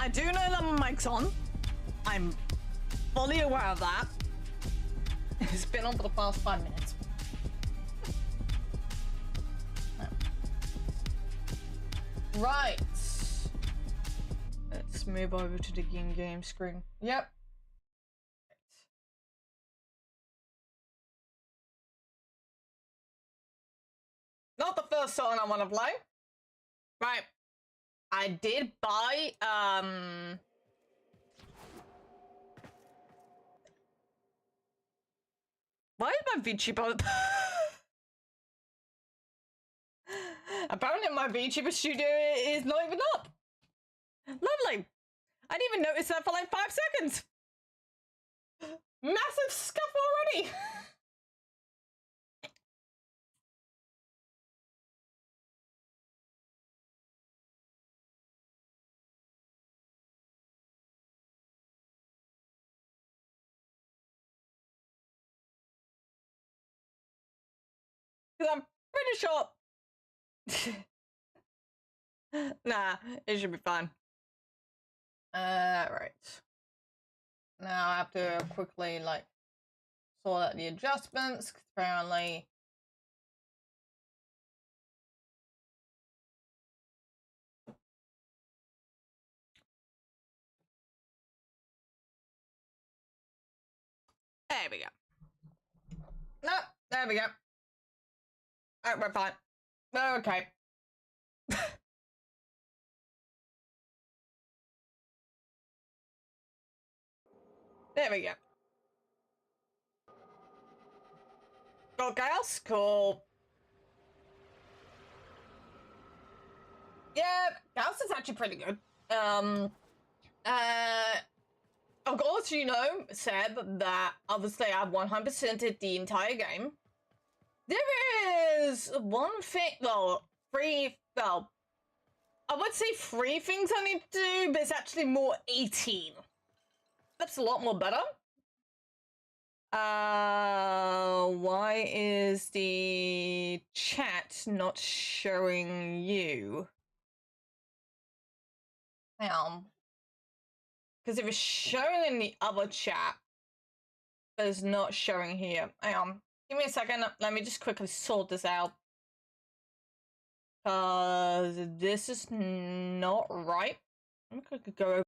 I do know that my mic's on. I'm fully aware of that. It's been on for the past 5 minutes. Right. Let's move over to the in-game screen. Yep. Not the first song I want to play. Right. I did buy, why is my VTuber... Apparently my VTuber studio is not even up. Lovely. I didn't even notice that for like 5 seconds. Massive scuff already. Because I'm pretty sure... Nah, it should be fine. Right. Now I have to quickly, like, sort out the adjustments, because apparently... There we go. No, there we go. Alright, we're fine. Okay. There we go. Got chaos? Cool. Yeah, chaos is actually pretty good. Of course, you know, said that obviously I've 100%ed the entire game. There is one thing, well, I would say 3 things I need to do, but it's actually more 18. That's a lot more better. Why is the chat not showing you? Because if it's showing in the other chat, but it's not showing here. Give me a second. Let me just quickly sort this out. Because this is not right. I'm going to go over.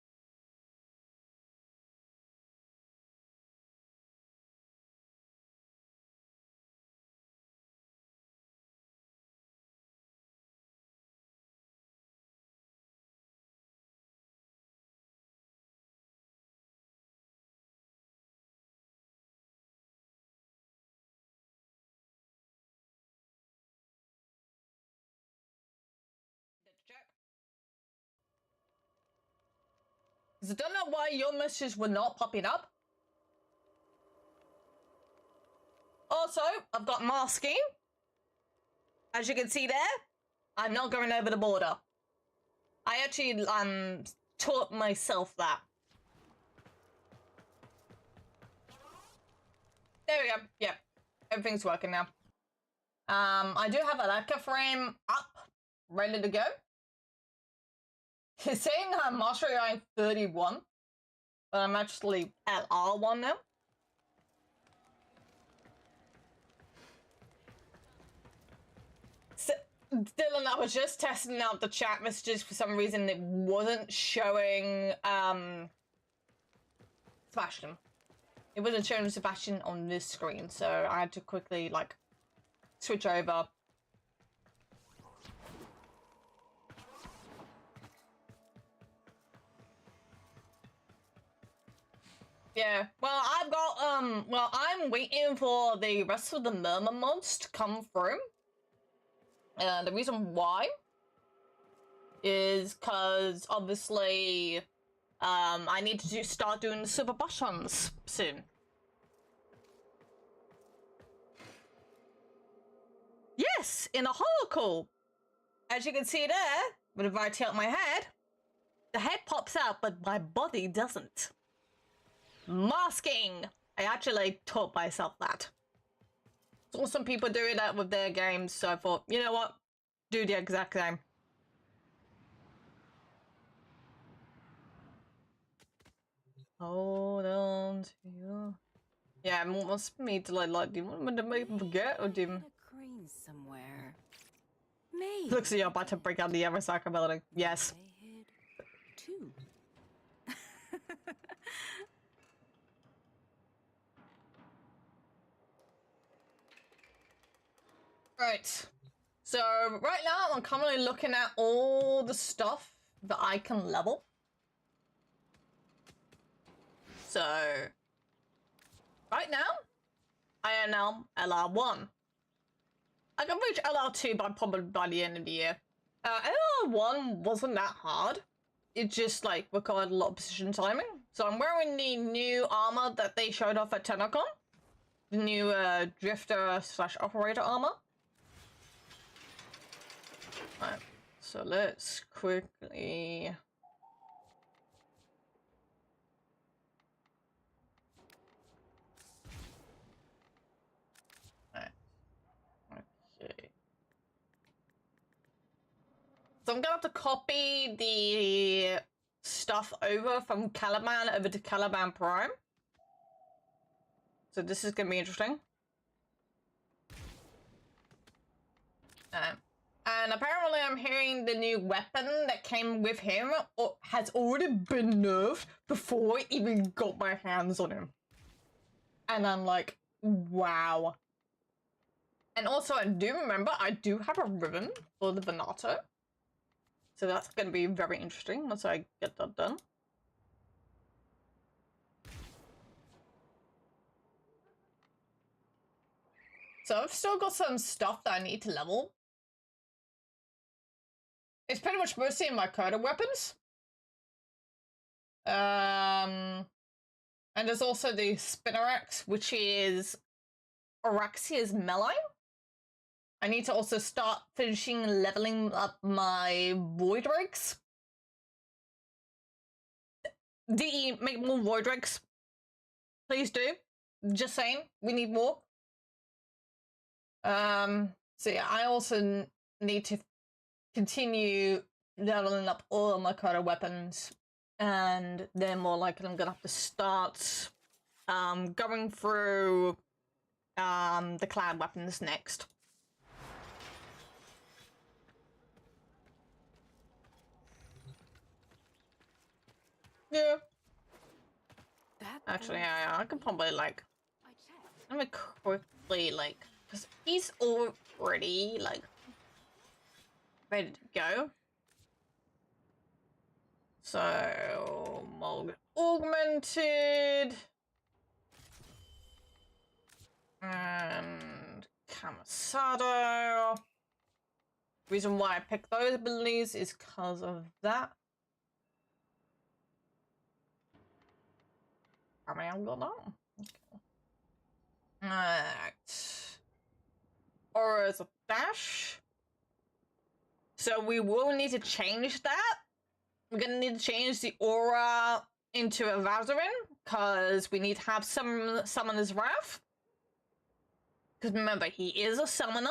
I don't know why your messages were not popping up. Also, I've got masking. As you can see there, I'm not going over the border. I actually taught myself that. There we go. Yeah, everything's working now. I do have a lacquer frame up, ready to go. It's saying master rank 31, but I'm actually at R1 now. So, Dylan, I was just testing out the chat messages. For some reason, it wasn't showing Sebastian. It wasn't showing Sebastian on this screen, so I had to quickly, like, switch over. Yeah, well, I've got, well, I'm waiting for the rest of the Murmur mods to come through. The reason why is because, obviously, I need to start doing the super buttons soon. Yes, in a holocaust. As you can see there, whenever I tilt my head, the head pops out, but my body doesn't. Masking! I actually taught myself that. Saw some people doing that with their games, so I thought, you know what? Do the exact same. Hold on to you. Yeah, it wants me to like, do you want me to make him forget or do you... A crane somewhere. Maybe. Looks like you're about to break out the recyclability. Yes. They hid too. Right. So right now I'm currently looking at all the stuff that I can level. So right now I am now LR1. I can reach LR2 probably by the end of the year. LR1 wasn't that hard. It just like required a lot of precision timing. So I'm wearing the new armor that they showed off at TennoCon. The new drifter / operator armor. Right, so let's quickly... Right. Okay. So I'm gonna have to copy the stuff over from Caliban over to Caliban Prime. So this is gonna be interesting. And apparently I'm hearing the new weapon that came with him has already been nerfed before I even got my hands on him. And I'm like, wow. And also I do remember I do have a ribbon for the Venato. So that's going to be very interesting once I get that done. So I've still got some stuff that I need to level. It's pretty much mostly in my Coda weapons. And there's also the Spinnerax, which is Araxia's melee. I need to also start finishing leveling up my Void Rakes. DE, make more Void Rakes. Please do. Just saying, we need more. So yeah, I also need to continue leveling up all of my Coda weapons, and then more likely I'm gonna have to start going through the cloud weapons next. Yeah. Actually, yeah, I can probably like. Let me quickly like, because he's already like ready to go. So Mulg augmented and Camisado. Reason why I picked those abilities is because of that. How many I've got now? Okay. Alright. Aura's a dash. So we will need to change that. We're gonna need to change the aura into a Vazarin, because we need to have some Summoner's Wrath. Because remember, he is a summoner.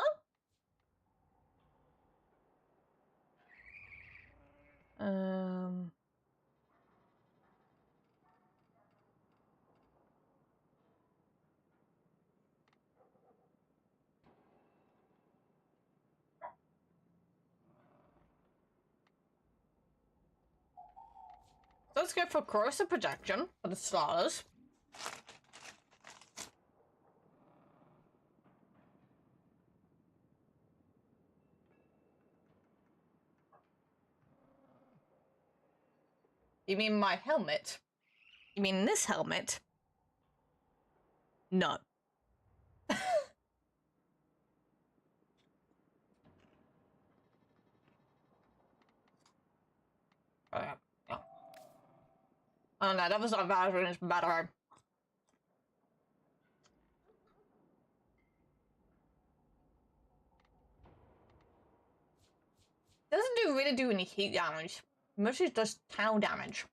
Let's go for corrosive protection for the starters. You mean my helmet? You mean this helmet? No. Oh no, that was not Vazarin, it's better. Doesn't really do any heat damage. Mostly does town damage.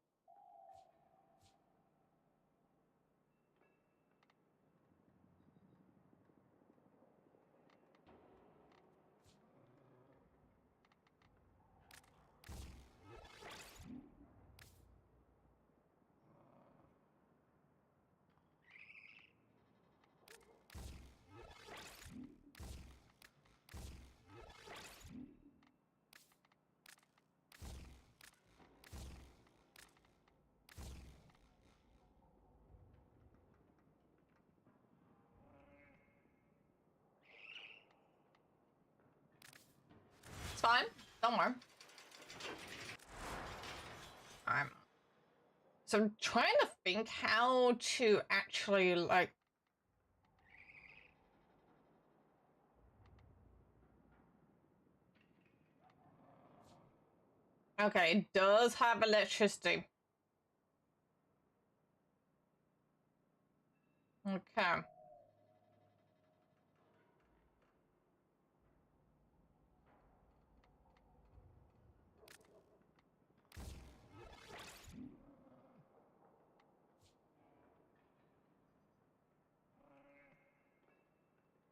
It's fine. Don't worry. So I'm trying to think how to actually, like... Okay, it does have electricity. Okay.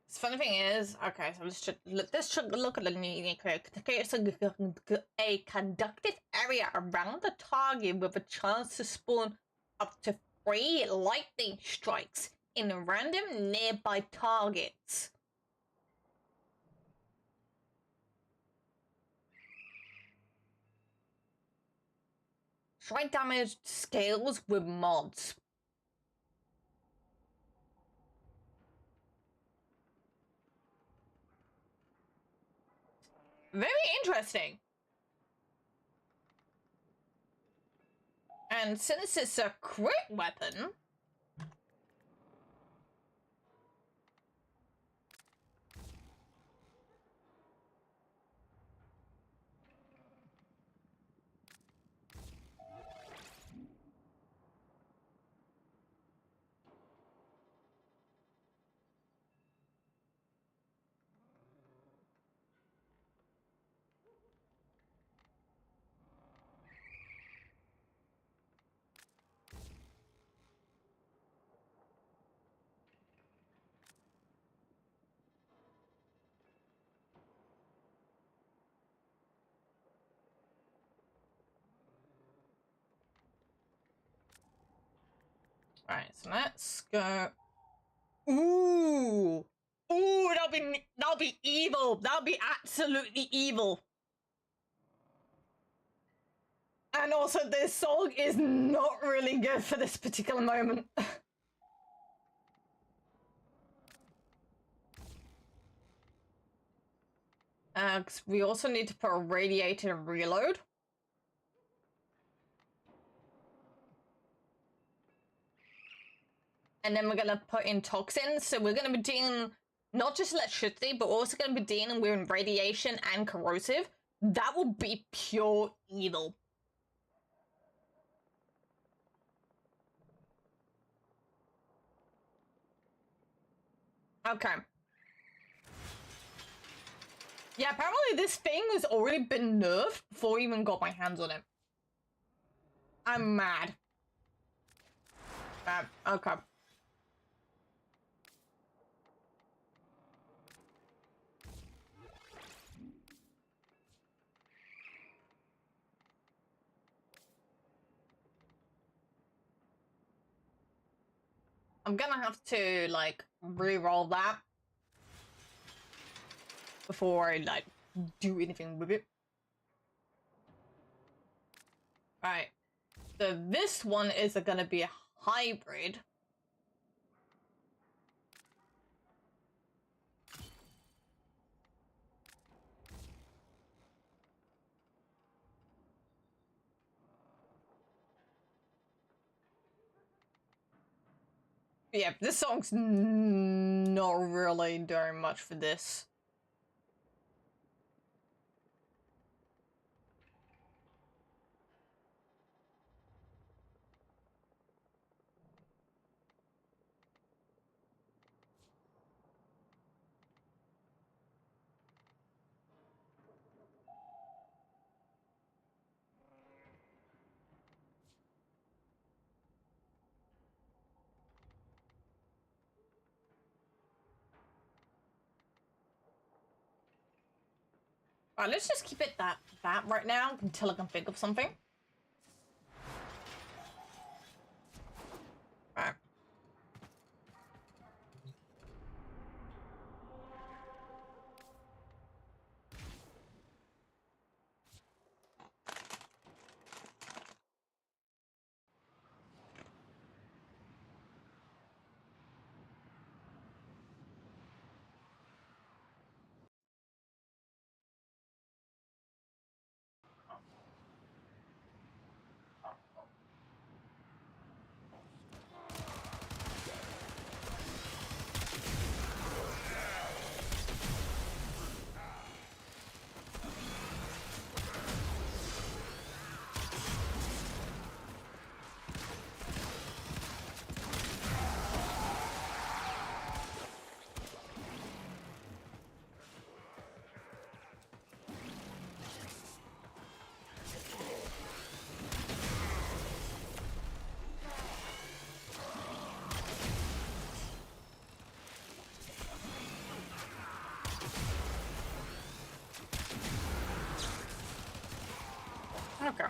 The funny thing is, okay, so let's look at the new quick. Okay, so a conducted area around the target with a chance to spawn up to 3 lightning strikes in random nearby targets. Strike damage scales with mods. Very interesting. And since it's a crit weapon, alright, so let's go. Ooh, that'll be evil. That'll be absolutely evil. And also, this song is not really good for this particular moment. 'Cause we also need to put a radiator and reload. And then we're gonna put in toxins, so we're gonna be dealing not just electricity, but also gonna be dealing with radiation and corrosive. That will be pure evil. Okay. Yeah, apparently this thing has already been nerfed before I even got my hands on it. I'm mad. Okay. I'm gonna have to, like, re-roll that before I, like, do anything with it. Alright. So this one is gonna be a hybrid. Yeah, this song's not really doing much for this. Alright, let's just keep it that right now until I can think of something. Alright. Okay.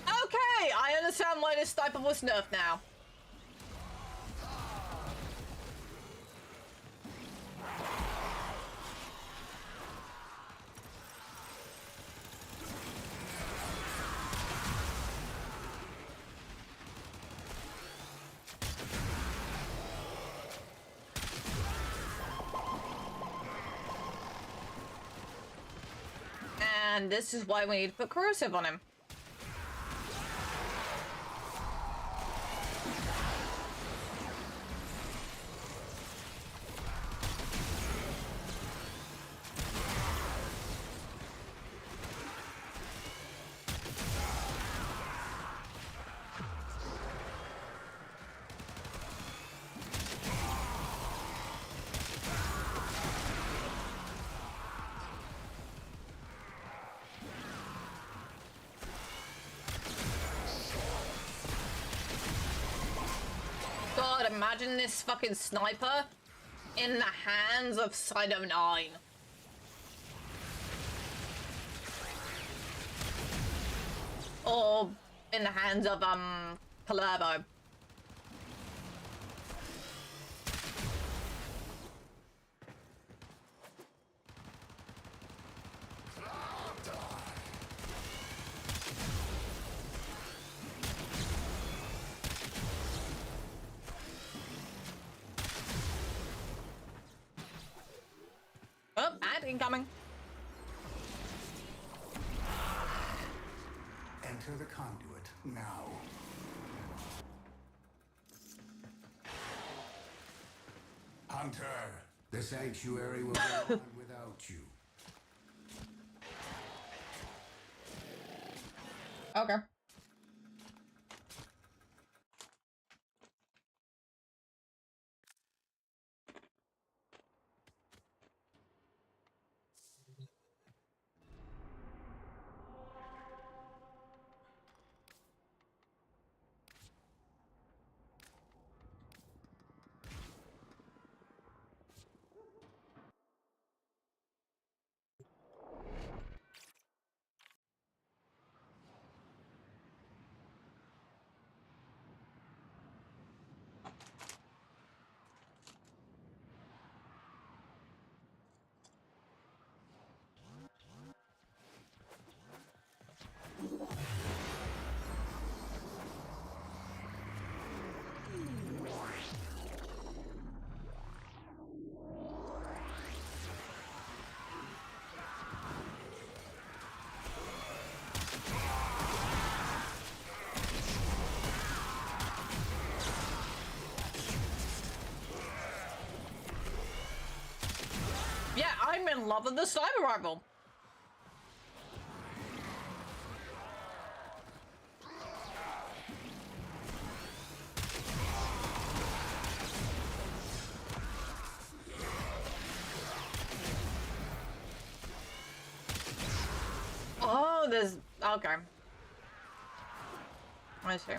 Okay, I understand why this sniper was nerfed now. And this is why we need to put corrosive on him. God, imagine this fucking sniper in the hands of Side 9. Or in the hands of, Palermo. Oh, ad incoming. Enter the conduit now. Hunter, the sanctuary will go on without you. Okay. Yeah, I'm in love with the sniper rifle. Oh, there's... Okay. I see.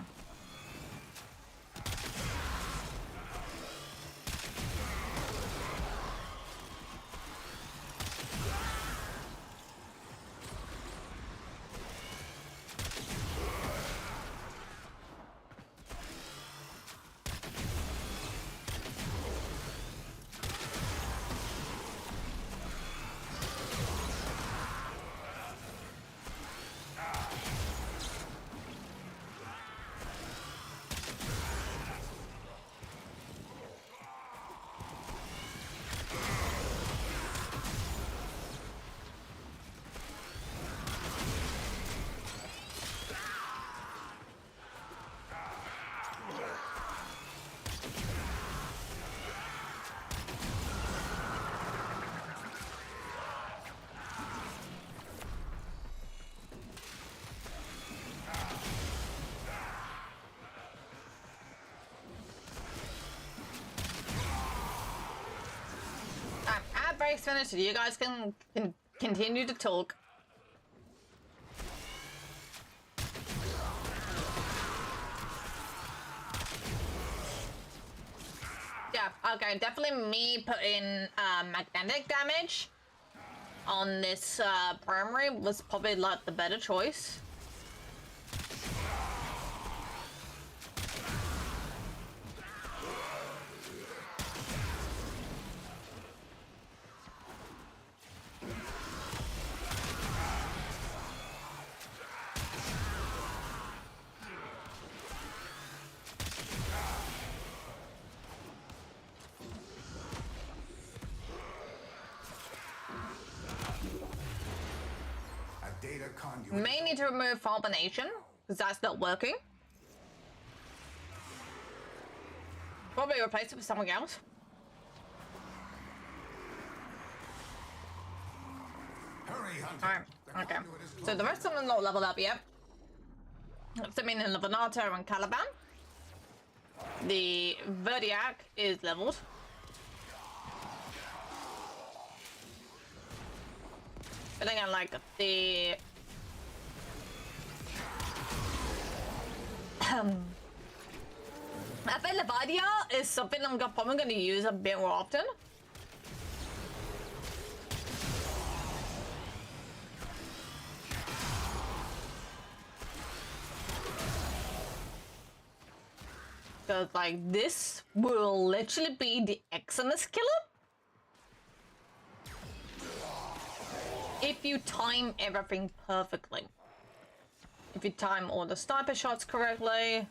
Ad break's finished. You guys can continue to talk. Yeah, Yeah, okay, definitely me putting magnetic damage on this primary was probably like the better choice. Data conduit. May need to remove Fulmination, because that's not working. Probably replace it with something else. Hurry, Hunter. Alright, okay. So the rest of them are not leveled up yet. So meaning the Venato and Caliban. The Verdiac is leveled. But again, like the I think Levadia is something I'm probably going to use a bit more often. Because like this will literally be the Exodus killer. If you time everything perfectly. If you time all the sniper shots correctly.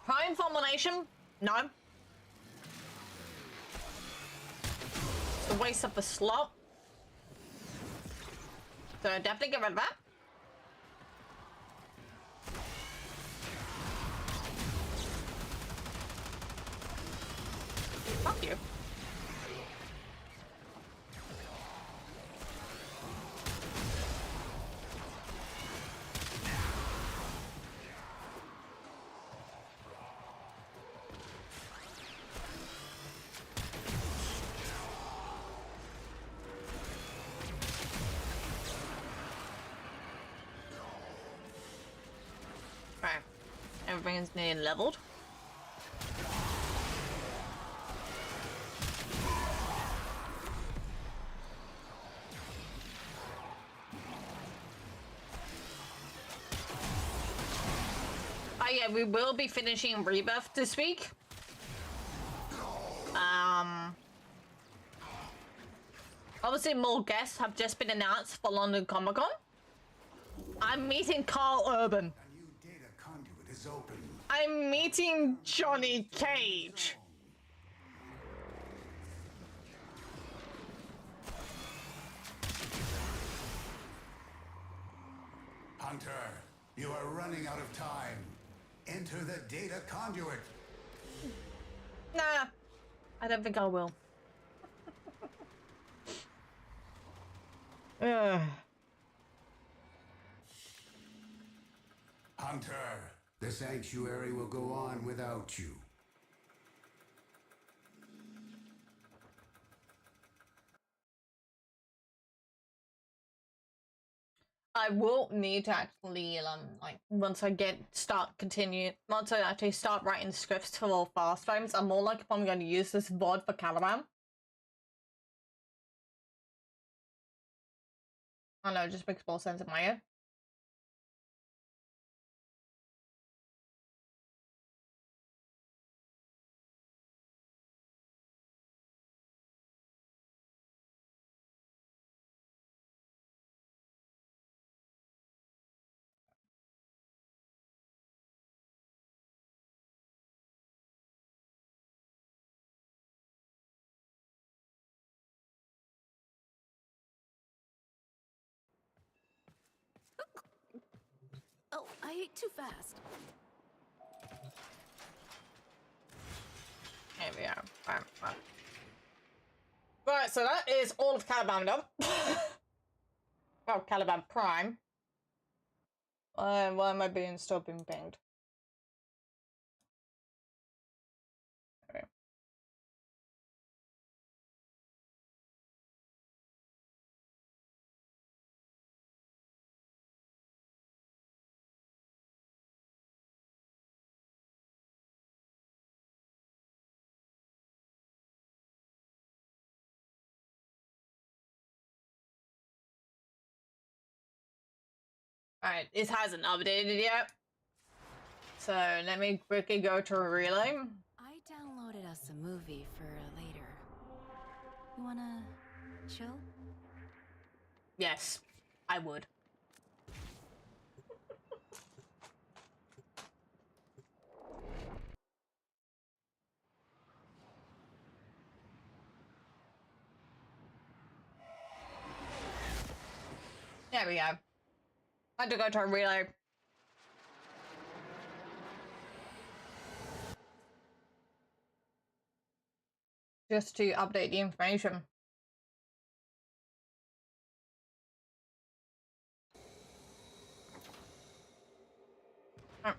Prime Fulmination? No. It's a waste of the slot. So definitely get rid of that. Fuck you. Right. Everything's nearly leveled. Oh yeah, we will be finishing Rebirth this week. Obviously more guests have just been announced for London Comic Con. I'm meeting Carl Urban. A new data conduit is open. I'm meeting Johnny Cage. Hunter, you are running out of time. Enter the data conduit. Nah, I don't think I will. Hunter, the sanctuary will go on without you. I will need to actually like once I once I actually start writing scripts for fast frames, I'm more like if I'm going to use this VOD for Caliban. I know, it just makes more sense in my head. Oh, I ate too fast. There we are. Right. Right, so that is all of Caliban done. Oh, Caliban Prime. Why am I still being pinged? Okay. Alright, this hasn't updated yet. So let me quickly go to relay. I downloaded us a movie for later. You wanna chill? Yes, I would. There we go. I had to go to a relay. Just to update the information. Oh.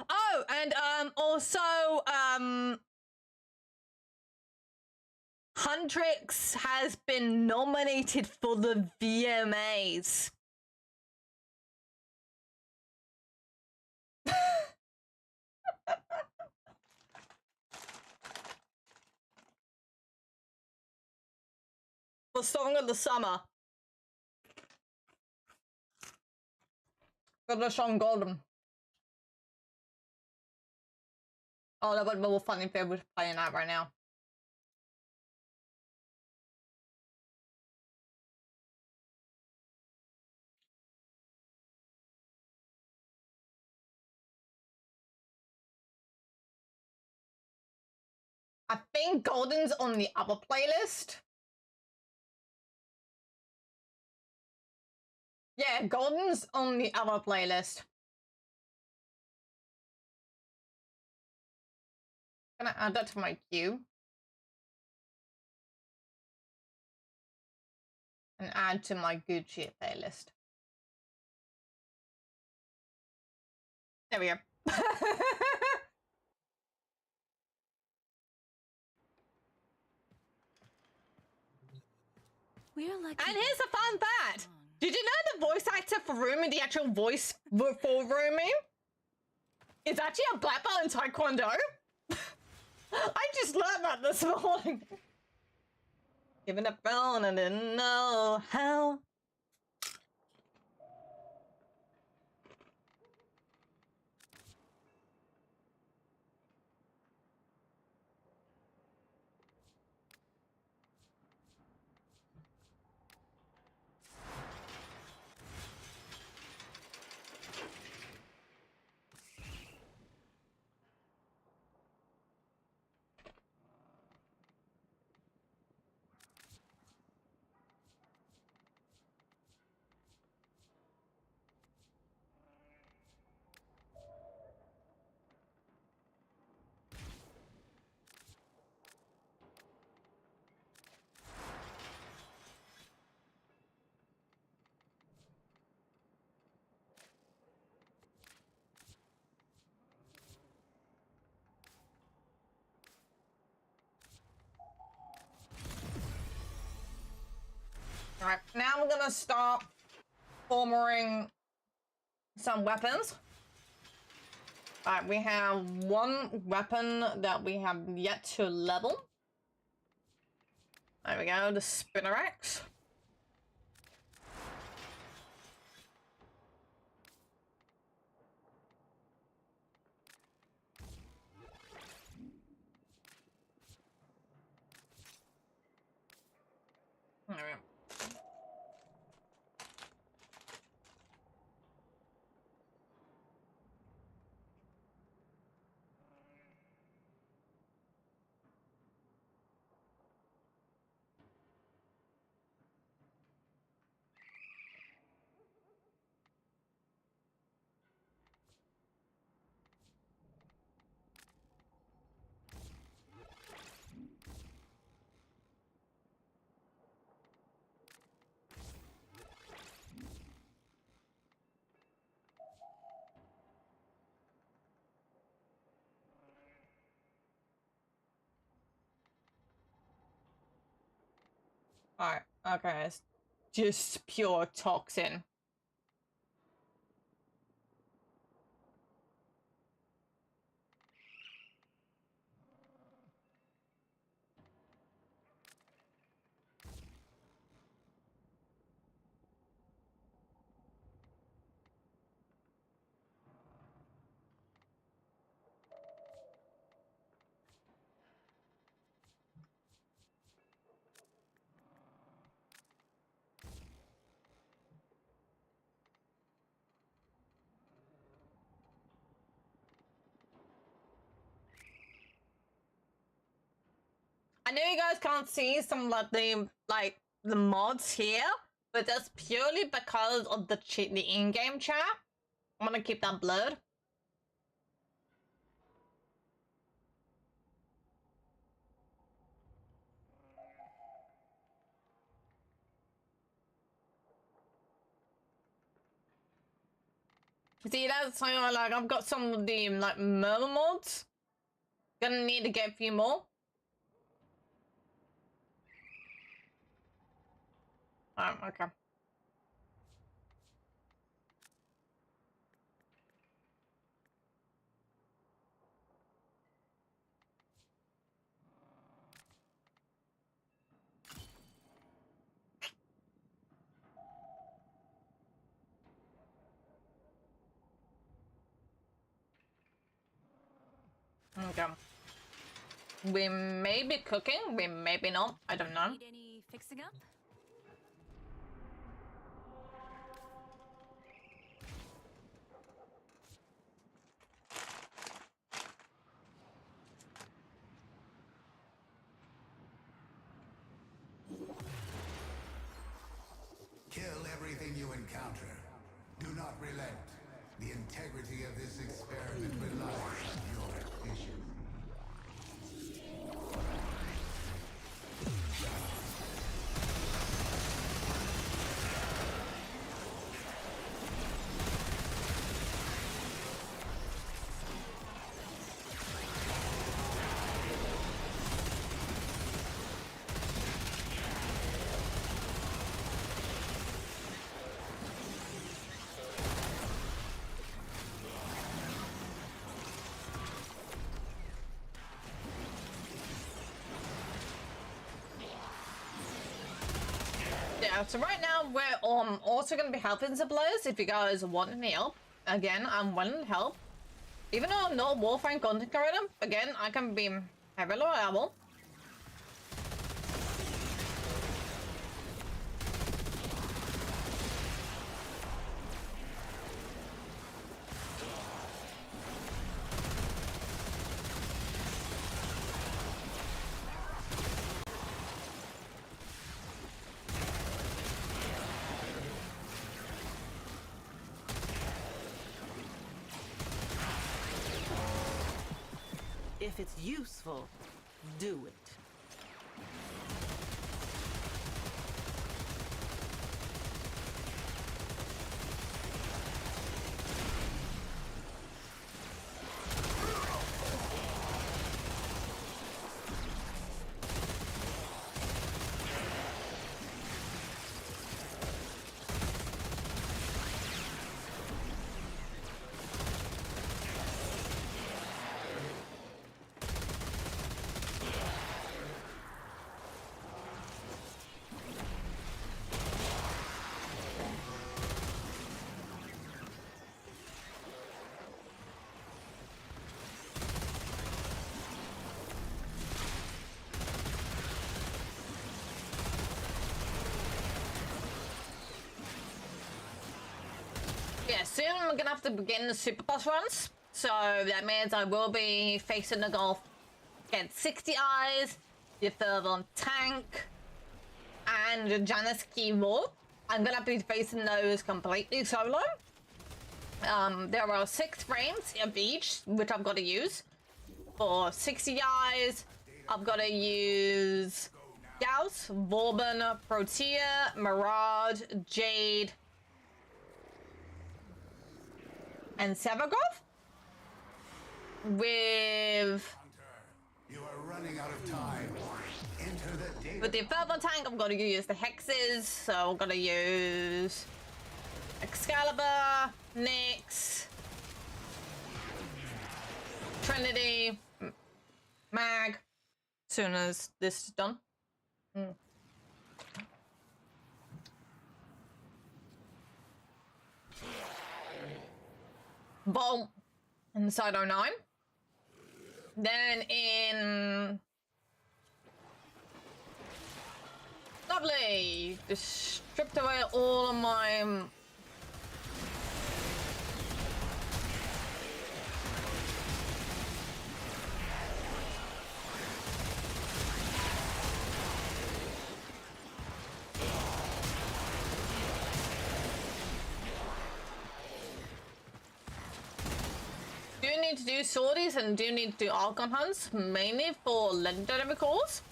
Oh, and also Huntrix has been nominated for the VMAs. For Song of the Summer. For the Sean Golden. Oh, that would be more fun if they were playing that right now. I think Golden's on the other playlist. Yeah, Golden's on the other playlist. Can I add that to my queue? And add to my good shit playlist. There we go. We're lucky. And here's a fun fact. Did you know the voice actor for Rumi, the actual voice for Rumi, is actually a black belt in Taekwondo? I just learned that this morning. Giving a phone, I didn't know how. Alright, now I'm gonna start forming some weapons. Alright, we have one weapon that we have yet to level. There we go, the spinner X. There we go. Alright, okay, it's just pure toxin. I know you guys can't see some of the mods here, but that's purely because of the in-game chat. I'm gonna keep that blurred. See, that's so like I've got some of the like murmur mods. Gonna need to get a few more. Okay. Okay. We may be cooking, we may be not. I don't know. Need any fixing up? Kill everything you encounter. Do not relent. The integrity of this experiment relies on your issue. Yeah, so right now we're also gonna be helping the players if you guys want any help. Again, I'm willing to help. Even though I'm not a Warframe content creator, again, I can be heavily reliable. If it's useful, do it. I'm gonna have to begin the super boss runs. So that means I will be facing the golf against 60 Eyes, the third on Tank, and Janice Keyboard. I'm gonna be facing those completely solo. There are 6 frames of each, which I've got to use. For 60 Eyes, I've got to use Gauss, Vauban, Protea, Mirage, Jade, and Sevagrov. With You are running out of time. Enter the data. With the Fervent Tank, I'm gonna use the Hexes, so I'm gonna use Excalibur, Nyx, Trinity, Mag, soon as this is done. Bolt inside 09. Then in lovely, just stripped away all of my do need to do sorties and do need to do Archon hunts, mainly for legendary calls.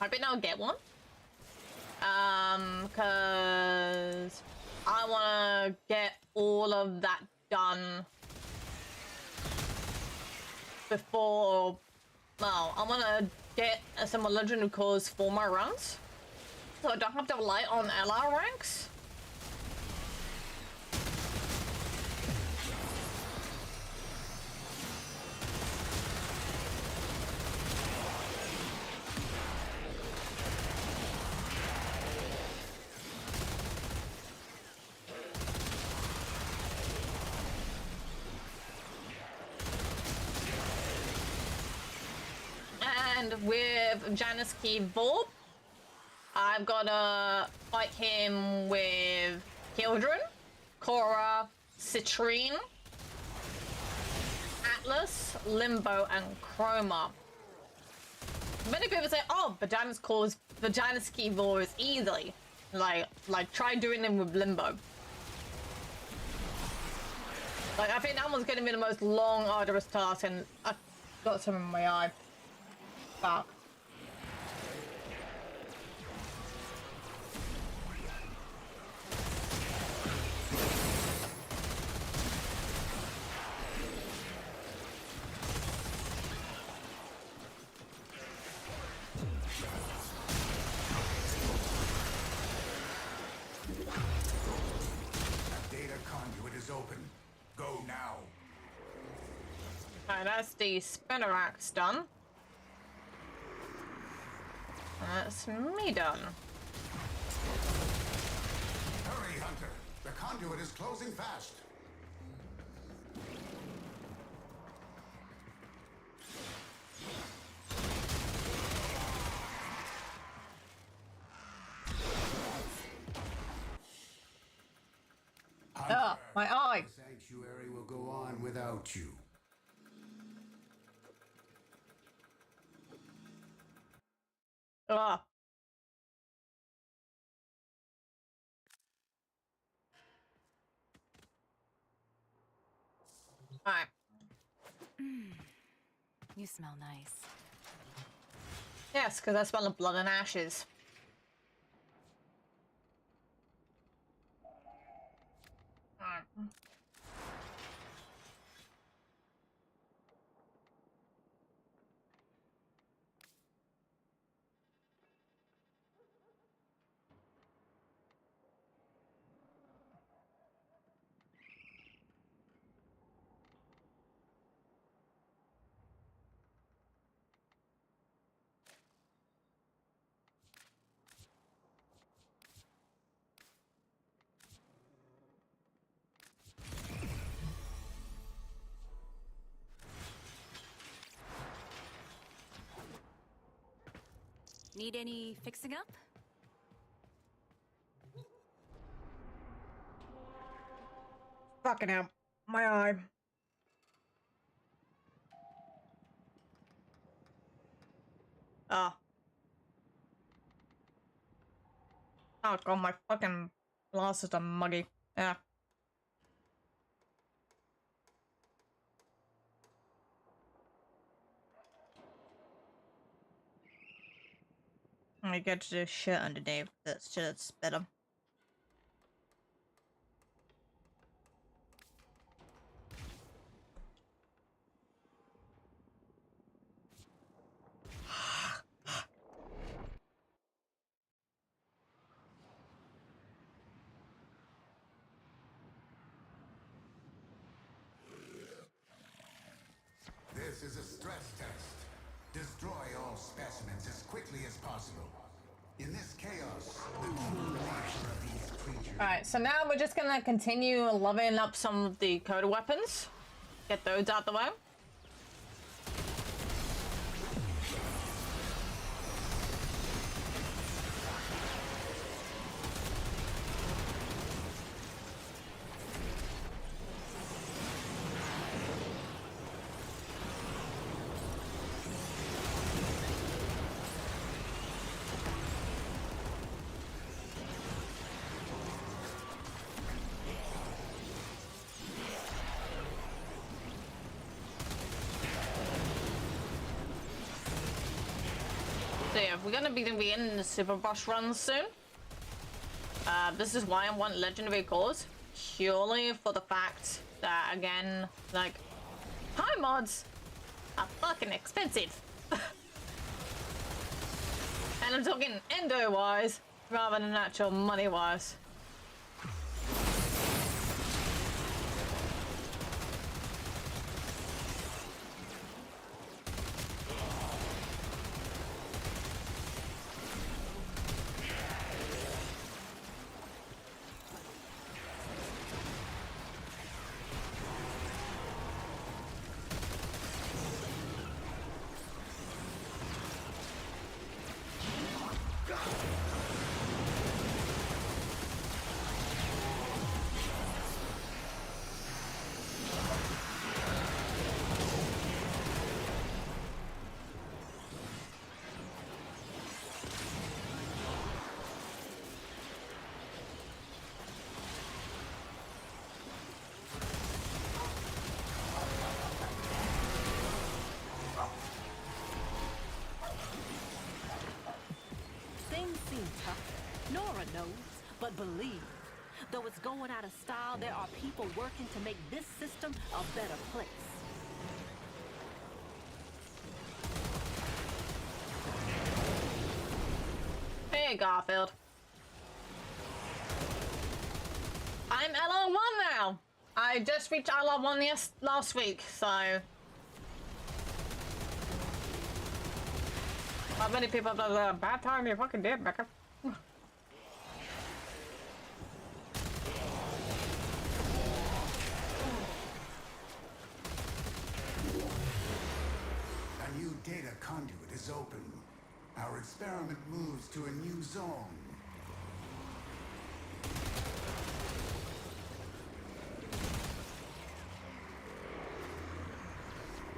Hoping I'll get one. Cause I wanna get all of that done before, well, I wanna get some more legendary calls for my runs. So I don't have to rely on LR ranks. And with Janice Key Vorp, I've gotta fight him with Hildren, Korra, Citrine, Atlas, Limbo, and Chroma. Many people say, oh, Vagina's Key Vorp is easy. Like try doing them with Limbo. Like, I think that one's gonna be the most long, arduous task, and I've got some in my eye. Fuck. That data conduit is open. Go now. Alright, that's the spinner axe done. That's me done. Hurry, Hunter. The conduit is closing fast. Hunter, Oh, my eye. the sanctuary will go on without you. Ugh. Alright. You smell nice. Yes, because I smell the blood and ashes. Alright. Need any fixing up? Fucking hell. My eye. Oh. Oh god, my fucking glasses are muggy. Yeah. I get to do shit underneath. That's just better. This is a stress test. Destroy all specimens as quickly as possible. In this chaos, the true nature of these creatures... Alright, so now we're just gonna continue leveling up some of the coda weapons. Get those out the way. So yeah, we're gonna be in the super boss run soon. This is why I want legendary cores, purely for the fact that, again, like, high mods are fucking expensive. And I'm talking endo-wise rather than actual money-wise. Nora knows, but believe, though it's going out of style, there are people working to make this system a better place. Hey, Garfield. I'm LR1 now. I just reached LR1 last week, so... How many people does a bad time you fucking did, Becca? A new data conduit is open. Our experiment moves to a new zone.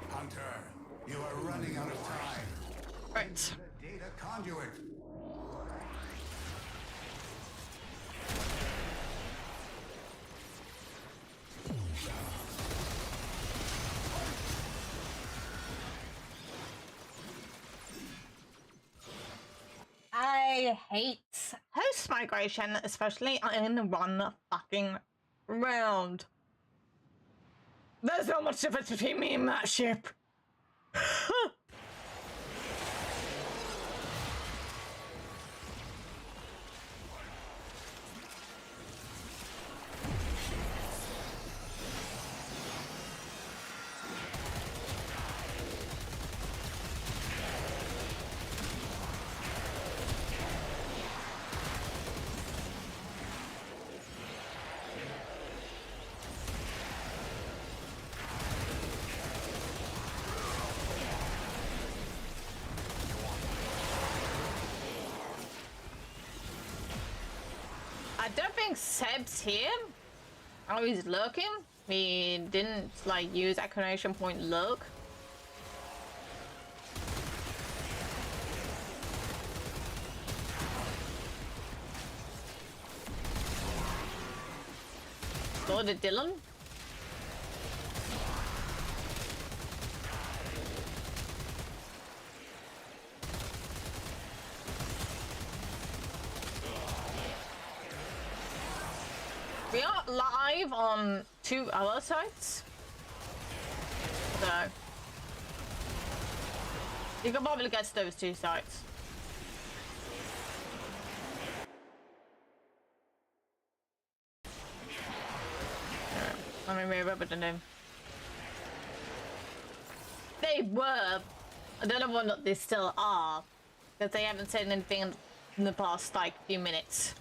Hunter, you are running out of time. Right. The data conduit. I hate host migration, especially in one fucking round. There's so much difference between me and that ship. I don't think Seb's here. Oh, he's lurking? He didn't, like, use exclamation point lurk. So did Dylan. We are live on 2 other sites, so you can probably get to those 2 sites. Let me remember the name. They were. I don't know what they still are, because they haven't said anything in the past like few minutes.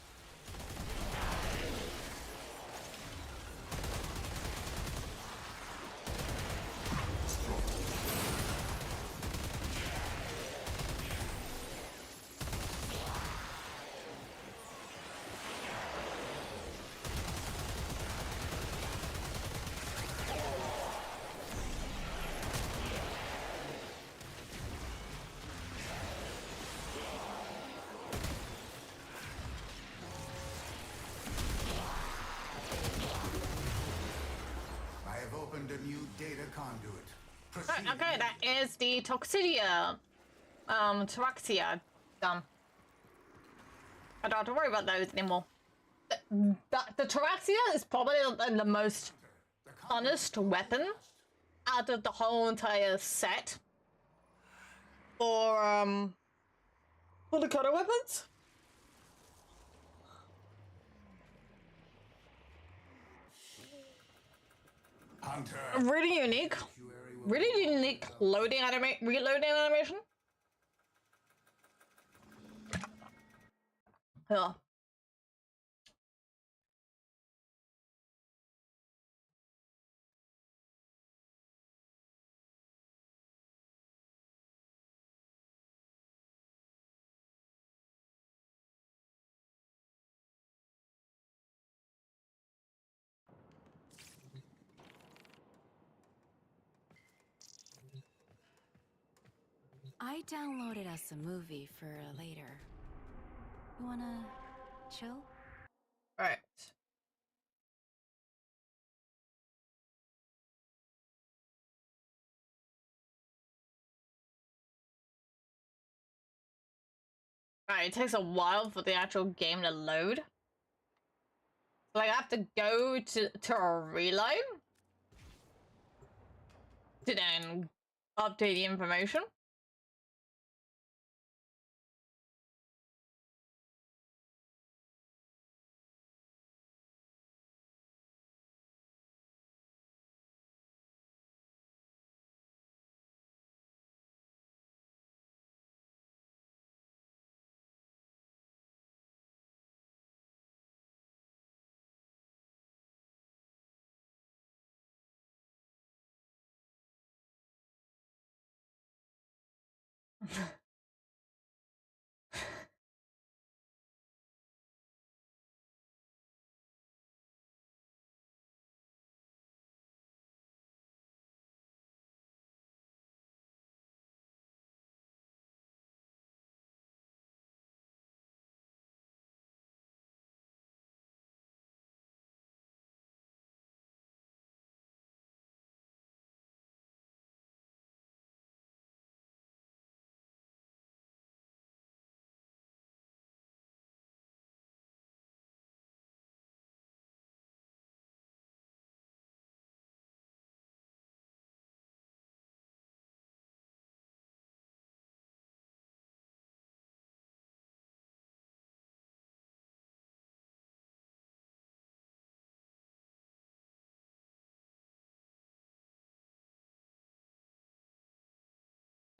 A new data conduit. Right, okay, that is the Toxidia, Taraxia done. I don't have to worry about those anymore. The Taraxia is probably the most honest weapon out of the whole entire set. For the cutter weapons. Hunter. Really unique reloading animation. Yeah. I downloaded us a movie for later. You wanna chill? Right. Alright, it takes a while for the actual game to load. Like, I have to go to a reload to then update the information.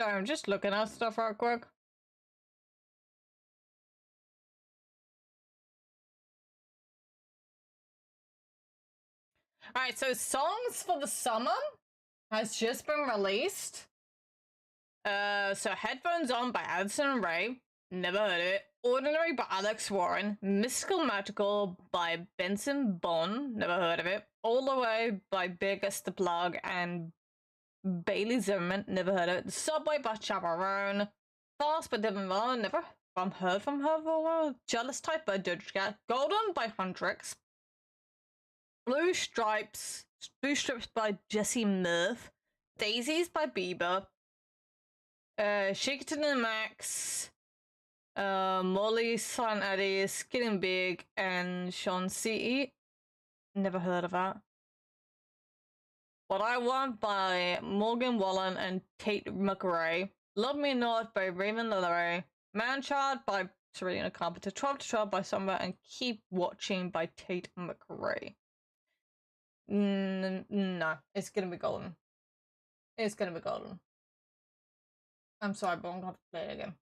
Sorry, I'm just looking at stuff real quick. Alright, so Songs for the Summer has just been released. So Headphones On by Addison and Ray. Never heard of it. Ordinary by Alex Warren. Mystical Magical by Benson Bond. Never heard of it. All the Way by Biggest the Plug and Bailey Zimmerman. Never heard of it. The Subway by Chaperone. Fast by Devin Vaughn. Never heard from her for a while. Jealous Type by Doja Cat. Golden by Huntrix. Blue Stripes by Jesse Murph. Daisies by Bieber. Shake It to the Max. Molly, Silent Eddie, Skinning Big, and Sean C. Never heard of that. What I Want by Morgan Wallen and Tate McRae. Love Me Not by Raymond LaRae. Manchild by Serena Carpenter. 12 to 12 by Summer, and Keep Watching by Tate McRae. No, it's gonna be golden. It's gonna be golden. I'm sorry, but I'm gonna have to play it again.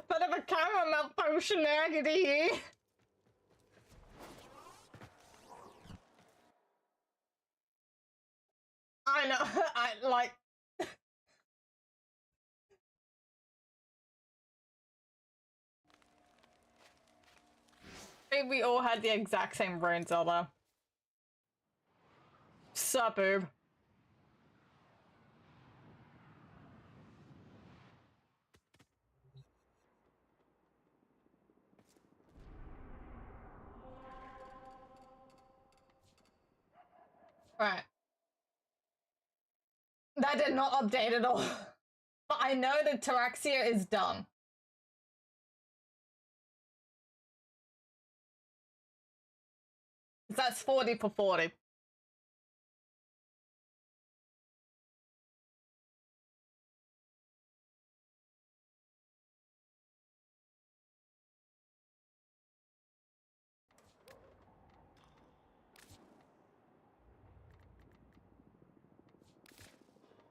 Bit of a camera malfunction there, did he? I know, I like... I think we all had the exact same brain cell though. Sup, boob? Right. That did not update at all. But I know that Taraxia is done. That's 40 for 40.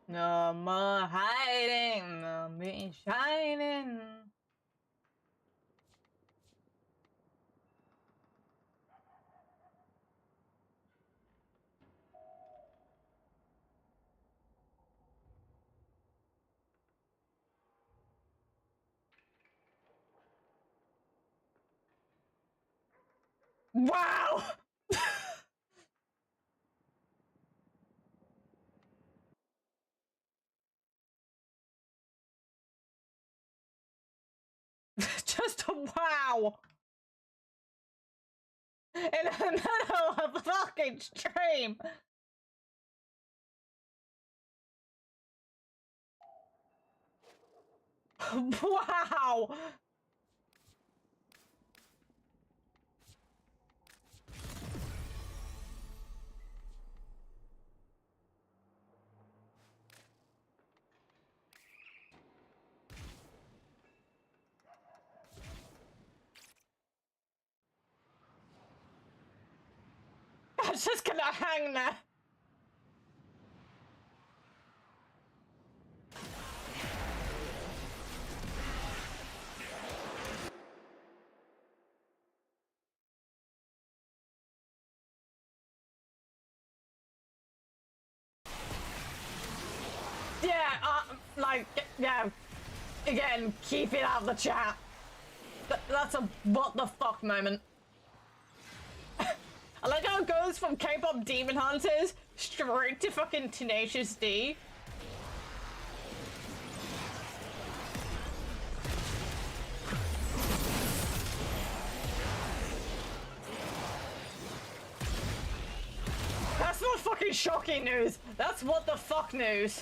No more hiding, no me shining. Wow! Just a wow! In the middle of a fucking stream! Wow! I'm just gonna hang there. Yeah, like, yeah. Again, keep it out of the chat. That's a what the fuck moment. I like how it goes from K-pop Demon Hunters straight to fucking Tenacious D. That's not fucking shocking news. That's what the fuck news.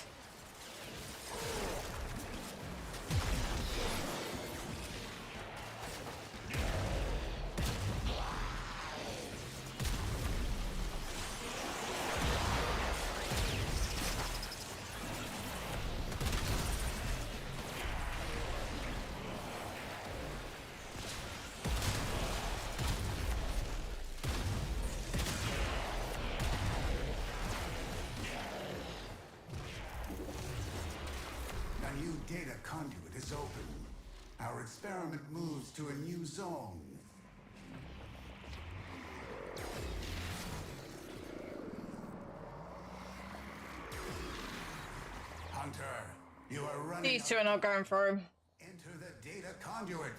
is open. Our experiment moves to a new zone. Hunter, you are running. These two are not going through. Enter the data conduit.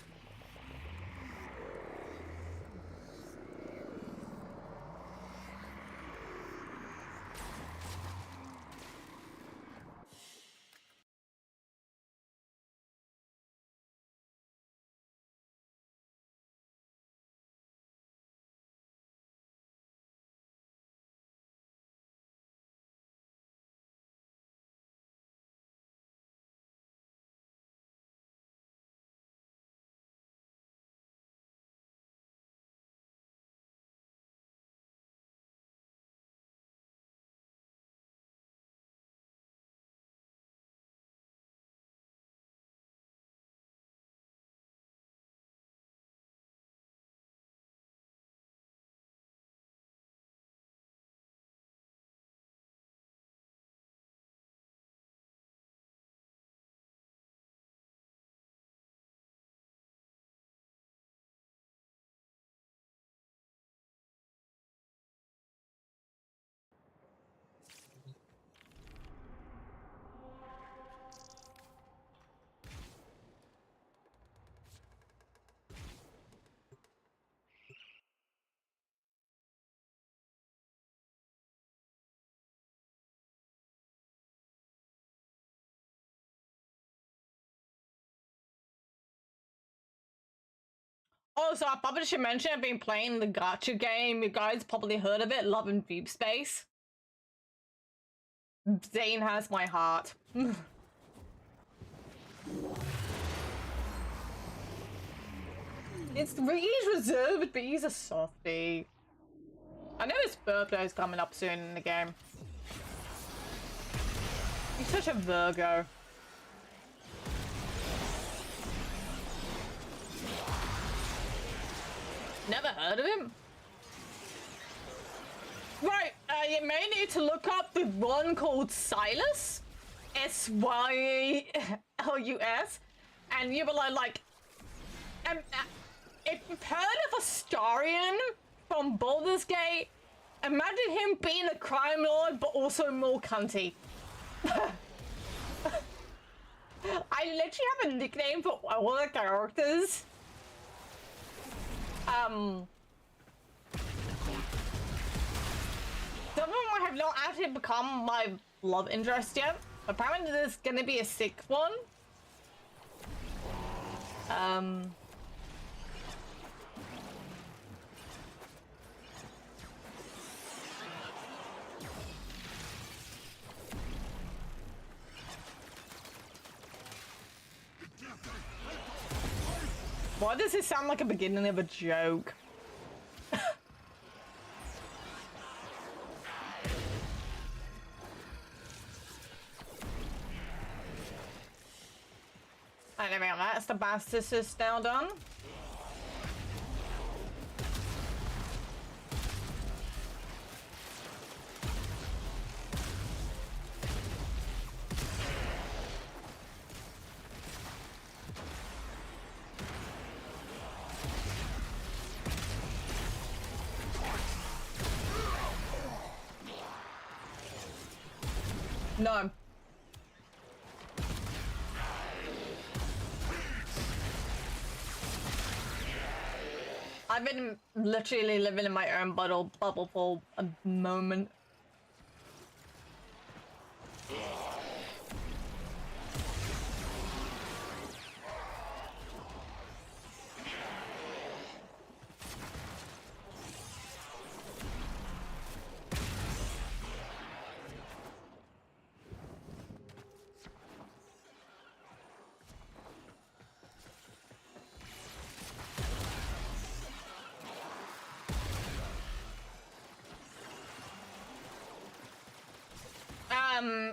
Also, I probably should mention I've been playing the gacha game. You guys probably heard of it, Love and Deep Space. Zane has my heart. He's reserved, but he's a softie. I know his birthday's coming up soon in the game. He's such a Virgo. Never heard of him? Right, you may need to look up the one called Silas. Sylus. And you will like... if you've heard of Astarion from Baldur's Gate, imagine him being a crime lord, but also more cunty. I literally have a nickname for all the characters. Some of them have not actually become my love interest yet. Apparently there's gonna be a sixth one. Why does it sound like a beginning of a joke? Right, there we go. That's the Bastis now done. No. I've been literally living in my own bubble for a moment.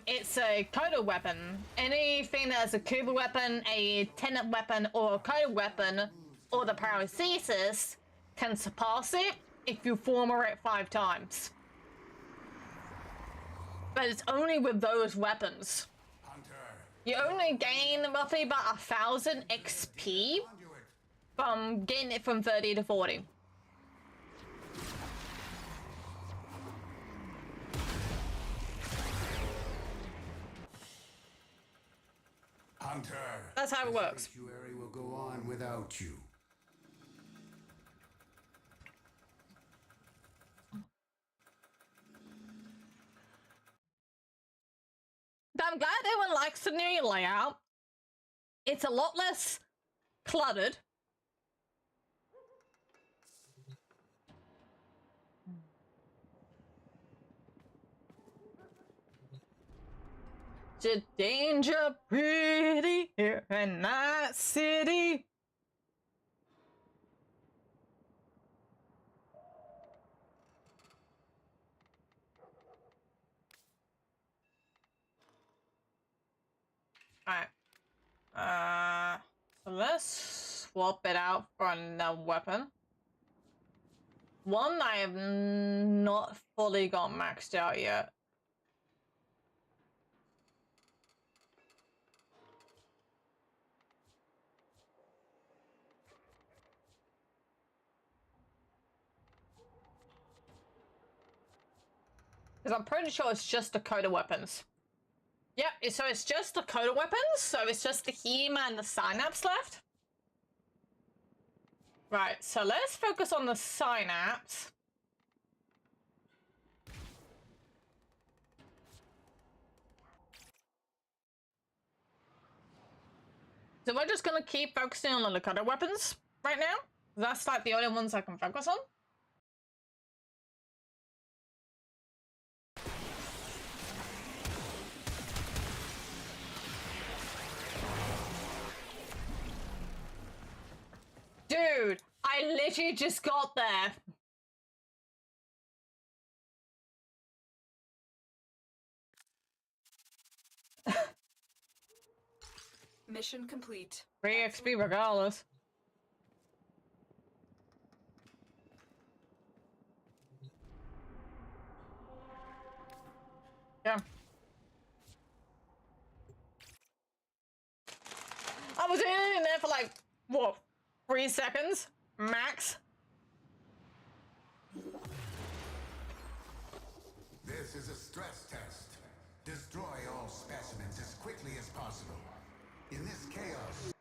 It's a coda weapon. Anything that is a Kuba weapon, a tenet weapon, or a coda weapon, or the paracesis can surpass it if you former it 5 times. But it's only with those weapons. Hunter, You only gain roughly about 1,000 XP from getting it from 30 to 40. Hunter. That's how it works. The sanctuary will go on without you. But I'm glad everyone likes the new layout. It's a lot less cluttered. The danger pretty here in that city. Alright. So let's swap it out for another weapon. One I have not fully got maxed out yet. Because I'm pretty sure it's just Dakota weapons. Yep, so it's just Dakota weapons, so it's just the Hema and the Synapse left. Right, so let's focus on the Synapse. So we're just gonna keep focusing on the Dakota weapons right now. That's like the only ones I can focus on. Dude, I literally just got there. Mission complete. 3 XP regardless. Yeah. I was in there for like, what, 3 seconds? Max? This is a stress test. Destroy all specimens as quickly as possible. In this chaos...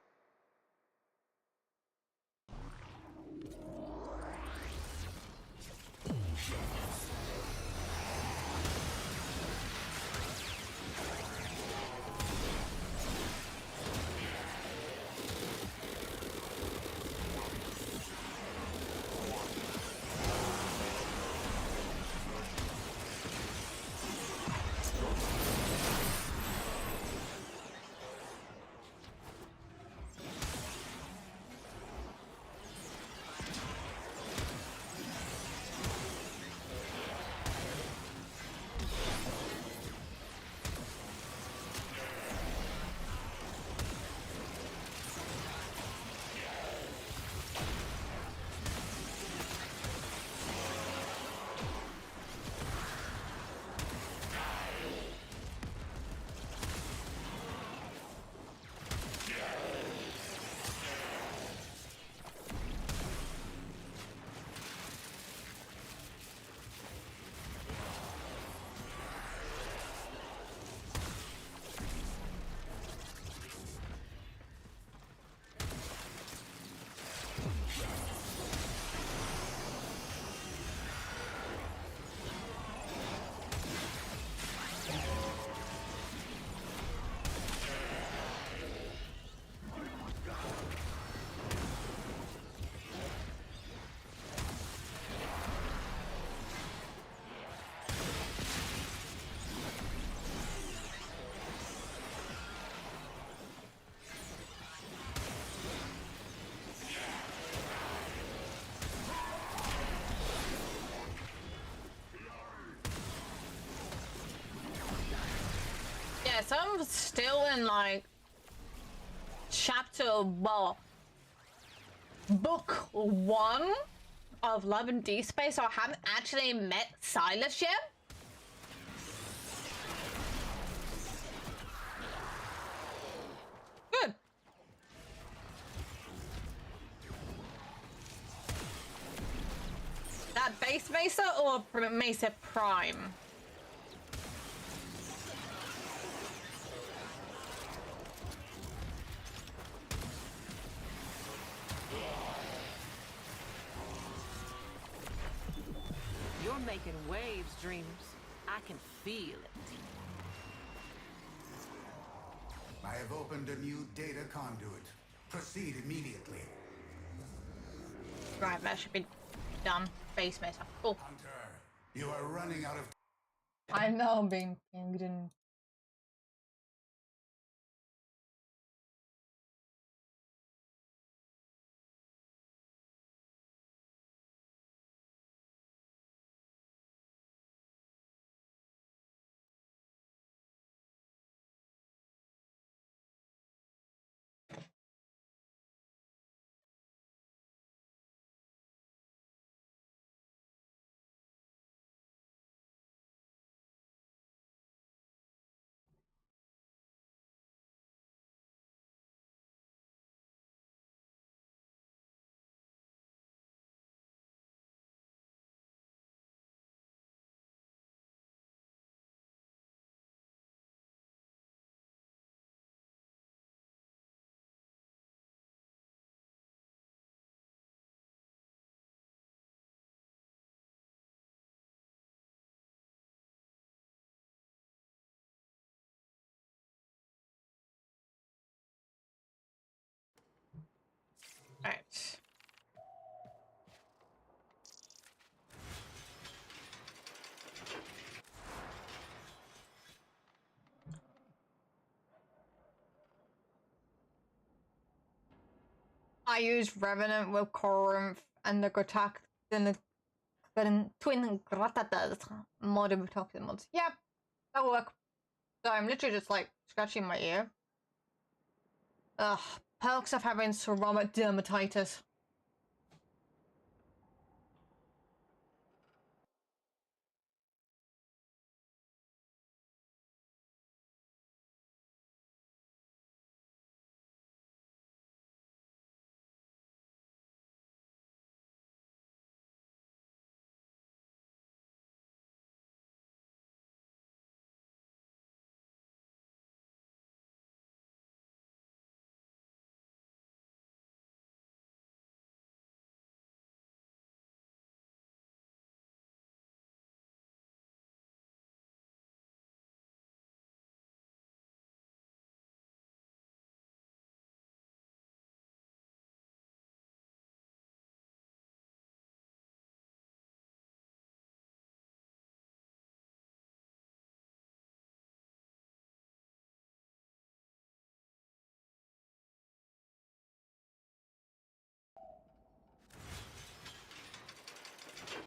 Yeah, so I'm still in like chapter, well, book 1 of Love and D Space, so I haven't actually met Silas yet. that base Mesa or Mesa Prime? You're making waves, Dreamers. I can feel it. I have opened a new data conduit. Proceed immediately. Right, that should be done. Base Mesa. Cool. Hunter, you are running out of... I know I'm being pinged in. Alright. I used Revenant with Corinth and the Gotak in the twin gratatas modded with toxic mods. Yeah, that'll work. So I'm literally just like scratching my ear. Ugh, perks of having ceramic dermatitis.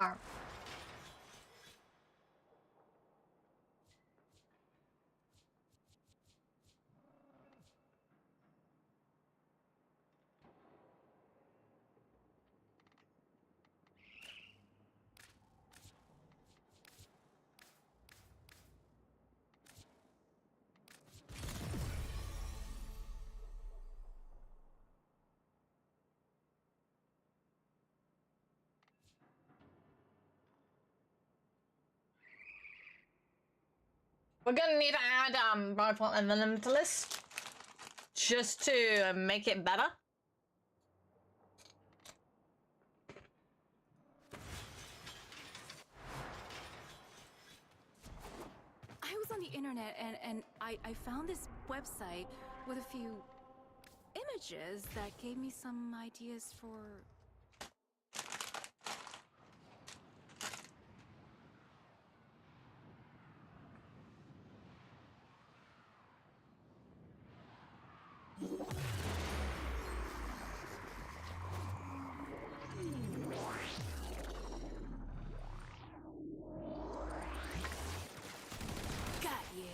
Alright. We're gonna need to add rifle and venom to list just to make it better. I was on the internet and I found this website with a few images that gave me some ideas for... Got you.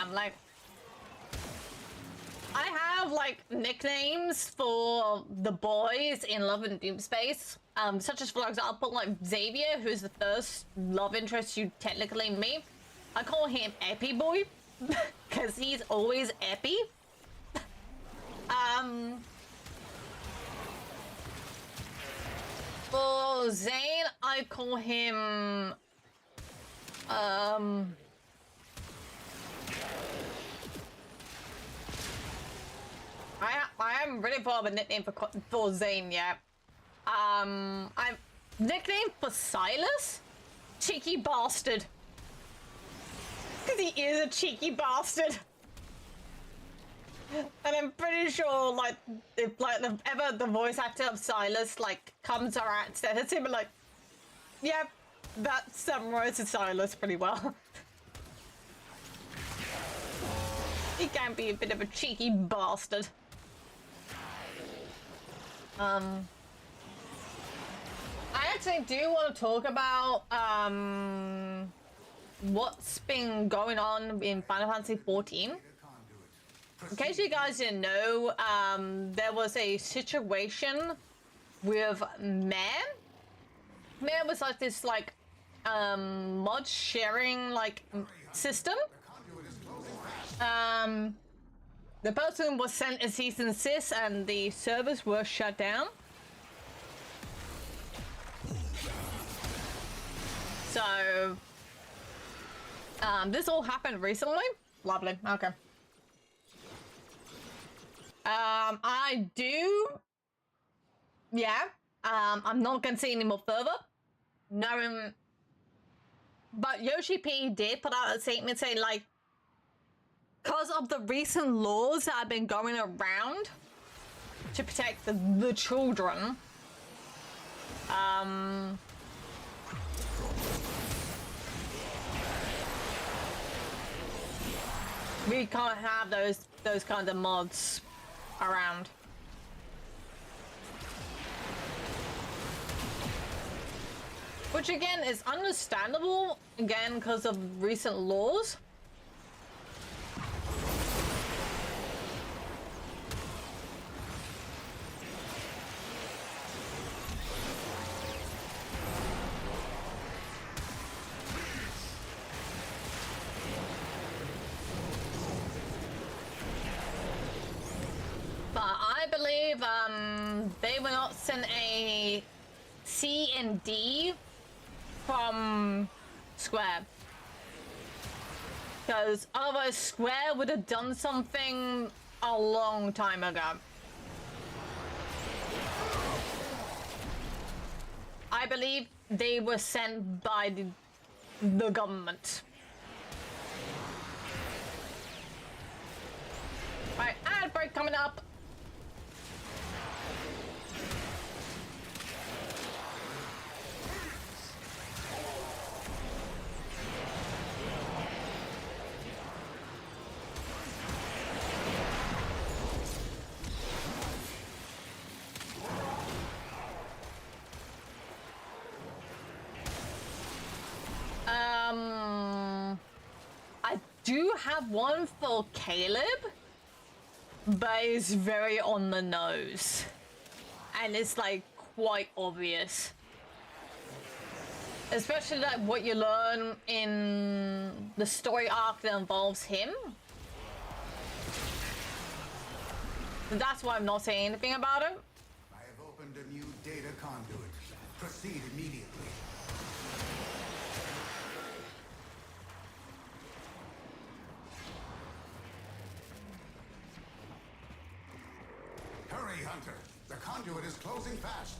am. Like, I have like nicknames for the boys in Love and Doom Space, such as, for example, like Xavier, who's the first love interest you technically meet. I call him Epi Boy because he's always epi. For Zane, I call him I haven't really thought of a nickname for Zane yet. I've nickname for Silas, Cheeky Bastard. Because he is a cheeky bastard. And I'm pretty sure, like, if like ever the voice actor of Silas like comes around, says him like, yeah, that summarizes Silas pretty well. He can be a bit of a cheeky bastard. I actually do want to talk about what's been going on in Final Fantasy XIV. In case you guys didn't know, there was a situation with Mare. Mare was like this like mod sharing like system. The person was sent a cease and desist and the servers were shut down. So this all happened recently. Lovely. Okay. I do. Yeah. I'm not gonna say any more further. No. But Yoshi P did put out a statement saying, like, because of the recent laws that have been going around to protect the children, we can't have those kind of mods around. Which again is understandable, again, because of recent laws. But I believe they were not sent a C and D from Square, because otherwise Square would have done something a long time ago. I believe they were sent by the government. Alright, ad break coming up. I do have one for Caleb, but it's very on the nose. And it's like quite obvious. Especially like what you learn in the story arc that involves him. That's why I'm not saying anything about it. I have opened a new data conduit. Proceed immediately. Hurry, Hunter. The conduit is closing fast.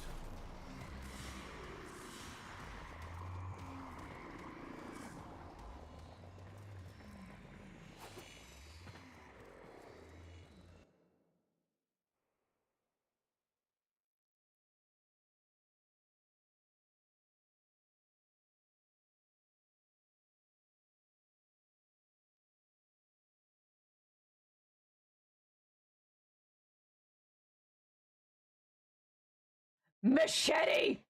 Machete!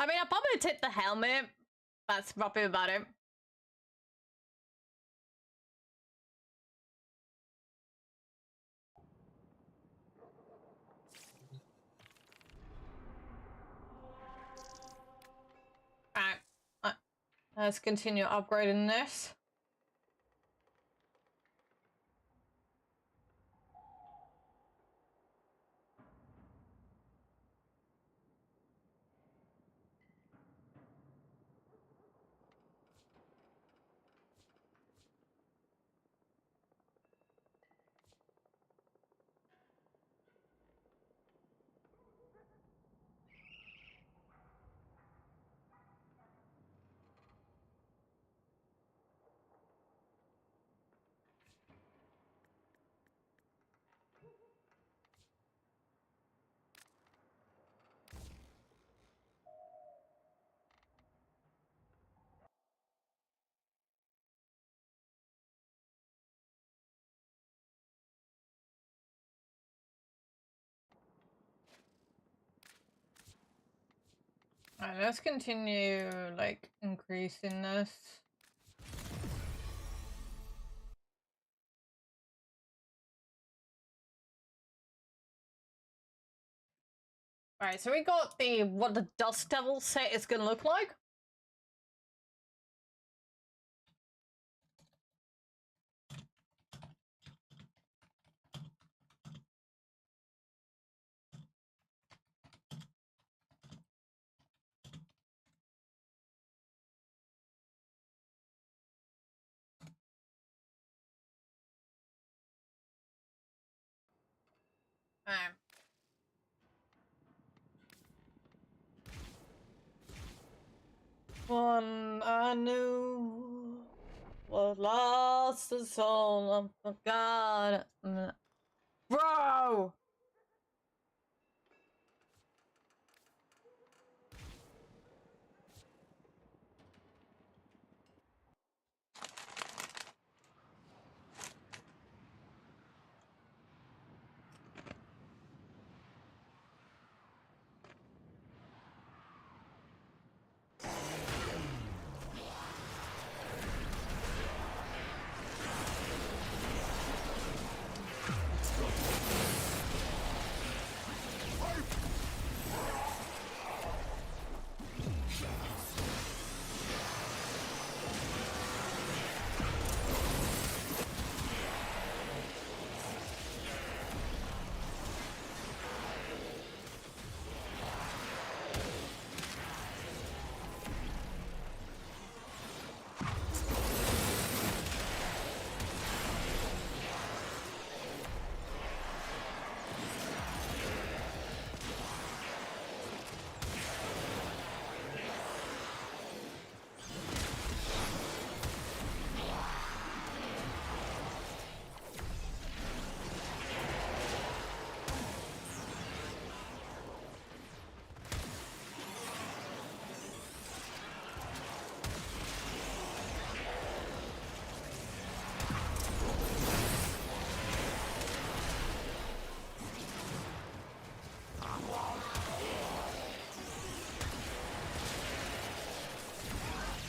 I mean, I'll probably take the helmet. That's probably about it. Alright. Let's continue upgrading this. Alright, let's continue, like, increasing this. Alright, so we got what the Dust Devil set is gonna look like. Alright. One I knew was lost the soul of God. Bro!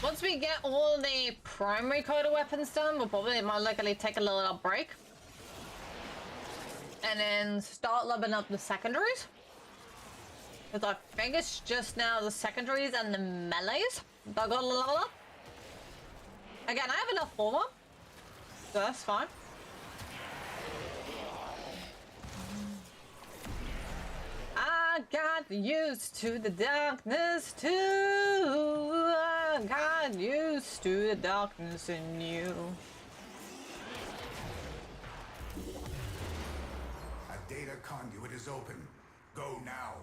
Once we get all the primary coda weapons done, we'll probably more likely take a little break. And then start leveling up the secondaries. Because I think it's just now the secondaries and the melees that got a level up. Again, I have enough for them, so that's fine. I got used to the darkness too. I got used to the darkness in you. A data conduit is open. Go now.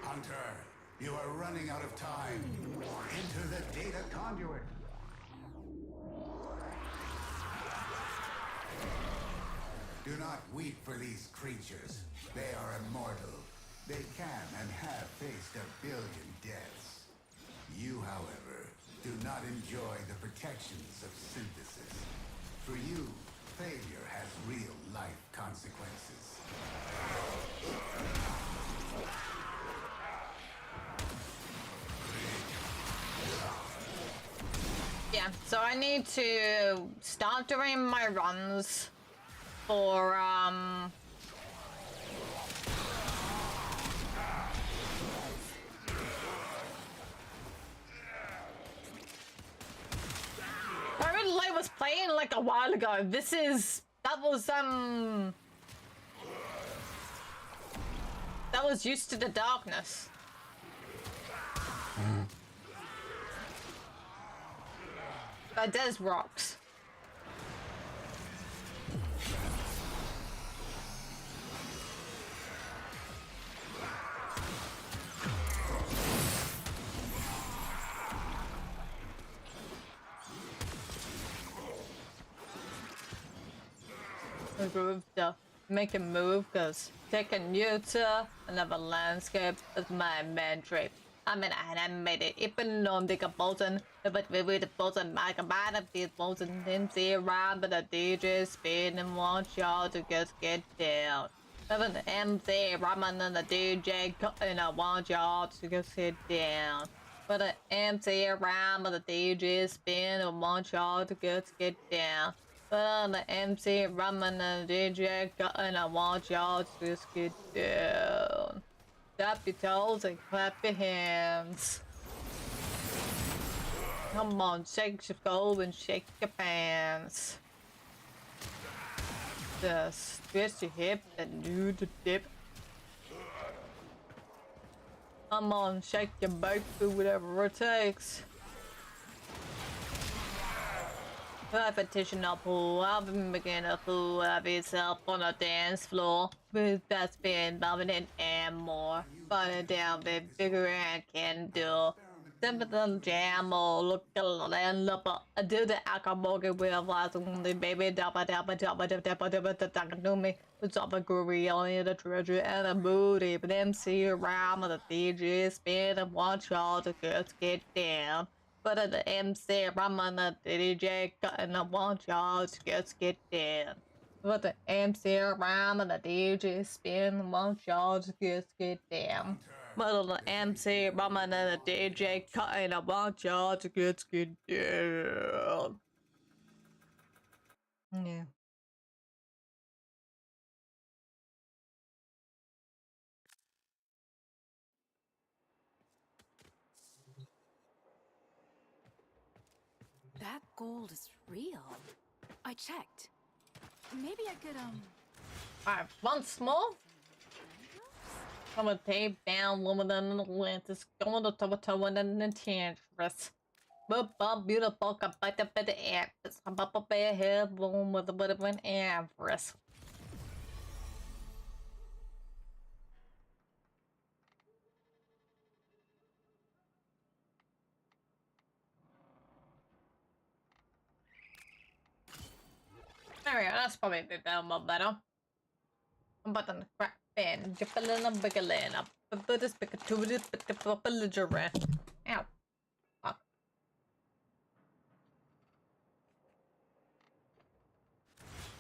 Hunter, you are running out of time. Enter the data conduit. Do not weep for these creatures. They are immortal. They can and have faced 1 billion deaths. You, however, do not enjoy the protections of synthesis. For you, failure has real life consequences. Yeah, so I need to start doing my runs for, I really was playing like a while ago. That was Used to the Darkness. But there's rocks. Move to make a move, cause taking you to another landscape is my main trip. I'm an animated, even on the button, but with the button, I can buy the button and see around, but the DJ spin and want y'all to just get down. Even the MC ramming and the DJ cutting, I want y'all to just get down. But the MC around, but the DJ spin and want y'all to just get down. But the MC ramming and the DJ cutting, I want y'all to just get down. Tap your toes and clap your hands. Come on, shake your gold and shake your pants. Just twist your hip and do the dip. Come on, shake your bike, do whatever it takes. Repetition of who I've been making a fool of yourself on a dance floor. With that's been bumping and more. Burning down the bigger and can do. Sympathy jam or look and look. I do the alcohol with only baby dabba dabba dabba dabba dabba dabba to me. It's all a groovy only the treasure and the booty. But MC around with the DJ spin and want y'all to just get down. But at the MC, I'm on the DJ cutting, I want y'all to just get down. But the MC around and the DJ spin, I want y'all to just get down. But the MC, I'm on the DJ cutting, I want y'all to just get down. Yeah. That gold is real. I checked. Maybe I could, Alright, once more. I'm gonna take down Luminant Atlantis, going to toe and then Enchantress. But beautiful, got bite up at the actress. I'm up a head bloom with a bit of an avarice. There we go, that's probably a bit better. But on the crack fan, jipping a biggalin up. But this pick a two, this pick a belligerent. Ow. Fuck.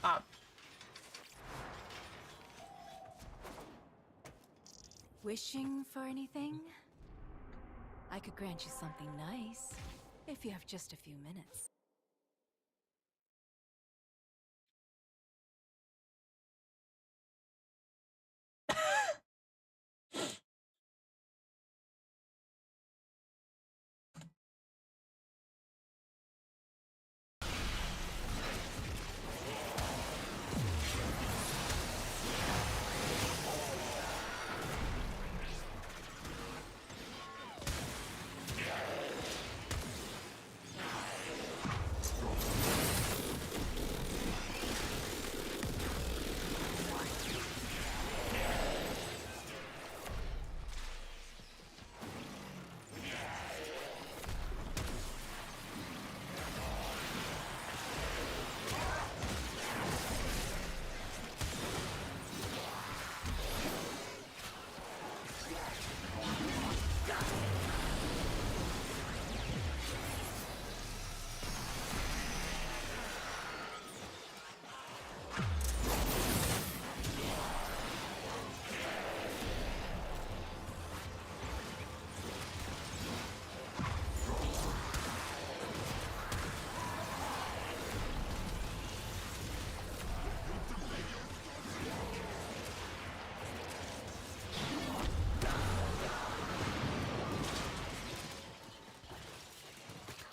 Oh. wishing for anything? I could grant you something nice, if you have just a few minutes.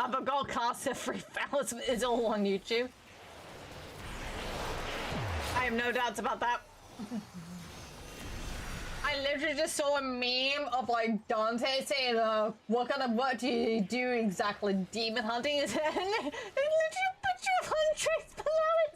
I forgot Caster 3000 is all on YouTube. I have no doubts about that. I literally just saw a meme of like Dante saying, what kind of work do you do exactly? Demon hunting is it? And literally a picture of Huntress below it.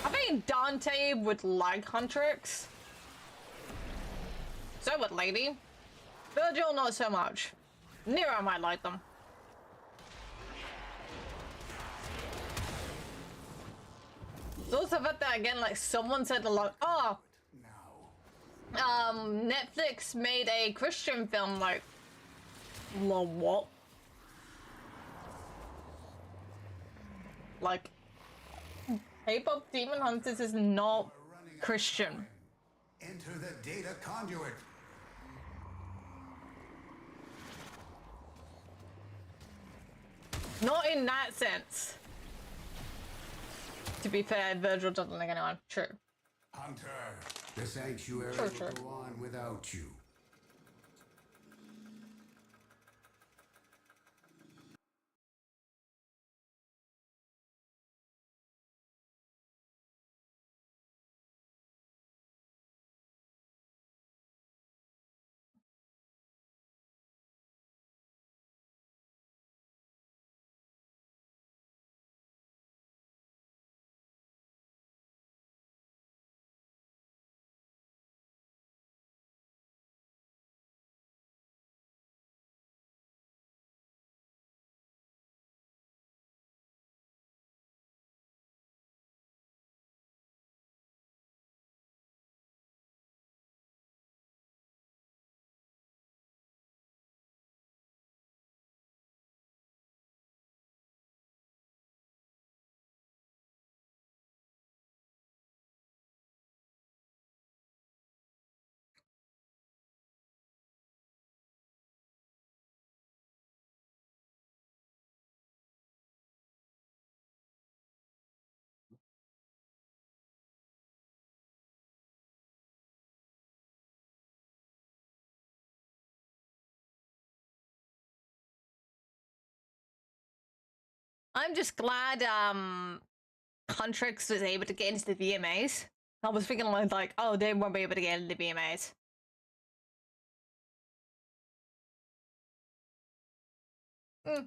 I think Dante would like Huntrix. So would Lady. Virgil, not so much. Nero might like them. It's also about that again, like someone said a lot. Oh, Netflix made a Christian film. Like, well, what? Like, K-pop Demon Hunters is not Christian. Enter the data conduit. Not in that sense. To be fair, Virgil doesn't like anyone. True. Hunter, the sanctuary Sure, will sure. go on without you. I'm just glad Huntrix was able to get into the VMAs. I was thinking like, oh, they won't be able to get into the VMAs. Mm.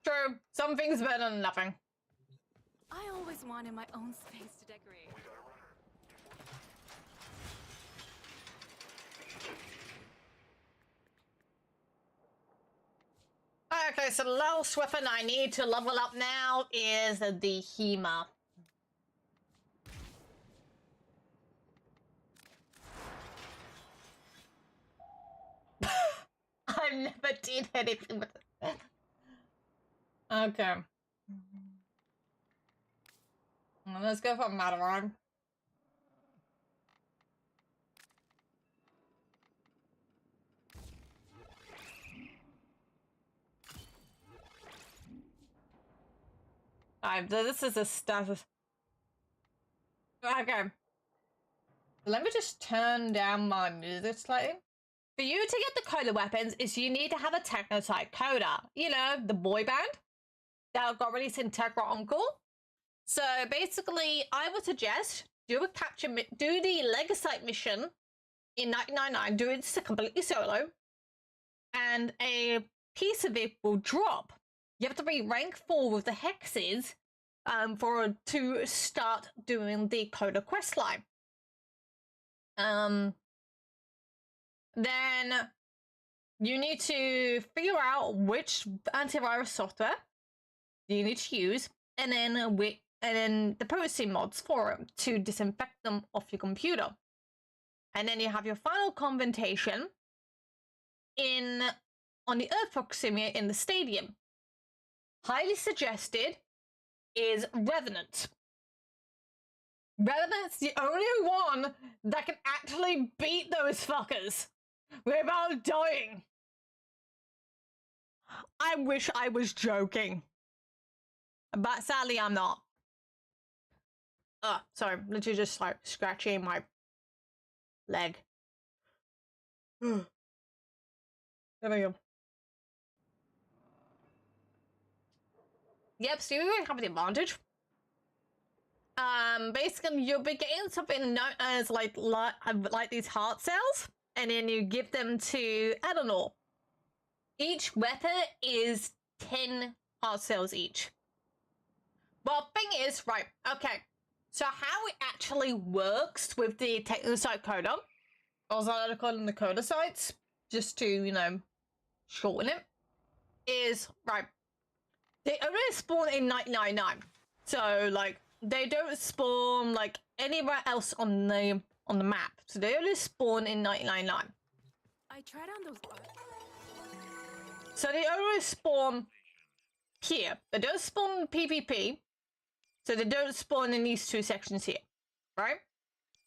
True. Something's better than nothing. I always wanted my own space to decorate. Okay, so the last weapon I need to level up now is the HEMA. I've never did anything with it. Okay. Well, let's go for Matterhorn. Alright, so this is a status. Okay. Let me just turn down my music slightly. For you to get the coda weapons is you need to have a Technotype coda. You know, the boy band that got released in Tegra Encore. So basically, I would suggest do a capture, do the Legasite mission in 1999, do it completely solo, and a piece of it will drop. You have to be rank 4 with the hexes to start doing the coda questline. Then you need to figure out which antivirus software you need to use, and then the privacy mods for it to disinfect them off your computer. And then you have your final confrontation on the Earth Proximia in the stadium. Highly suggested is Revenant. Revenant's the only one that can actually beat those fuckers without dying. I wish I was joking. But sadly, I'm not. Sorry, literally just like scratching my leg. There we go. Yep, so you have the advantage. Basically, you'll be getting something known as like these heart cells, and then you give them to Eleanor. Each weapon is 10 heart cells each. Well, thing is, right, okay. So how it actually works with the technosite coder, also I call them the coder sites, just to, you know, shorten it, is, right, they only spawn in 1999. So, like, they don't spawn, like, anywhere else on the map. So they only spawn in 1999. I tried on those. So they only spawn here. They don't spawn in PvP. So they don't spawn in these two sections here, right?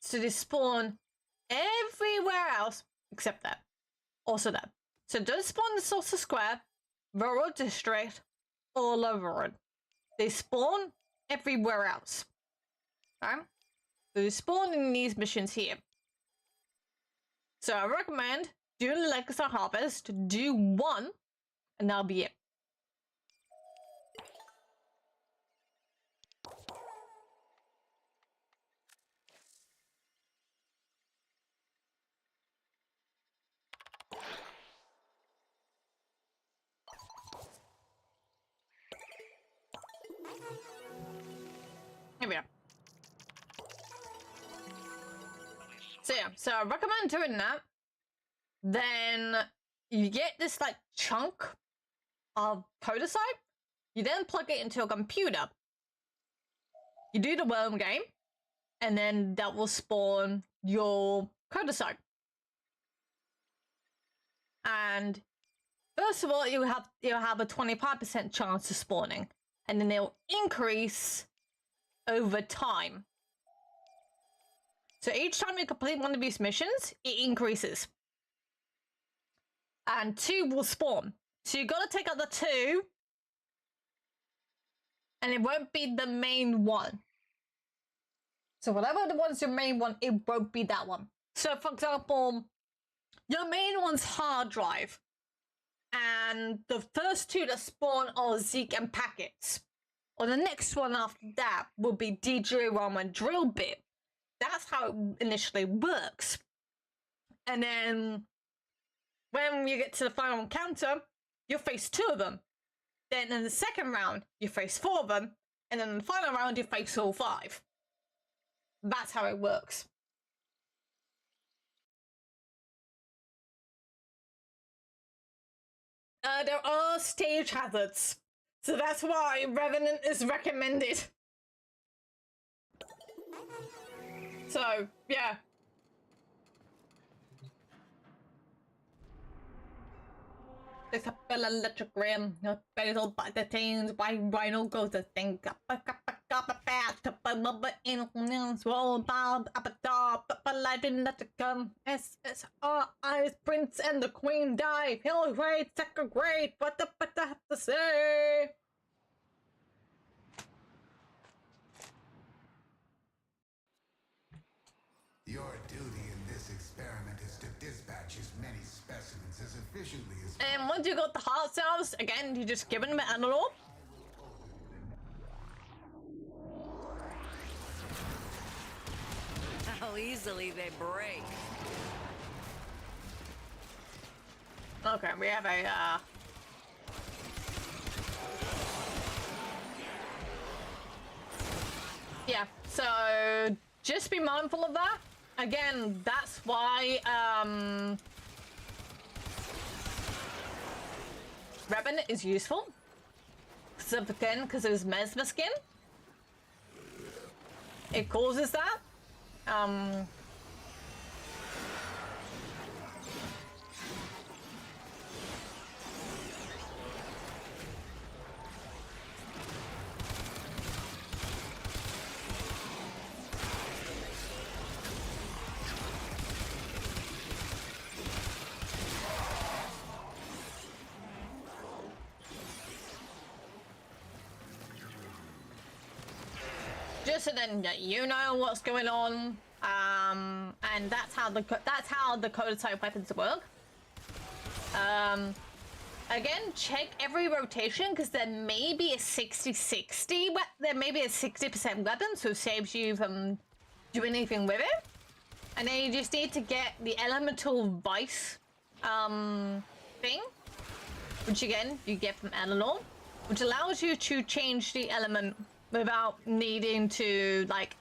So they spawn everywhere else except that. Also that. So don't spawn in Saucer Square, Rural District, or Loveroad. They spawn everywhere else. Right? So they spawn in these missions here. So I recommend doing the Legacy Harvest, do one, and that'll be it. Here we are. So yeah, so I recommend doing that. Then you get this like chunk of prototype. You then plug it into a computer. You do the worm game, and then that will spawn your prototype. And first of all, you'll have a 25% chance of spawning, and then it'll increase over time. So each time you complete one of these missions, it increases. And 2 will spawn. So you gotta take out the 2, and it won't be the main one. So whatever the one's your main one, it won't be that one. So for example, your main one's hard drive, and the first 2 that spawn are Zeke and Packets. Or the next one after that will be DJ ROM and Drill Bit. That's how it initially works. And then when you get to the final encounter, you'll face 2 of them. Then in the second round, you face 4 of them. And then in the final round, you face all 5. That's how it works. There are stage hazards. So that's why Revenant is recommended. So, yeah. There's a bell electric rim, no battle by the things, why Rhino goes to think up a path to bubble in swallow bound up a top, but legend not to come. SSRI's Prince and the Queen die. Hill grade, second grade, what the have to say? Your duty in this experiment is to dispatch as many specimens as efficiently as And once you got the heart cells, again, you just give them an antelope. How easily they break. Okay, we have a, yeah, so just be mindful of that. Again, that's why, Revenant is useful. So again, because it was Mesmer skin. It causes that. just so then you know what's going on. And that's how the code-type weapons work. Again, check every rotation because there may be a 60-60. There may be a 60% weapon, so it saves you from doing anything with it. And then you just need to get the elemental vice thing, which again you get from Eleanor, which allows you to change the element without needing to like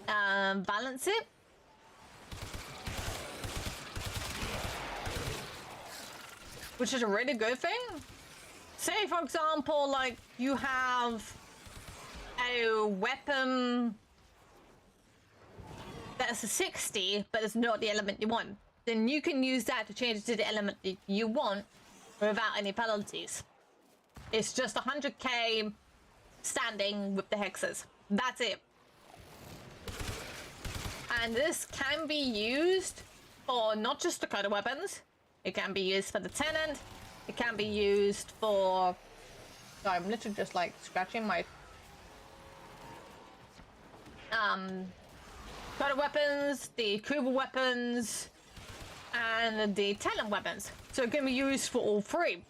balance it. Which is a really good thing. Say, for example, like you have a weapon that's a 60, but it's not the element you want. Then you can use that to change it to the element that you want without any penalties. It's just 100k standing with the hexes. That's it. And this can be used for not just the cutter weapons. It can be used for the tenant. It can be used for... Sorry, I'm literally just like scratching my... cutter weapons, the Kuba weapons, and the tenant weapons. So it can be used for all three.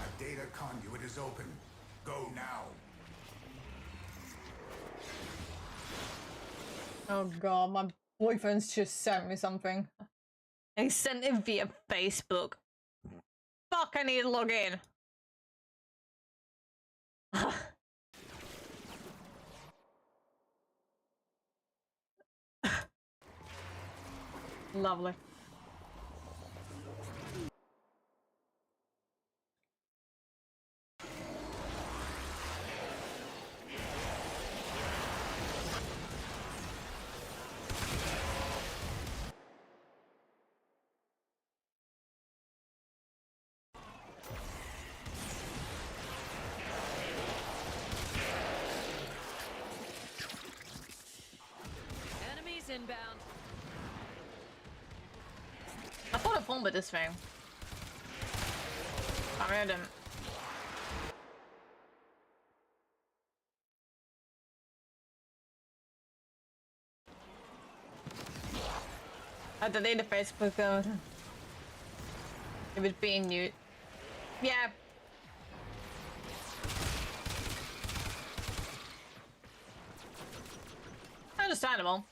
A data conduit is open. Go now. Oh god, my boyfriend's just sent me something. He sent it via Facebook. Fuck, I need to log in. Lovely. Enemies inbound. I thought I formed with this thing. I mean, I didn't. I deleted the Facebook code. It was being new. Yeah. Understandable.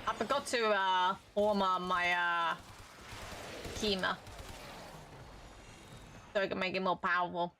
I forgot to armor my Kima so I can make it more powerful.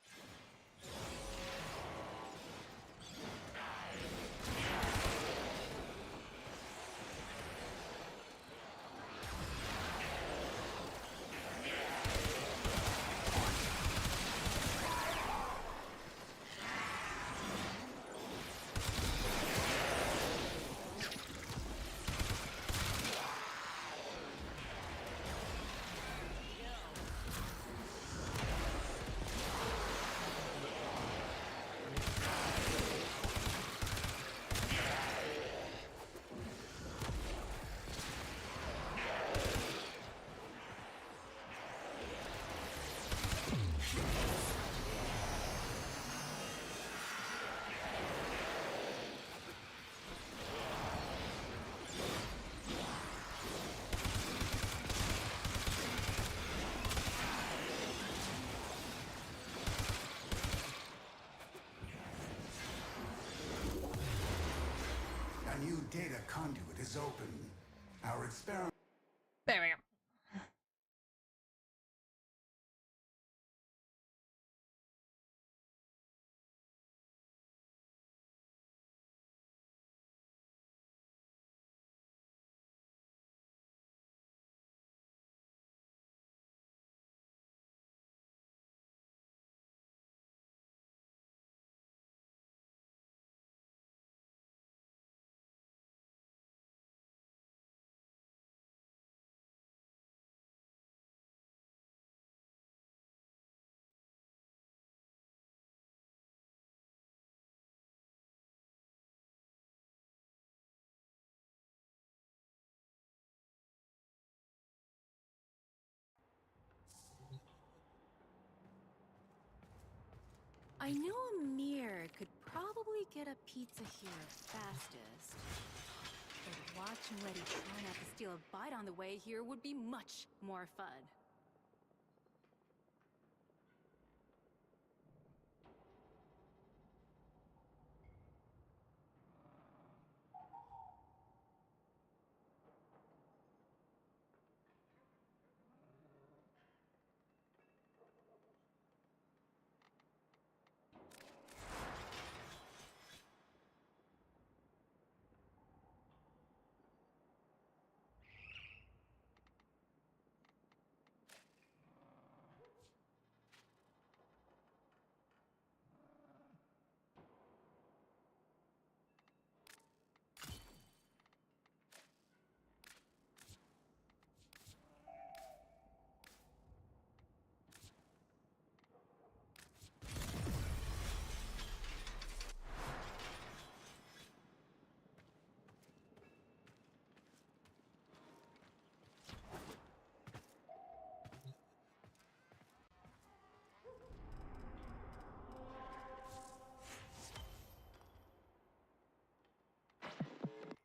A new data conduit is open. Our experiment... There we go. I know Amir could probably get a pizza here fastest. But watching Letty try not to steal a bite on the way here would be much more fun.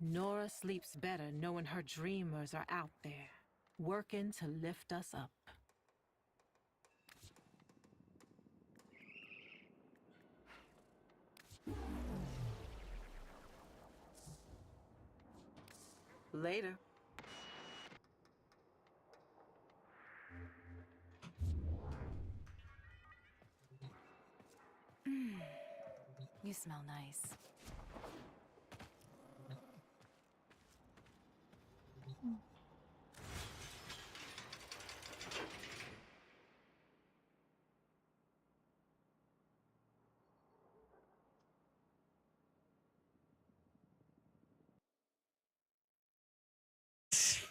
Nora sleeps better knowing her dreamers are out there, working to lift us up. Later. You smell nice.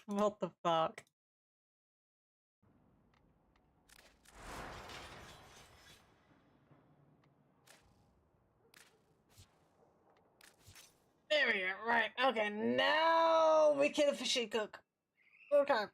What the fuck? There we go. Right. Okay. Now we can officially cook. Okay.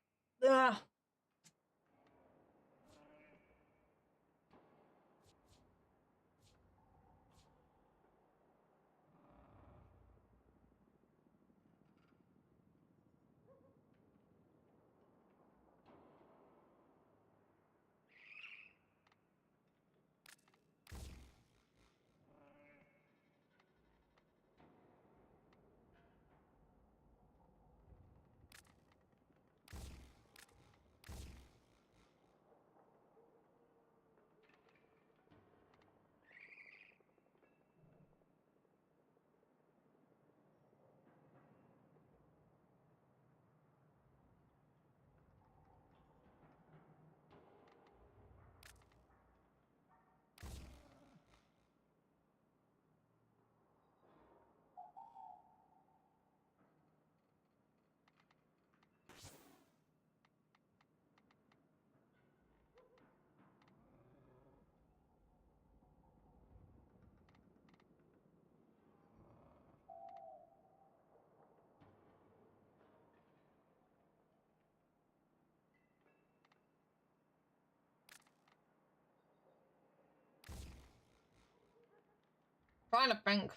Trying to think.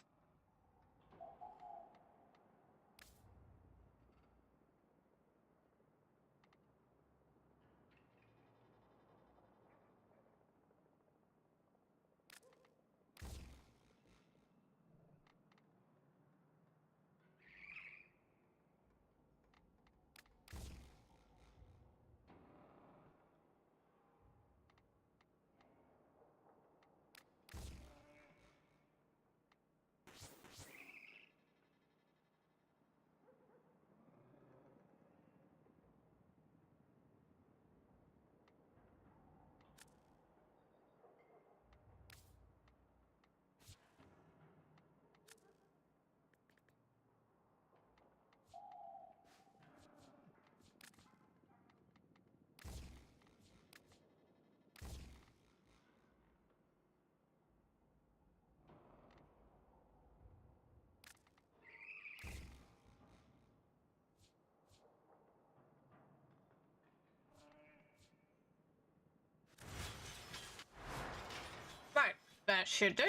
Should do.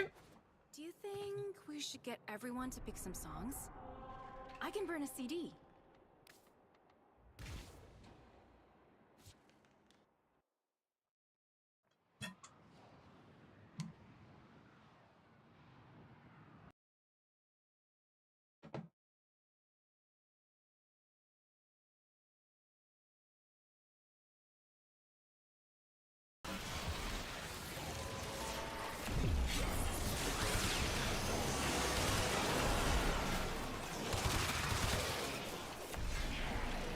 Do you think we should get everyone to pick some songs? I can burn a CD.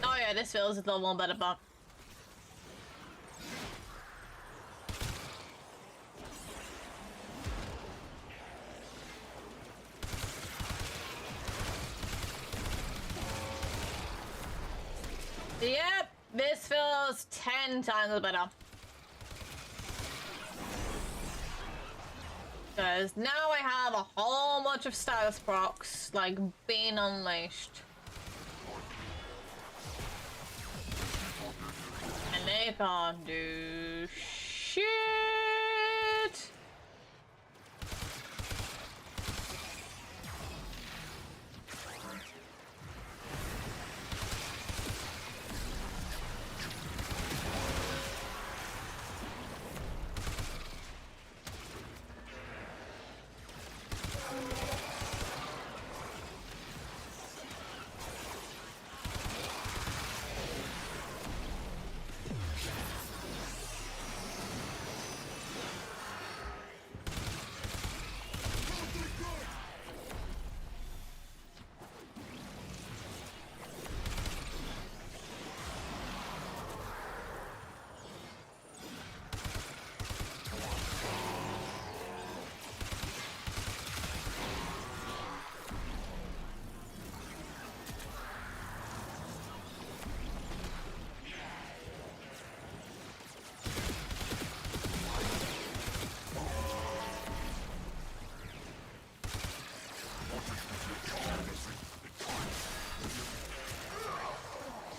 Oh yeah, this feels a little more better, but yep, this feels 10 times better. Because now I have a whole bunch of status procs, like, being unleashed. And they can't do shit.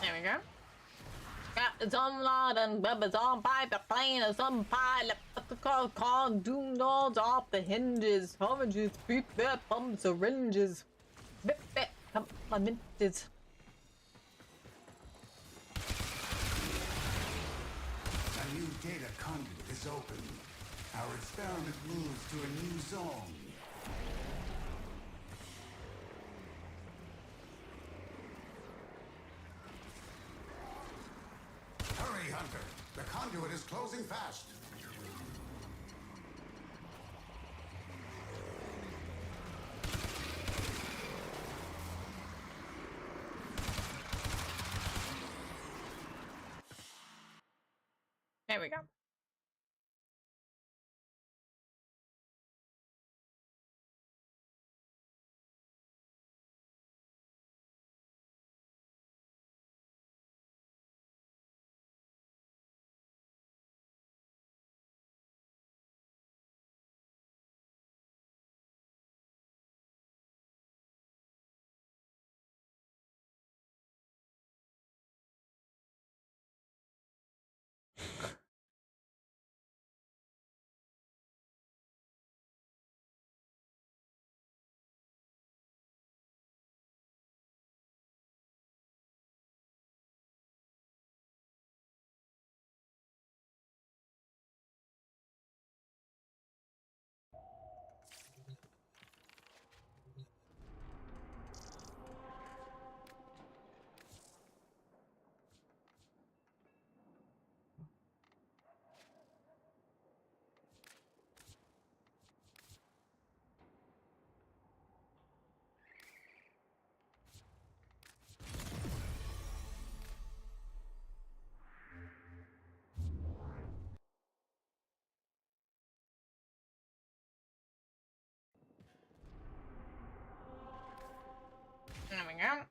There we go. Got some lot and bubbles on pipe, plane and some pilot. Call doom dogs off the hinges. Oranges, beep, beep, pump syringes. Bip, bip, come on, minted. A new data conduit is open. Our experiment moves to a new zone. Hurry, Hunter. The conduit is closing fast. There we go. There we go.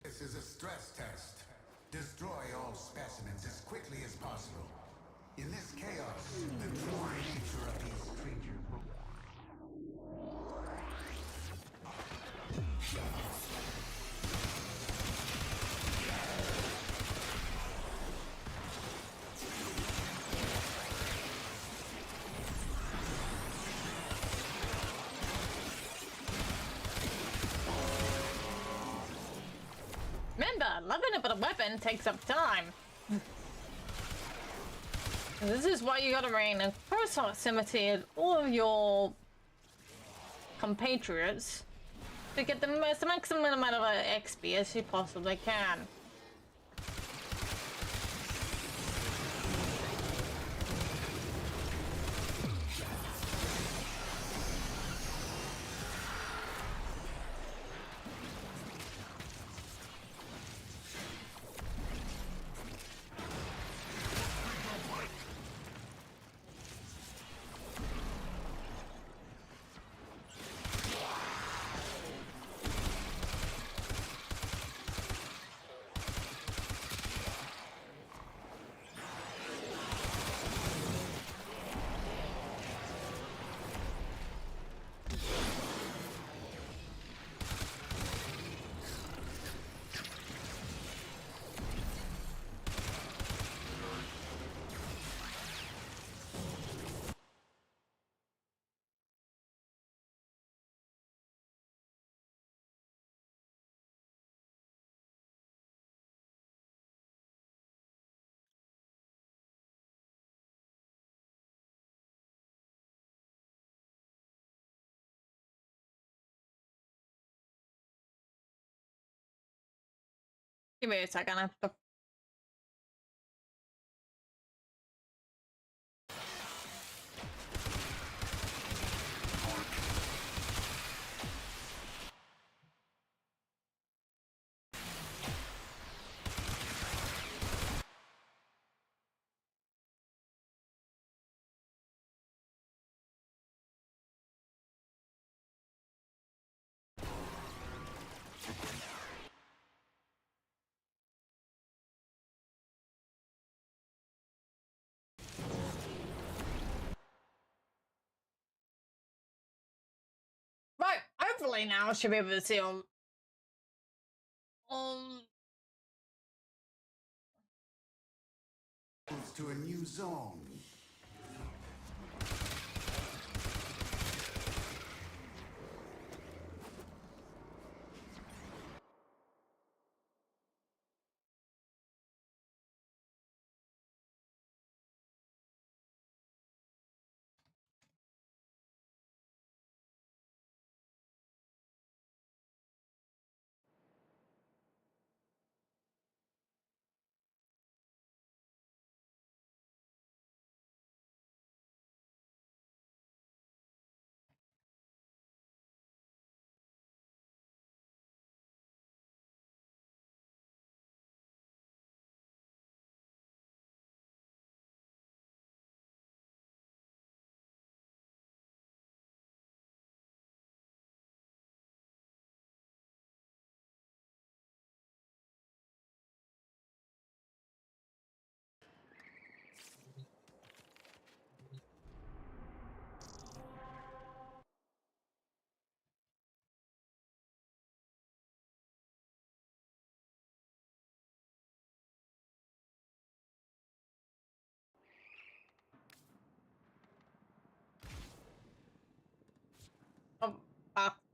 This is a stress test. Destroy all specimens as quickly as possible. In this chaos, the true nature of these creatures but a weapon takes up time. This is why you gotta reign in close proximity with all of your compatriots to get the maximum amount of XP as you possibly can. Give me a second, I have to... Right, hopefully now I should be able to see on... To a new zone.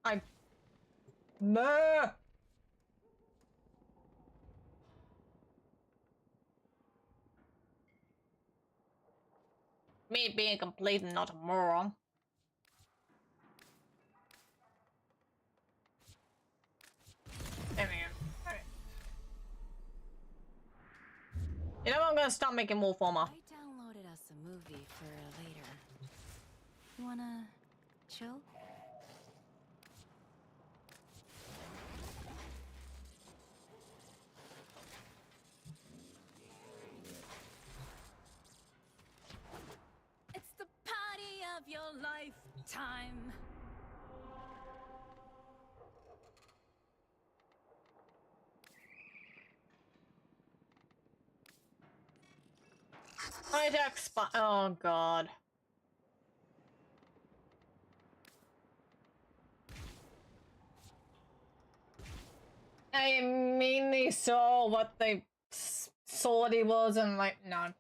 I... No! Me being complete and not a moron. There we go. Alright. You know what? I'm gonna stop making more former. I downloaded us a movie for later. You wanna chill? It's the party of your lifetime. Oh god. I mainly saw what they thought he was and like, no.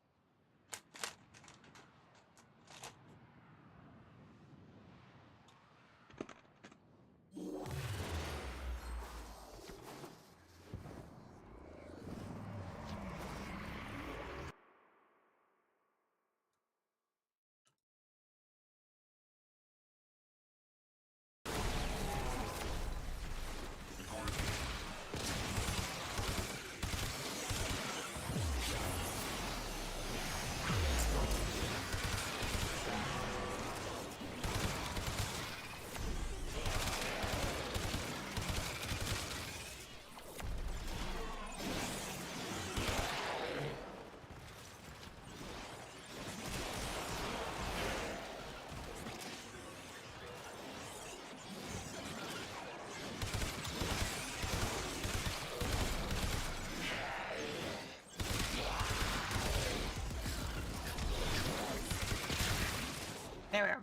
There we go.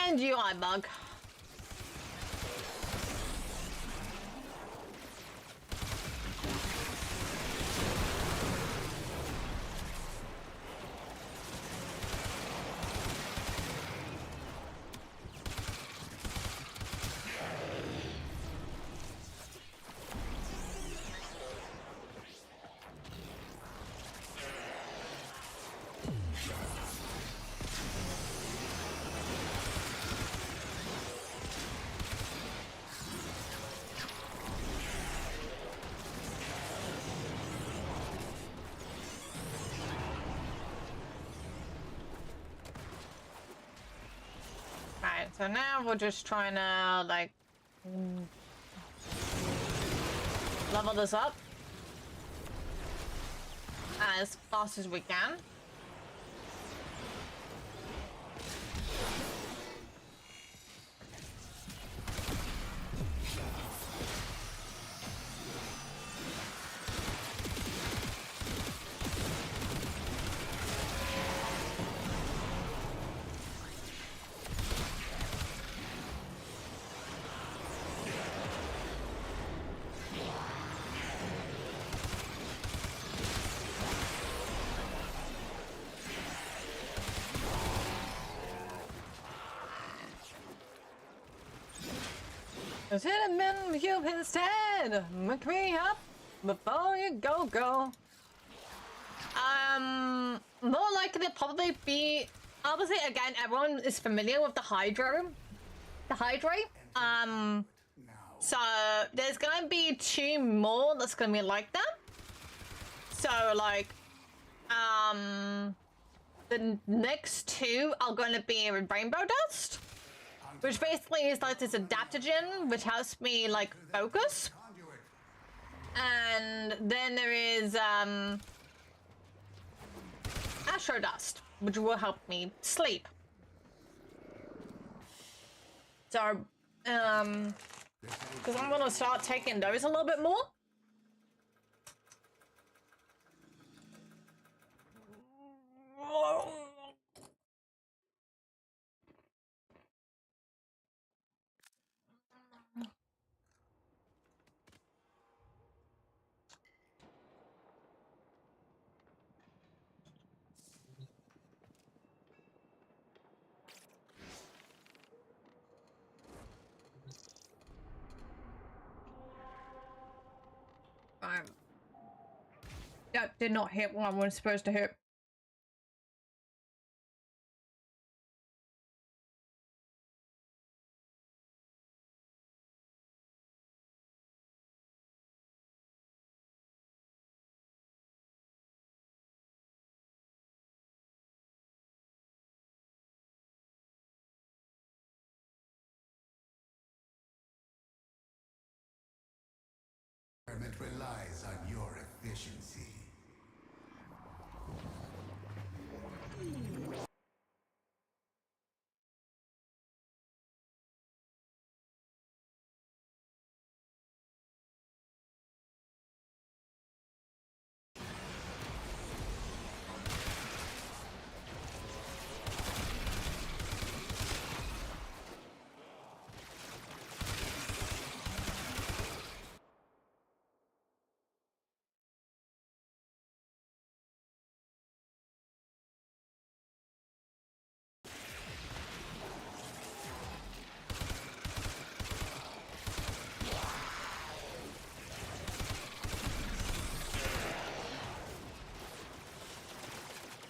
And UI bug. Right, so now we're just trying to, like, level this up as fast as we can. Just hit him in the cube instead. Make me up before you go. More likely to probably be. Obviously, again, everyone is familiar with the Hydra. The Hydrate. So there's gonna be 2 more that's gonna be like that. So like, the next 2 are gonna be rainbow dust. Which basically is like this adaptogen, which helps me like focus. And then there is astro dust, which will help me sleep. So, because I'm gonna start taking those a little bit more. That did not hit what I was supposed to hit. Experiment relies on your efficiency.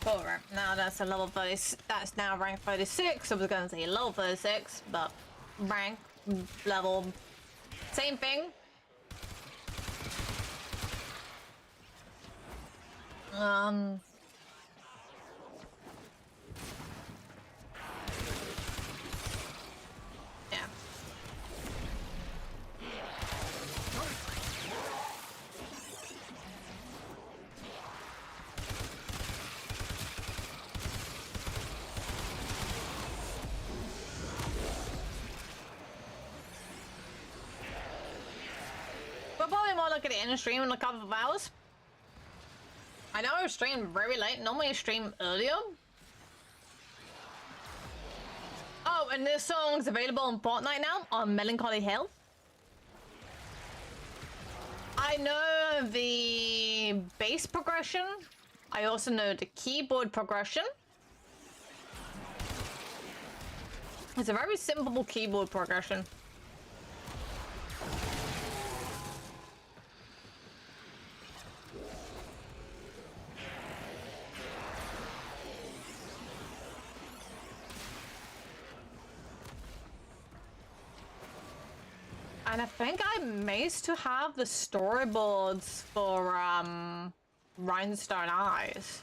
Alright, now that's a level 30. That's now rank 36. I was going to say level 36, but rank, level, same thing. Yeah. We'll probably more look at it in a stream in a couple of hours. I know I stream very late. Normally I stream earlier, Oh, and this song's available on Fortnite now on Melancholy Hill. I know the bass progression. I also know the keyboard progression. It's a very simple keyboard progression. And I think I managed to have the storyboards for Rhinestone Eyes.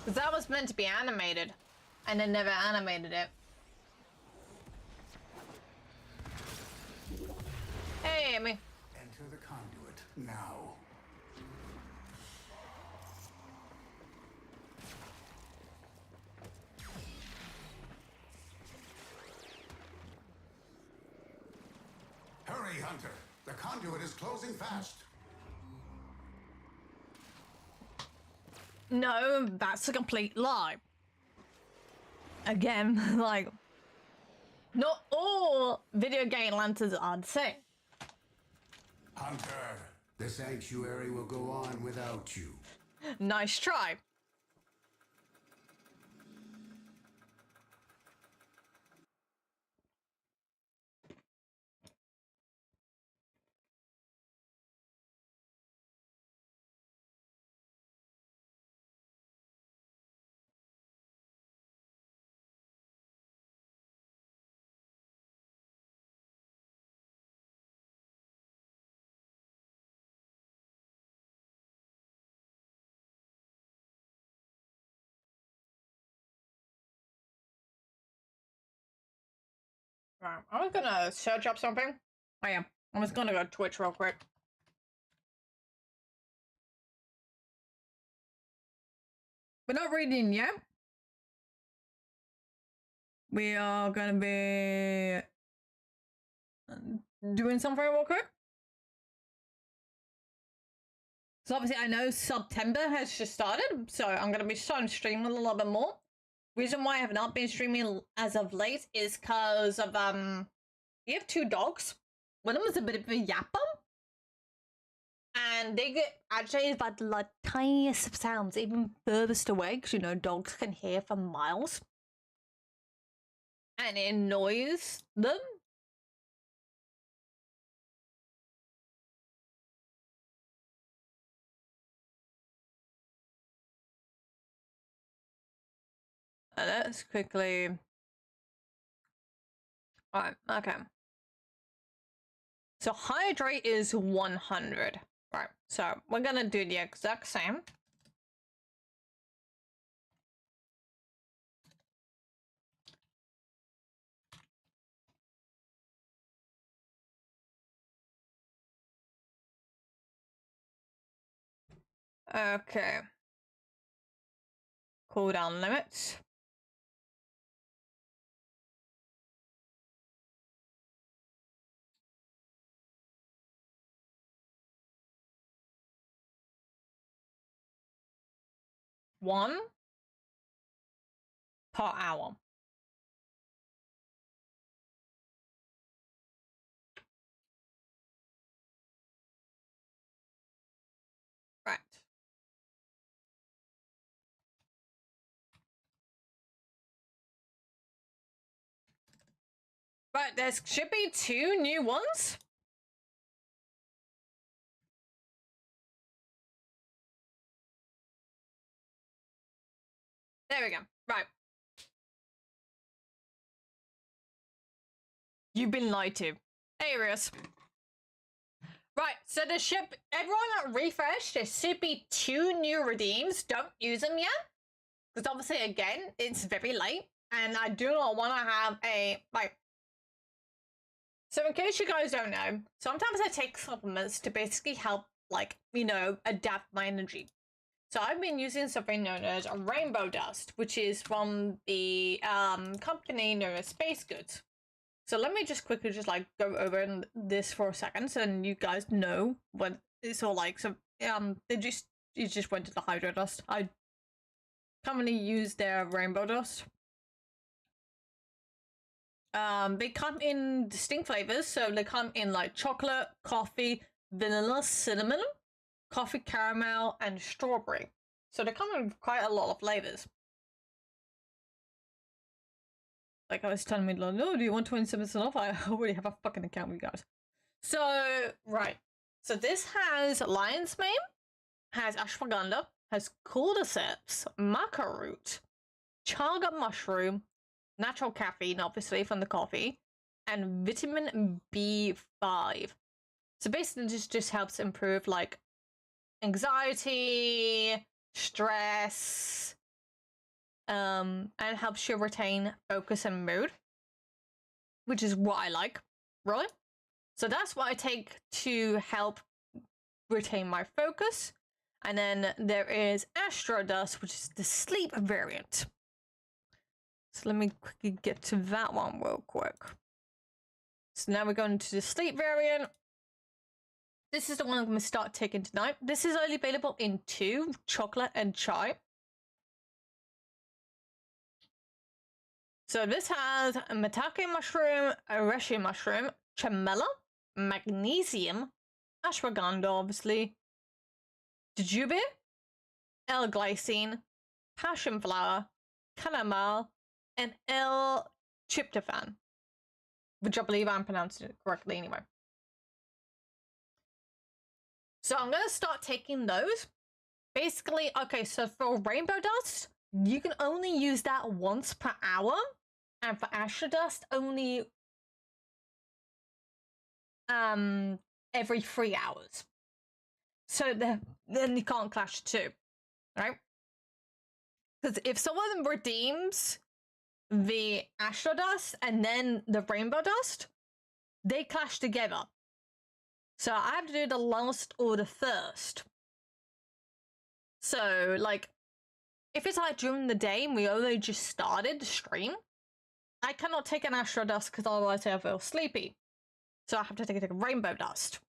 Because that was meant to be animated, and they never animated it. Hey, Amy. Enter the conduit now. Hurry, Hunter. The conduit is closing fast. No, that's a complete lie. Again, like, not all video game lanterns are the same. Hunter, the sanctuary will go on without you. Nice try. Right, I was gonna search up something. I am. I was gonna go to Twitch real quick. We're not reading yet. We are gonna be doing something real quick. So obviously I know September has just started, so I'm gonna be starting streaming a little bit more. Reason why I have not been streaming as of late is because of we have two dogs. One of them is a bit of a yapper, and they get agitated by the tiniest sounds, even furthest away, because you know dogs can hear for miles, and it annoys them. Let's quickly. Alright, okay. So hydrate is 100. Right, so we're gonna do the exact same. Okay. Cooldown limits. One per hour. Right. Right, there should be 2 new ones. There we go. Right. You've been lied to. Arius. Right, so the ship, everyone refresh, there should be 2 new redeems. Don't use them yet. Because obviously, again, it's very late. And I do not want to have a, like... So in case you guys don't know, sometimes I take supplements to basically help, like, you know, adapt my energy. So I've been using something known as a rainbow dust, which is from the company known as Space Goods. So let me just quickly just like go over this for a second so then you guys know what it's all like so. You just went to the hydro dust. I commonly use their rainbow dust. They come in distinct flavors, so they come in like chocolate, coffee, vanilla, cinnamon, coffee caramel, and strawberry. So they come in quite a lot of flavors. Like I was telling me, like, no, do you want 27% off? I already have a fucking account with you guys. So, right. So this has lion's mane, has ashwagandha, has cordyceps, maca root, chaga mushroom, natural caffeine, obviously, from the coffee, and vitamin B5. So basically, this just helps improve, like, anxiety, stress, and helps you retain focus and mood, which is what I like, right? So that's what I take to help retain my focus. And then there is Astro Dust, which is the sleep variant. So let me quickly get to that one real quick. So now we're going to the sleep variant. This is the one I'm going to start taking tonight. This is only available in 2, chocolate and chai. So this has maitake mushroom, reishi mushroom, chamela, magnesium, ashwagandha, obviously, jujube, L-glycine, passion flower, chamomile, and L-tryptophan, which I believe I'm pronouncing it correctly anyway. So I'm going to start taking those. Basically, okay, so for rainbow dust, you can only use that once per hour. And for Astro Dust, only every 3 hours. So then you can't clash the two, right? Because if someone redeems the Astro Dust and then the Rainbow Dust, they clash together. So I have to do the last or the first. So, like, if it's like during the day and we only just started the stream, I cannot take an Astro Dust because otherwise I feel sleepy. So I have to take a Rainbow Dust.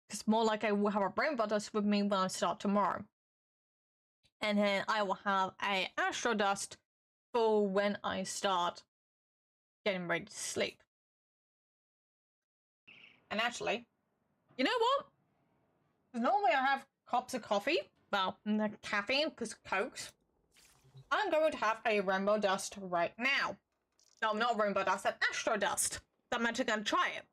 Because more like I will have a Rainbow Dust with me when I start tomorrow. And then I will have a Astro Dust for when I start getting ready to sleep. And actually, you know what? Normally I have cups of coffee. Well, the caffeine, because Cokes. I'm going to have a Rainbow Dust right now. No, not Rainbow Dust, an Astro Dust. I'm actually going to try it.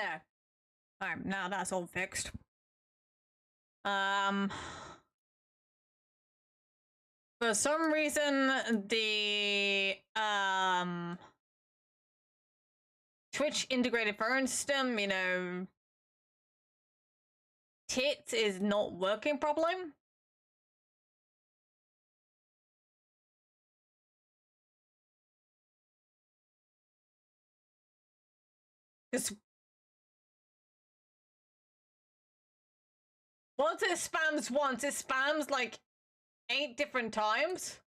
There. Alright, now that's all fixed. For some reason, the Twitch integrated phone system, you know, tits is not working properly. Just once it spams like 8 different times.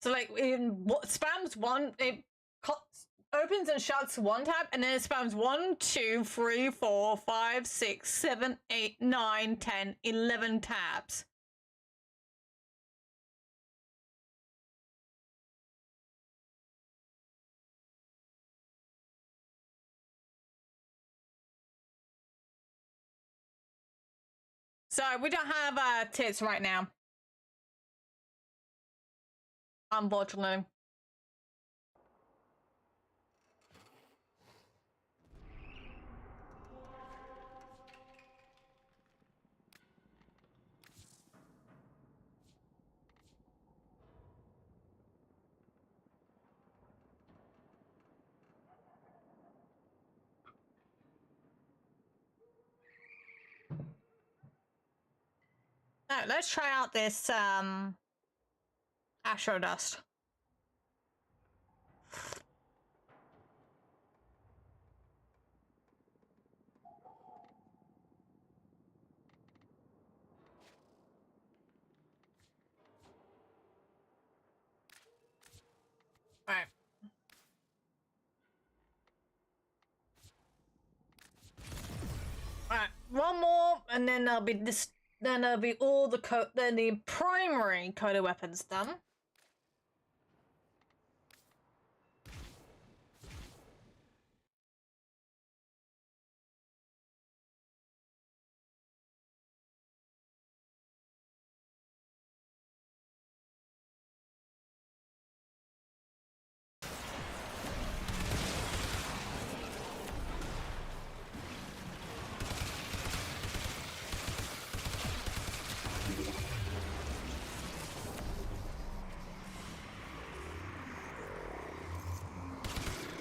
So like in what spams one, it opens and shuts one tab, and then it spams 1, 2, 3, 4, 5, 6, 7, 8, 9, 10, 11 tabs. So we don't have tits right now, unfortunately. Now, let's try out this Astro Dust. Alright. Alright, one more, and then there'll be this. Then there'll be all the the primary coder weapons done.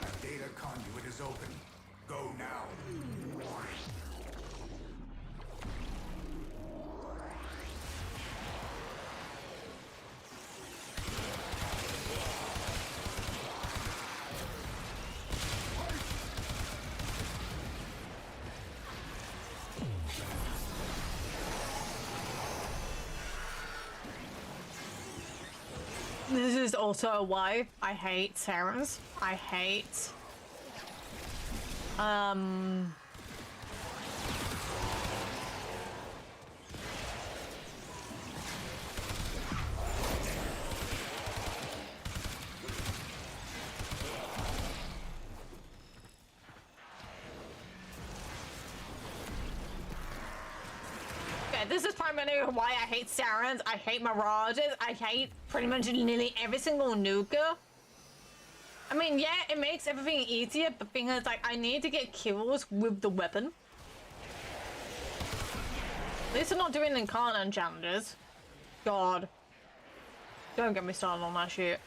A data conduit is open. Go now. This is also why I hate Sarah's. I hate this is primarily why I hate Sarans, I hate Mirages, I hate pretty much nearly every single nuker. I mean, yeah, it makes everything easier, but the thing is, like, I need to get kills with the weapon. At least I'm not doing Incarnate challenges. God. Don't get me started on that shit.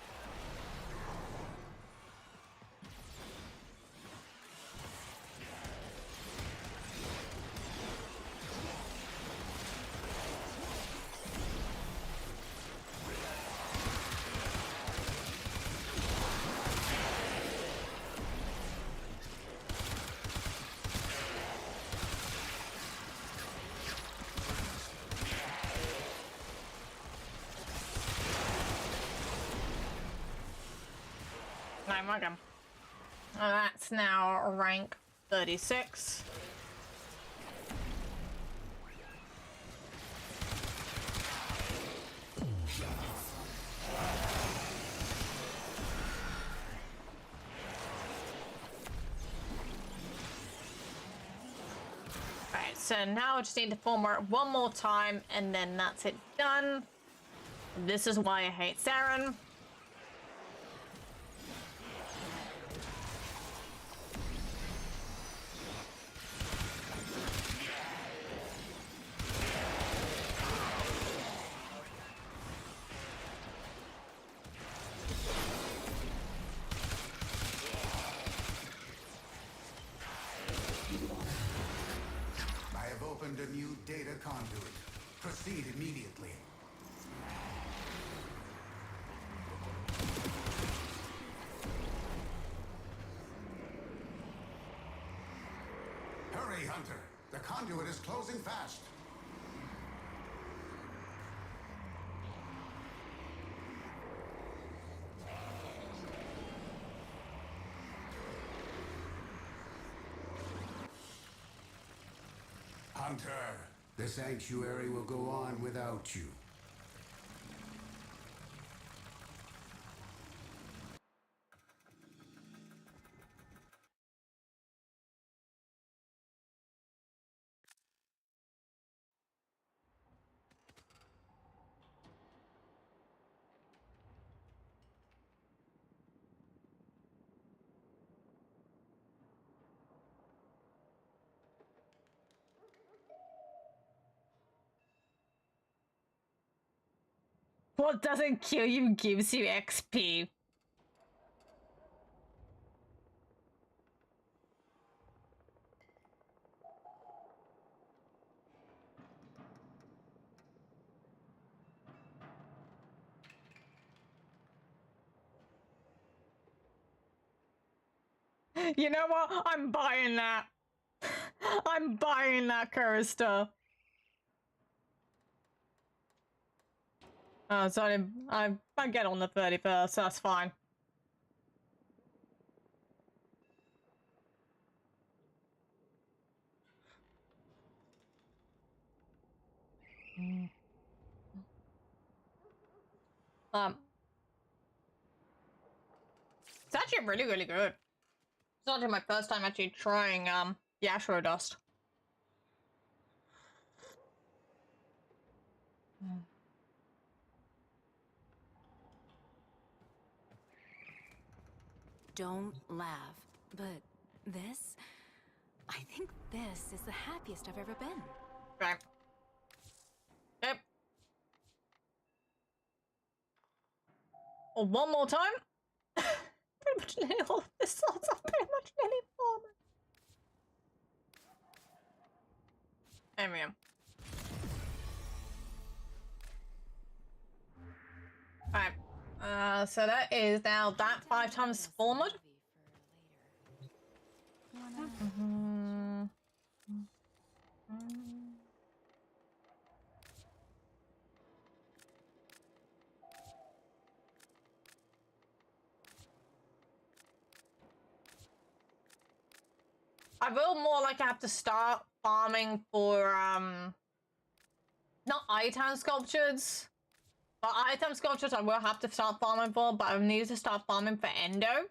Welcome. That's now rank 36. Alright, so now I just need to form it one more time and then that's it done. This is why I hate Saren. data conduit. Proceed immediately. Hurry, Hunter. The conduit is closing fast. Hunter, the sanctuary will go on without you. What doesn't kill you gives you XP. You know what? I'm buying that. I'm buying that coaster. Oh, sorry, I get on the 31st, so that's fine. It's actually really, really good. It's actually my first time actually trying, the Astro Dust. Don't laugh, but this... I think this is the happiest I've ever been. Okay. Yep. Oh, one more time? Pretty much nearly all of this slots are pretty much nearly farming. There we go. Alright. So that is now that 5 times forward. I will more like have to start farming for, not item sculptures, but item sculptures I will have to start farming for, but I need to start farming for Endo.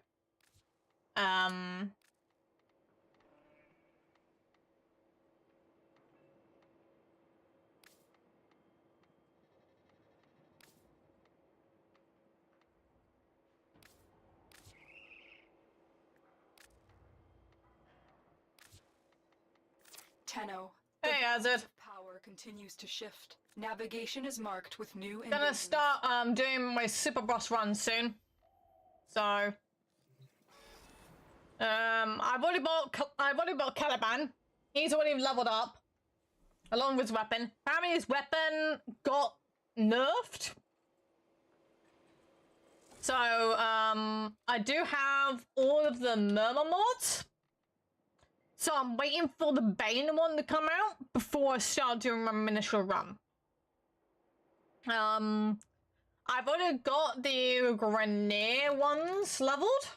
Tenno. Hey, Azad. Power continues to shift. Navigation is marked with new Gonna invasions. start doing my super boss run soon. So I've already bought Caliban. He's already leveled up along with his weapon. Apparently his weapon got nerfed. So I do have all of the Murmur mods. So I'm waiting for the Bane one to come out before I start doing my miniature run. I've already got the Grenier ones leveled.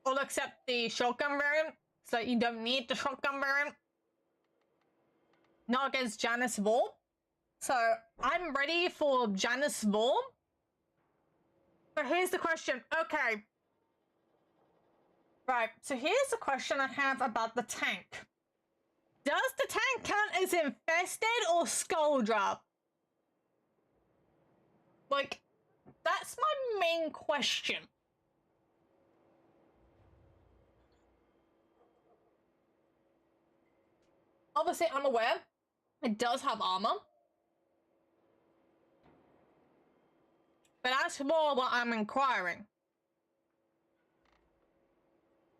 All except the shotgun variant, so you don't need the shotgun variant. Not against Janice Vor. So I'm ready for Janice Vor. But here's the question. Okay. Right, so here's the question I have about the tank. Does the tank count as infested or skull drop? Like, that's my main question. Obviously, I'm aware it does have armor. But that's more what I'm inquiring.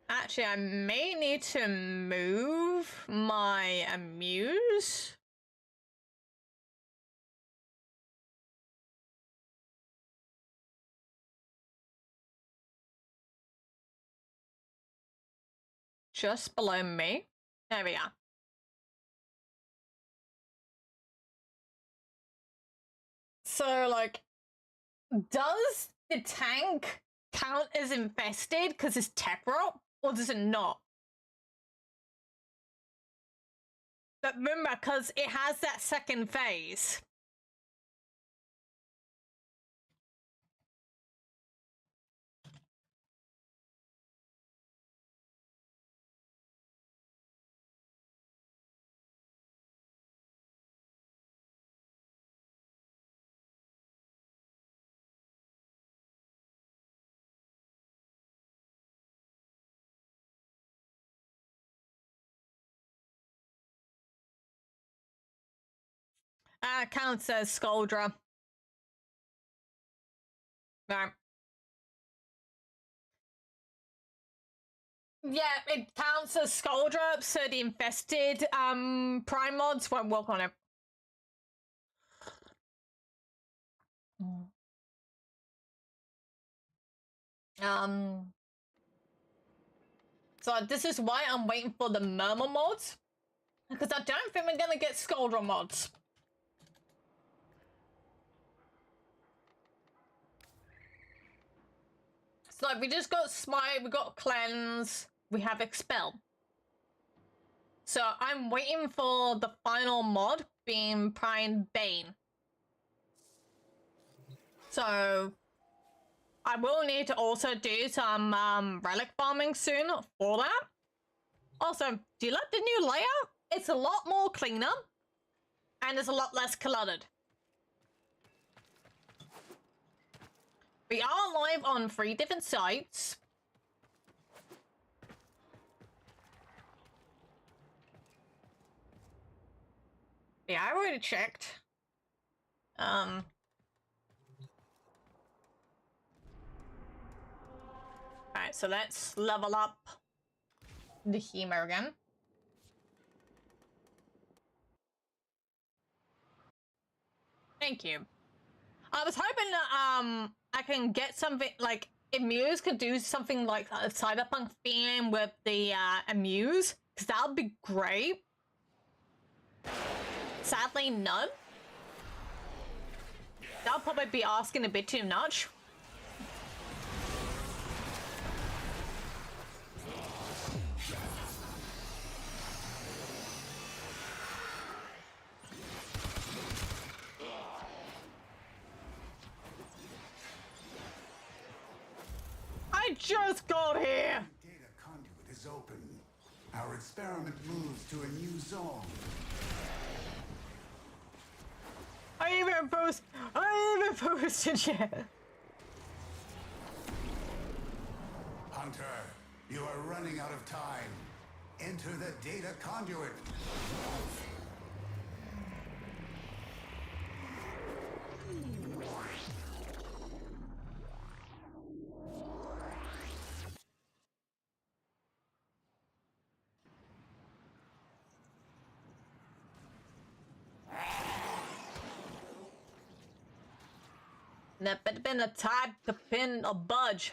Actually, I may need to move my amuse. Just below me. There we are. So, like, does the tank count as infested because it's tech rot, or does it not? But remember, because it has that second phase. Counts as Scoldra. Right. Yeah, it counts as Scoldra, so the infested prime mods won't work on it. So this is why I'm waiting for the Murmur mods, because I don't think we're gonna get Scoldra mods. So like, we just got Smite, we got Cleanse, we have Expel. So I'm waiting for the final mod being Prime Bane. So I will need to also do some relic farming soon for that. Also, do you like the new layout? It's a lot more cleaner and it's a lot less cluttered. We are live on 3 different sites. Yeah, I already checked. Alright, so let's level up the Hemo again. Thank you. I was hoping that I can get something like Amuse could do something like a cyberpunk theme with the Amuse, because that would be great. Sadly, none. That'll probably be asking a bit too much. I just got here! Data conduit is open. Our experiment moves to a new zone. I even posted yet. Hunter, you are running out of time. Enter the data conduit. That better been a type to pin or budge.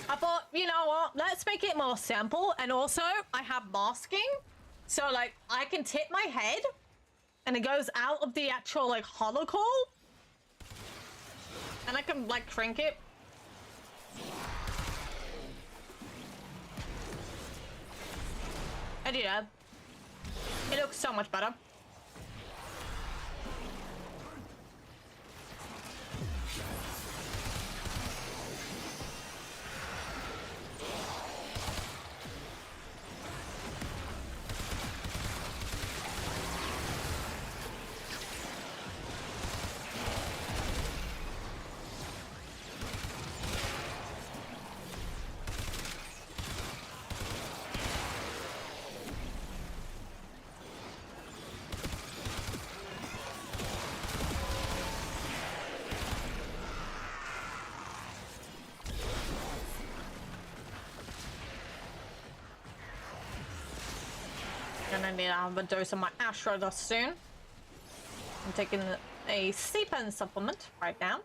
I thought, you know what, let's make it more simple, and also I have masking, so like I can tip my head and it goes out of the actual like holocaust, and I can like shrink it. I do that. It looks so much better. need to have a dose of my Astro Dust soon. I'm taking a C-Pen supplement right now.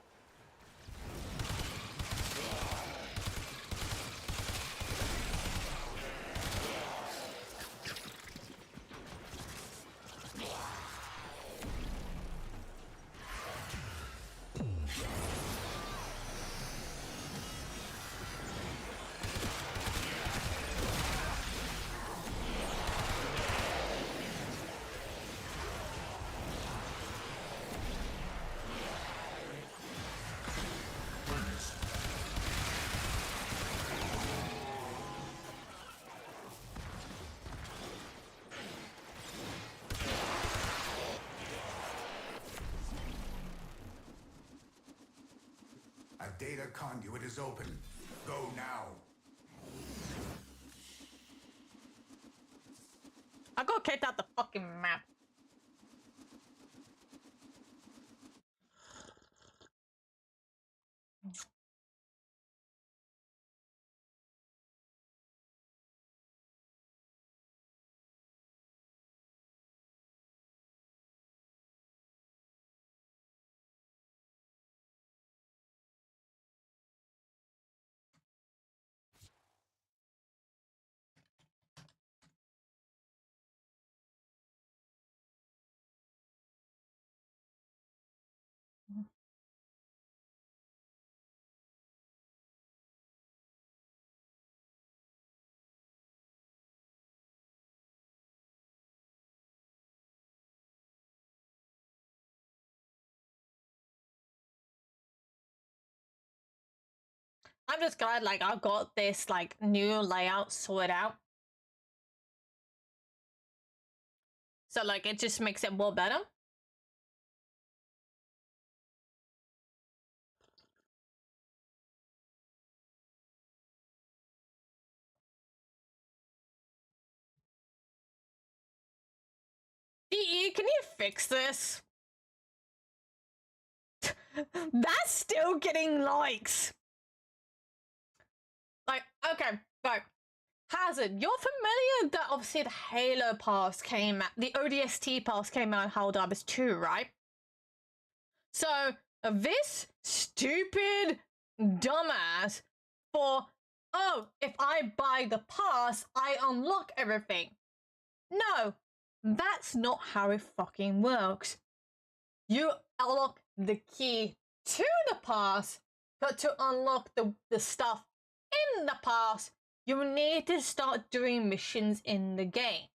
A data conduit is open. Go now. I got kicked out the fucking map. I'm just glad, like, I got this, like, new layout sorted out. So, like, it just makes it more better. DE, can you fix this? That's still getting likes. Like, okay, like, Hazard, you're familiar that obviously the Halo pass came out, the ODST pass came out in Helldivers 2, right? So, this stupid dumbass for, oh, if I buy the pass, I unlock everything. No, that's not how it fucking works. You unlock the key to the pass, but to unlock the stuff in the pass, you need to start doing missions in the game.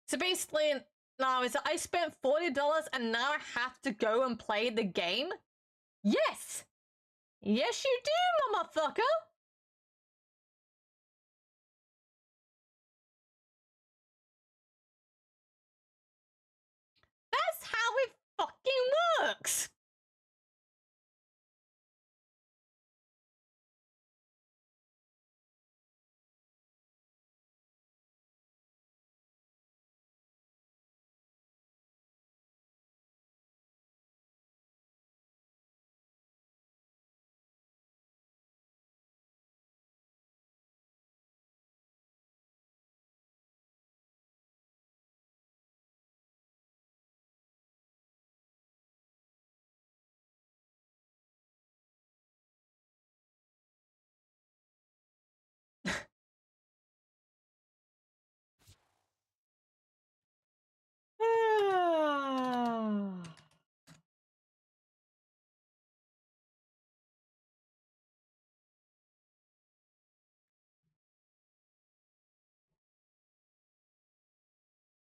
So basically, now is that I spent $40 and now I have to go and play the game? Yes! Yes, you do, motherfucker! That's how it fucking works!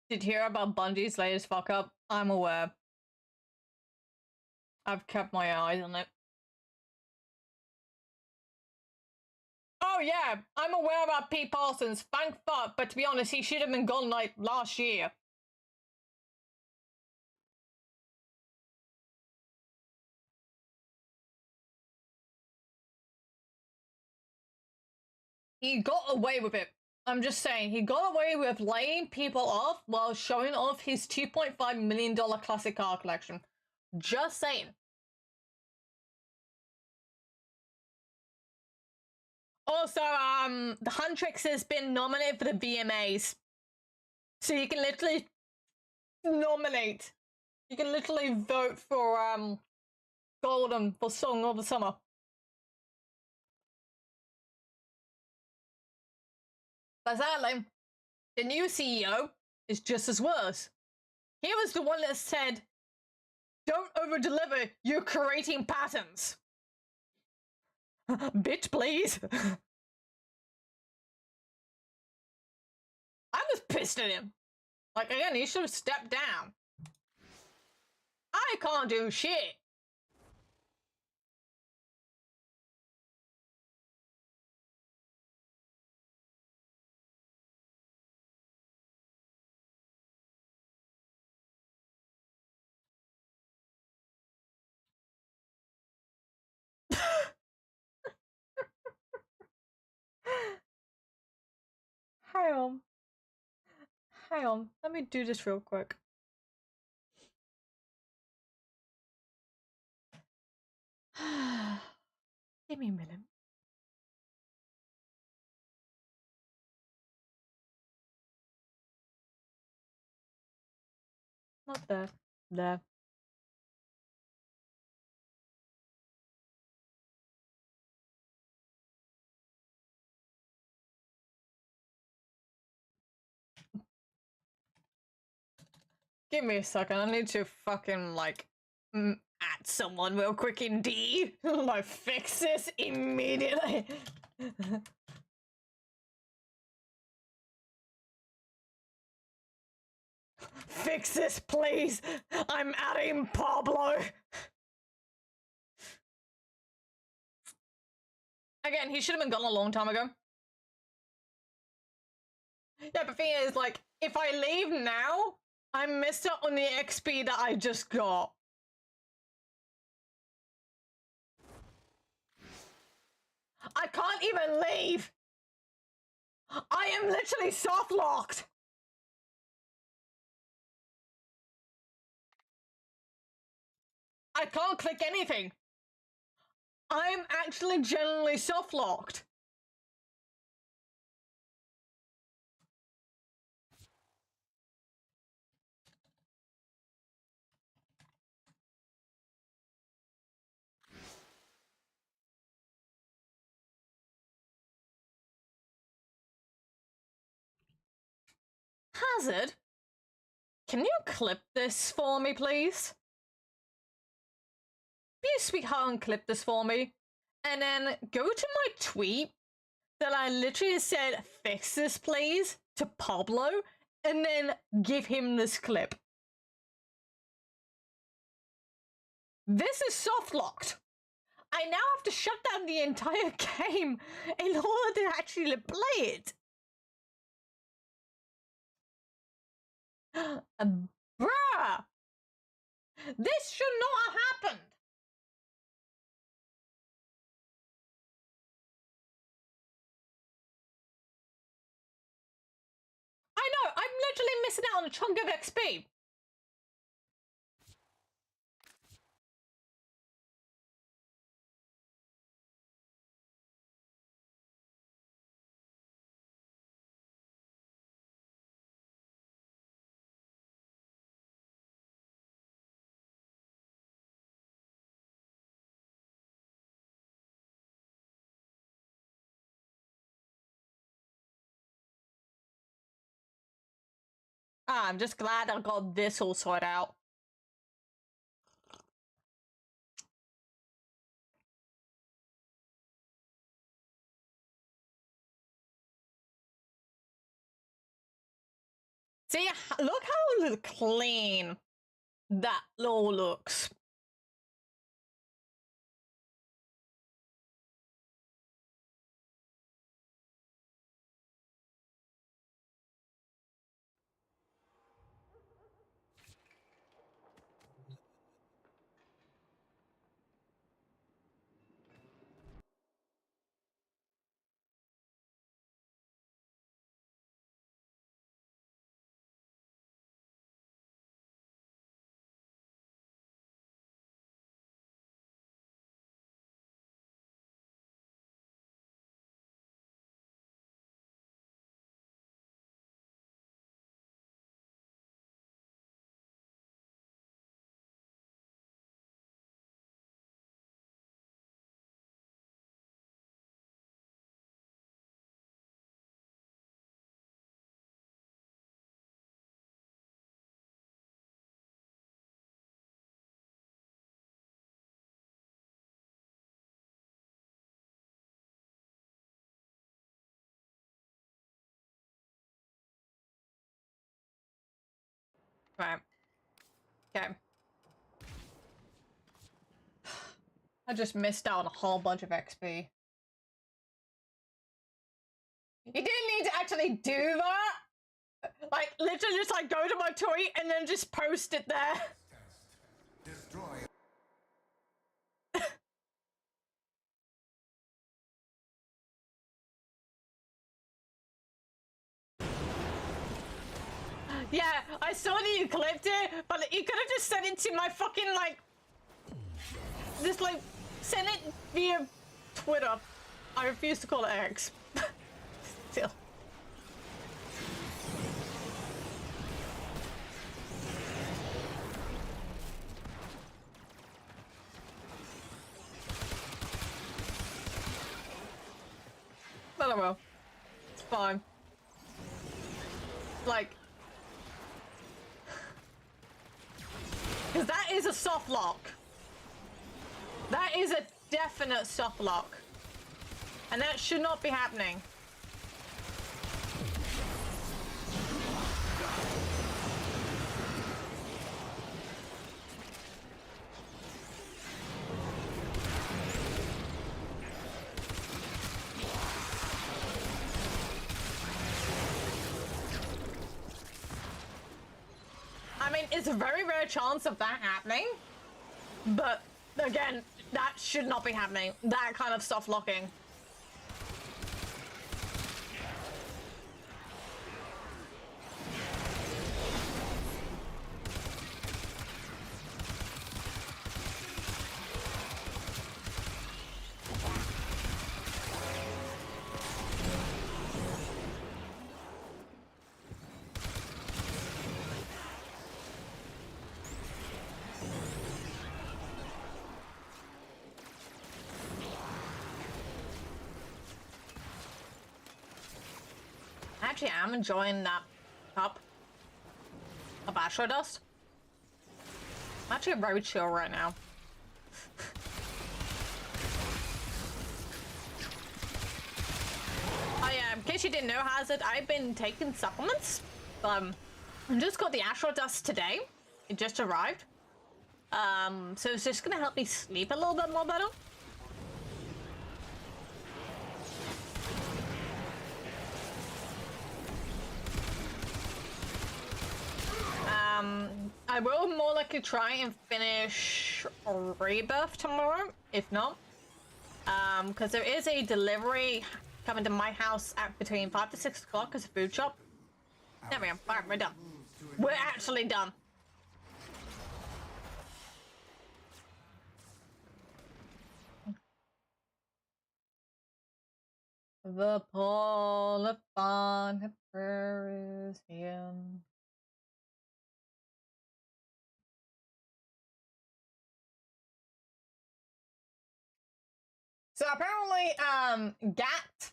Did you hear about Bungie's latest fuck up? I'm aware. I've kept my eyes on it. Oh yeah, I'm aware about Pete Parsons. Thank fuck, but to be honest, he should have been gone like last year. He got away with it. I'm just saying, he got away with laying people off while showing off his $2.5 million classic car collection. Just saying. Also, the Huntrix has been nominated for the VMAs. So you can literally nominate. You can literally vote for, Golden for Song of the Summer. But sadly, the new CEO is just as worse. He was the one that said, don't over-deliver, you're creating patterns. Bitch, please. I was pissed at him. Like, again, he should have stepped down. I can't do shit. Hang on. Hang on. Let me do this real quick. Give me a minute. Not there. There. Give me a second. I need to fucking, like, at someone real quick indeed. Like, fix this immediately. Fix this, please. I'm adding Pablo. Again, he should have been gone a long time ago. Yeah, but the thing is, like, if I leave now, I missed out on the XP that I just got. I can't even leave. I am literally soft locked. I can't click anything. I'm actually genuinely soft locked. Hazard, can you clip this for me, please? Be a sweetheart and clip this for me. And then go to my tweet that I literally said, fix this, please, to Pablo, and then give him this clip. This is soft locked. I now have to shut down the entire game in order to actually play it. Bruh! This should not have happened. I know, I'm literally missing out on a chunk of XP. I'm just glad I got this all sorted out. See, look how clean that all looks. Right. Okay. I just missed out on a whole bunch of XP. You didn't need to actually do that! Like, literally just like go to my tweet and then just post it there. Destroy. Yeah, I saw that you clipped it, but you could have just sent it to my fucking, like... Just, like, send it via Twitter. I refuse to call it X. Still. But oh well. It's fine. Like... Because that is a soft lock. That is a definite soft lock. And that should not be happening. I mean, it's a very rare chance of that happening, but again, that should not be happening. That kind of soft locking. Actually, I'm enjoying that cup of Astro Dust. I'm actually very chill right now. Oh yeah, in case you didn't know, Hazard, I've been taking supplements. I just got the Astro Dust today. It just arrived. So it's just gonna help me sleep a little bit more better. I will more likely try and finish Rebirth tomorrow, if not. Because there is a delivery coming to my house at between 5 to 6 o'clock as a food shop. There we go. Alright, we're done. We're actually done. The Paul upon prayer is him. So apparently, Gat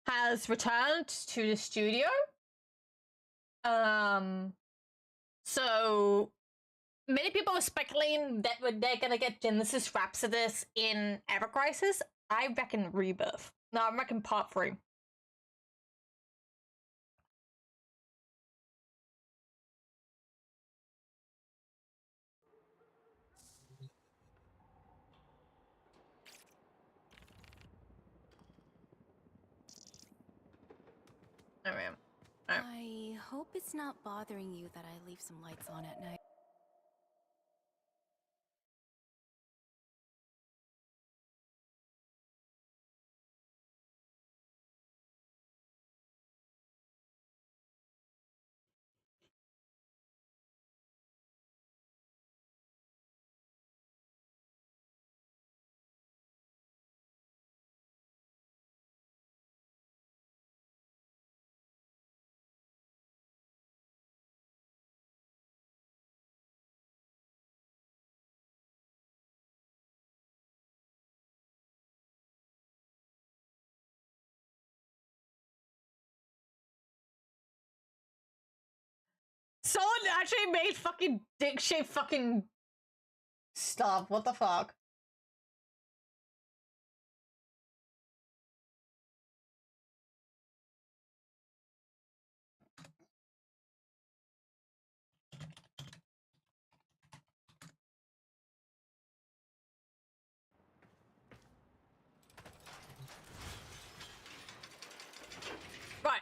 has returned to the studio. So many people are speculating that they're gonna get Genesis Rhapsodus in Ever Crisis. I reckon Rebirth. No, I reckon Part 3. I mean, I hope it's not bothering you that I leave some lights on at night. someone actually made fucking dick-shaped fucking stuff. What the fuck?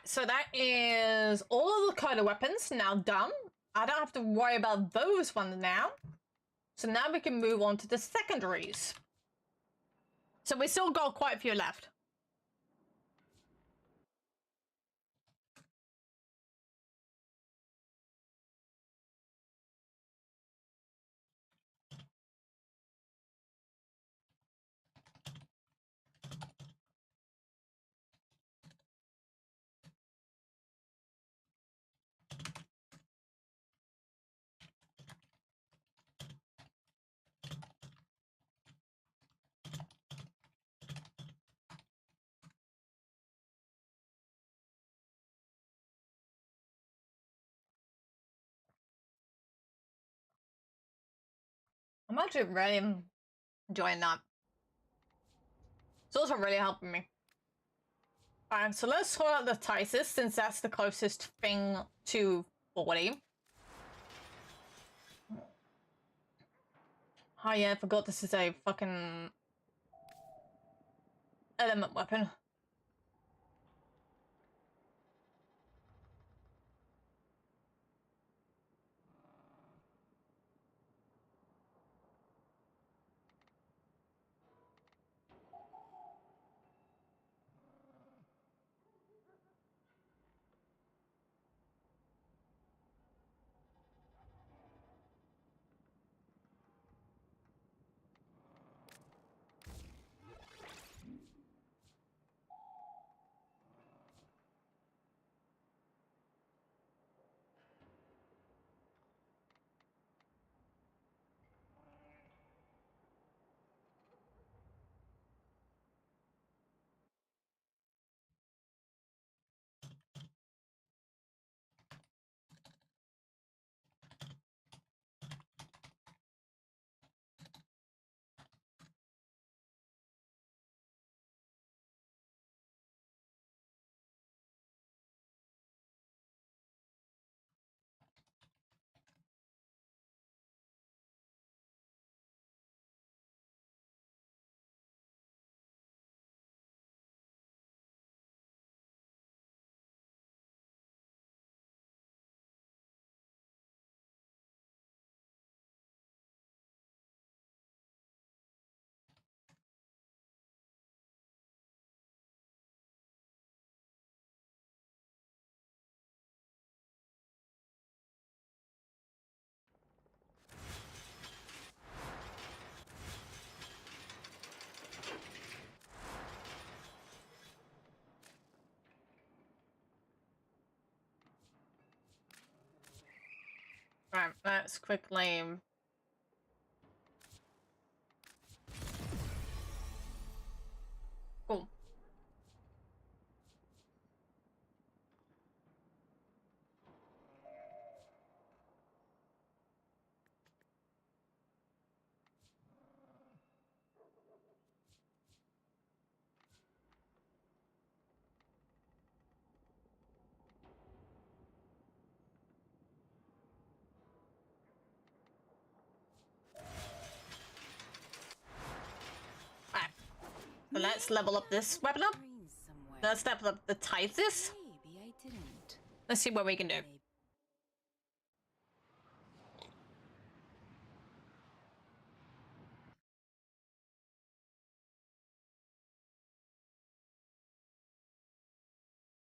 so that is all of the coda weapons now done. I don't have to worry about those ones now. So now we can move on to the secondaries. So we still got quite a few left. I'm actually really enjoying that. It's also really helping me. Alright, so let's sort out the Tysis since that's the closest thing to 40. Oh yeah, I forgot this is a fucking element weapon. Right, let's quickly... Cool. Alright. So let's level up this weapon up. Green somewhere. Let's level up the Tysis. Maybe I didn't. Let's see what we can do. Maybe.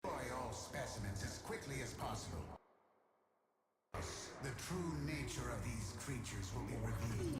Destroy all specimens as quickly as possible. The true nature of these creatures will be revealed.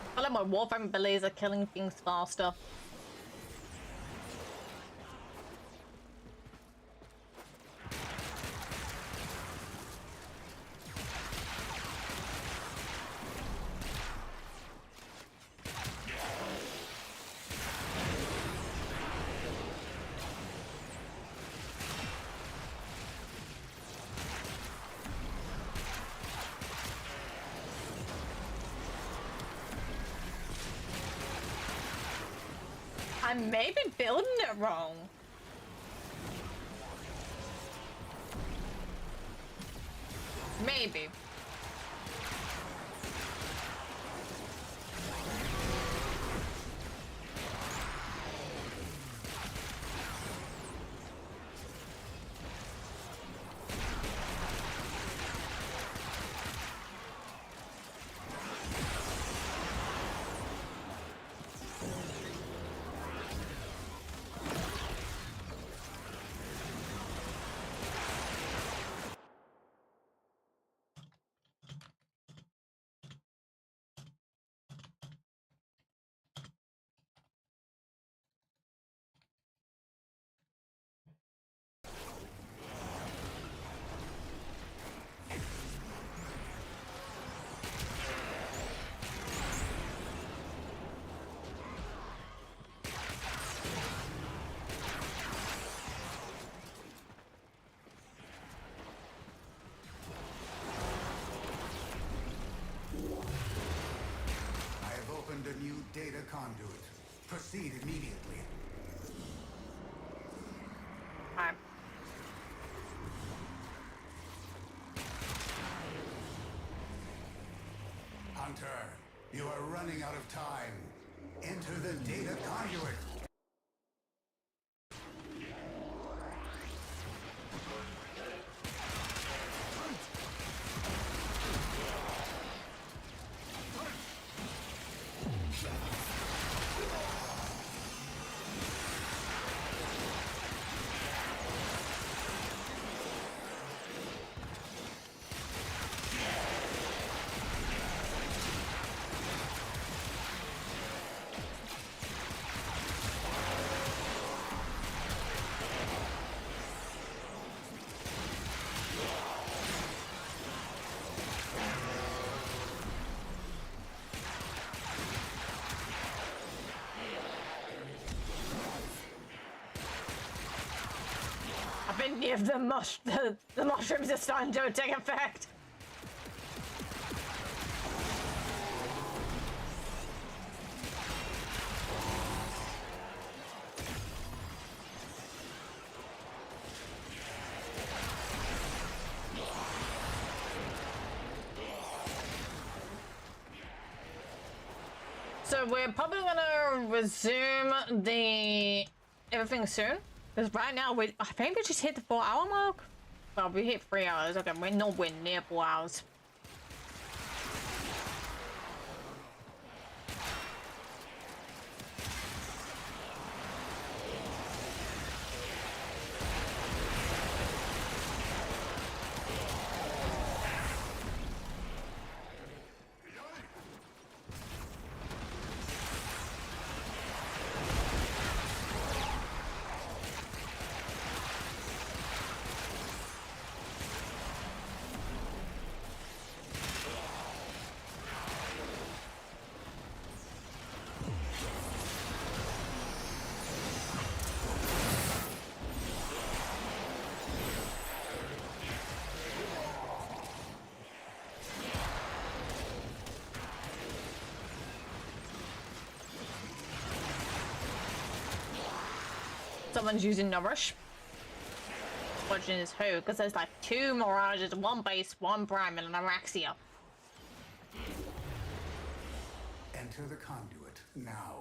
I feel like my Warframe abilities are killing things faster. may be building it wrong. Maybe. I have opened a new data conduit. Proceed immediately. Alright. Hunter, you are running out of time. Enter the data conduit. I've been near the mushrooms are starting to take effect. So we're probably gonna resume the everything soon. Because right now I think we just hit the 4-hour mark. Well, we hit 3 hours. Okay, we're nowhere near 4 hours. Someone's using Nourish. Watching is who? Because there's like 2 Mirages, 1 base, 1 prime, and an Araxia. Enter the conduit now.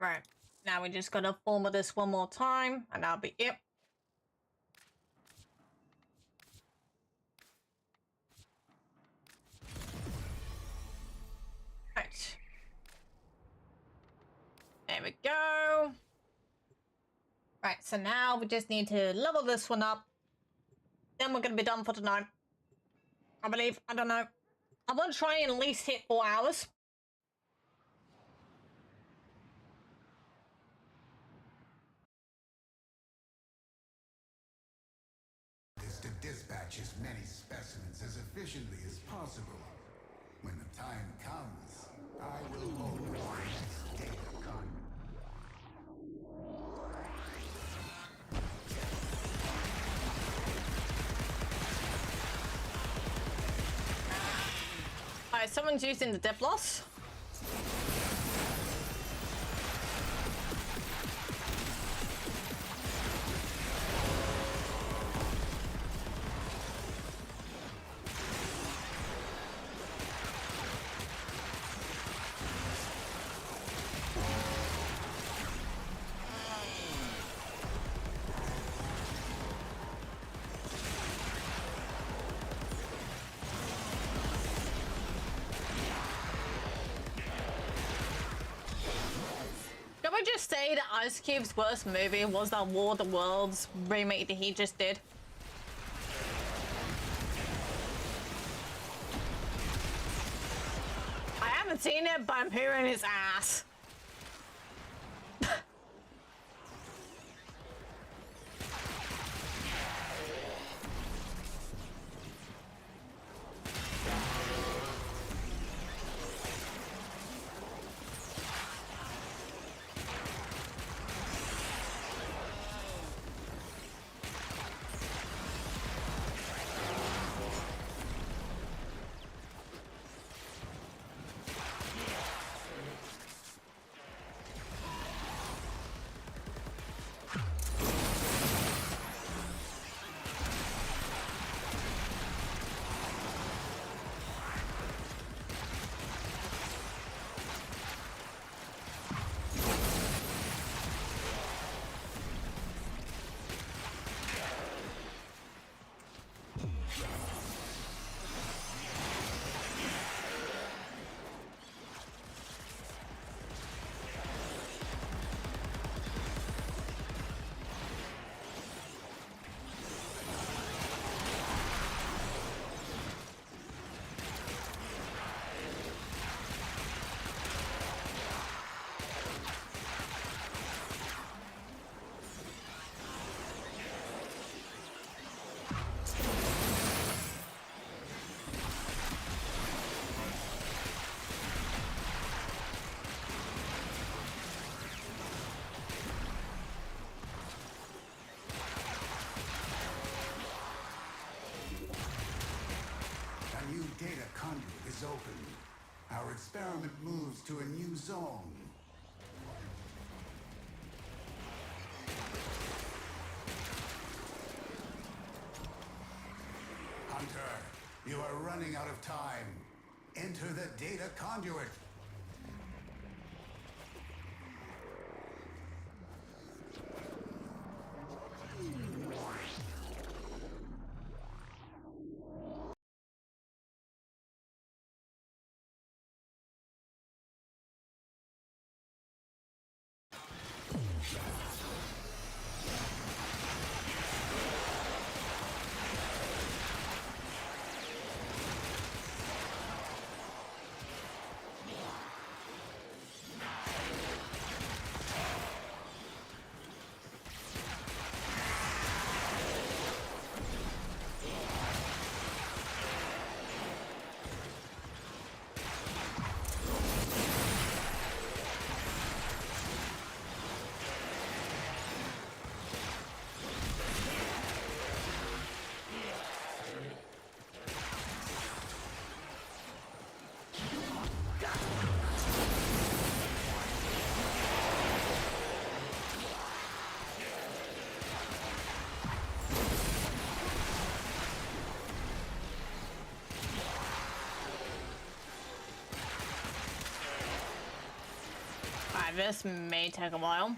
Right. Now we just gotta format this one more time, and that'll be it. Right. There we go. Right, so now we just need to level this one up. Then we're gonna be done for tonight. I believe. I don't know. I want to try and at least hit 4 hours. Is to dispatch as many specimens as efficiently as possible. When the time comes, I will own this data con. Alright, someone's using the dip loss. Can we just say that Ice Cube's worst movie was that War of the Worlds remake that he just did? I haven't seen it, but I'm hearing his ass. A new data conduit is open. Our experiment moves to a new zone. Hunter, you are running out of time. Enter the data conduit. Alright, this may take a while.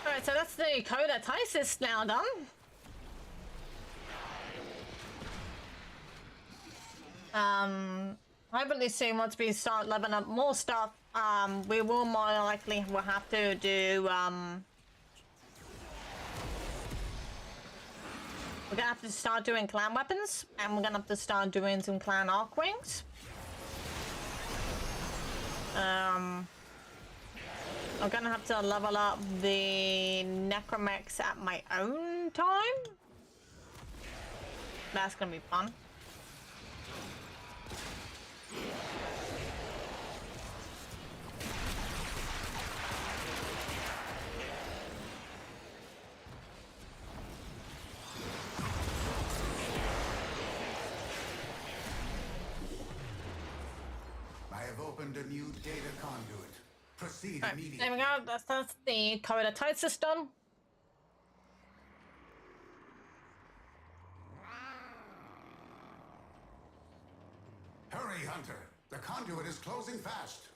Alright, so that's the Coda Tysis now done. Hopefully soon once we start leveling up more stuff, we will more likely will have to do, we're gonna have to start doing clan weapons, and we're gonna have to start doing some clan arc wings. I'm gonna have to level up the Necromechs at my own time. That's gonna be fun. I have opened a new data conduit. Proceed Right, immediately. there we go. That's the Coda Tysis done. Hurry, Hunter. The conduit is closing fast.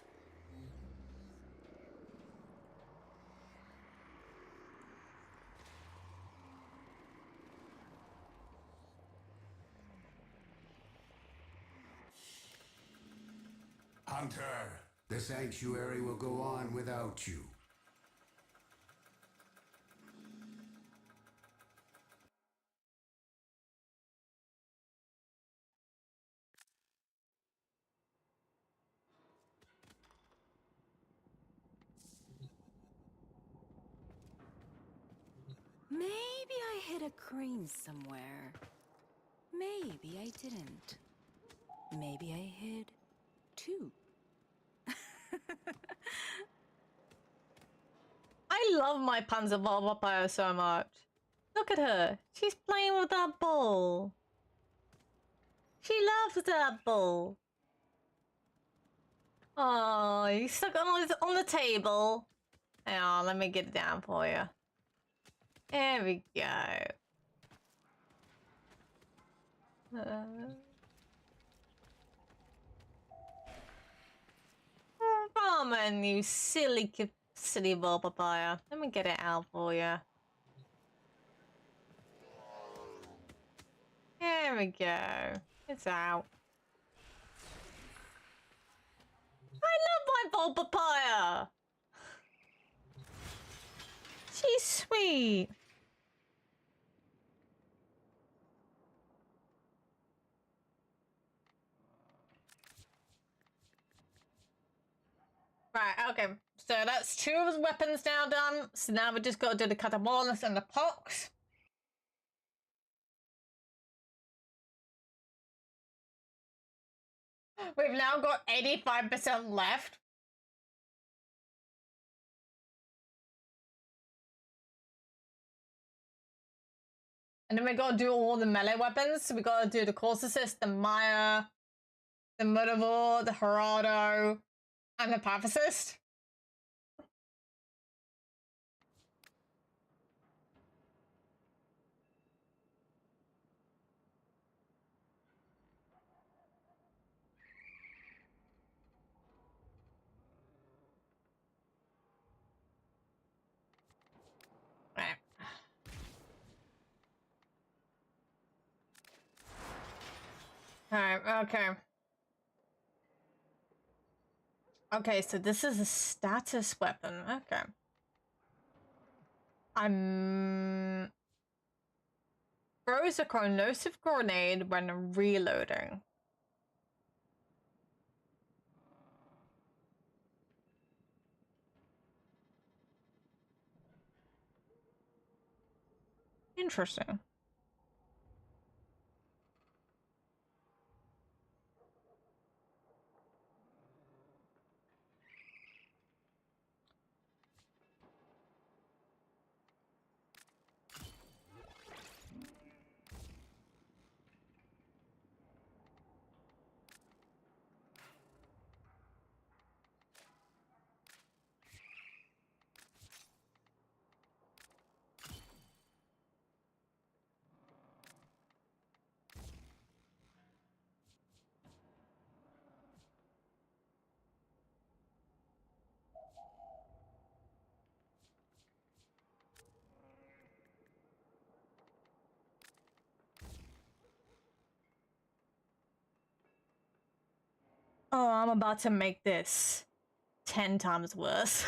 Hunter, the sanctuary will go on without you. Maybe I hit a crane somewhere. Maybe I didn't. Maybe I hid two. I love my Panzerwalpire so much. Look at her. She's playing with that ball. She loves that ball. Oh, you stuck on the table. Hang on, let me get it down for you. There we go. Come on, you silly ball papaya. Let me get it out for you. There we go. It's out. I love my ball papaya. She's sweet. Right, okay. So that's two of his weapons now done. So now we just got to do the Catabolus and the Pox. We've now got 85% left. And then we gotta do all the melee weapons. So we gotta do the Course Assist, the Maya, the Mutavor, the Gerardo, and the Path Assist. Right. Alright, okay. Okay, so this is a status weapon. Okay. Throws a corrosive grenade when reloading. Interesting. Oh, I'm about to make this 10 times worse.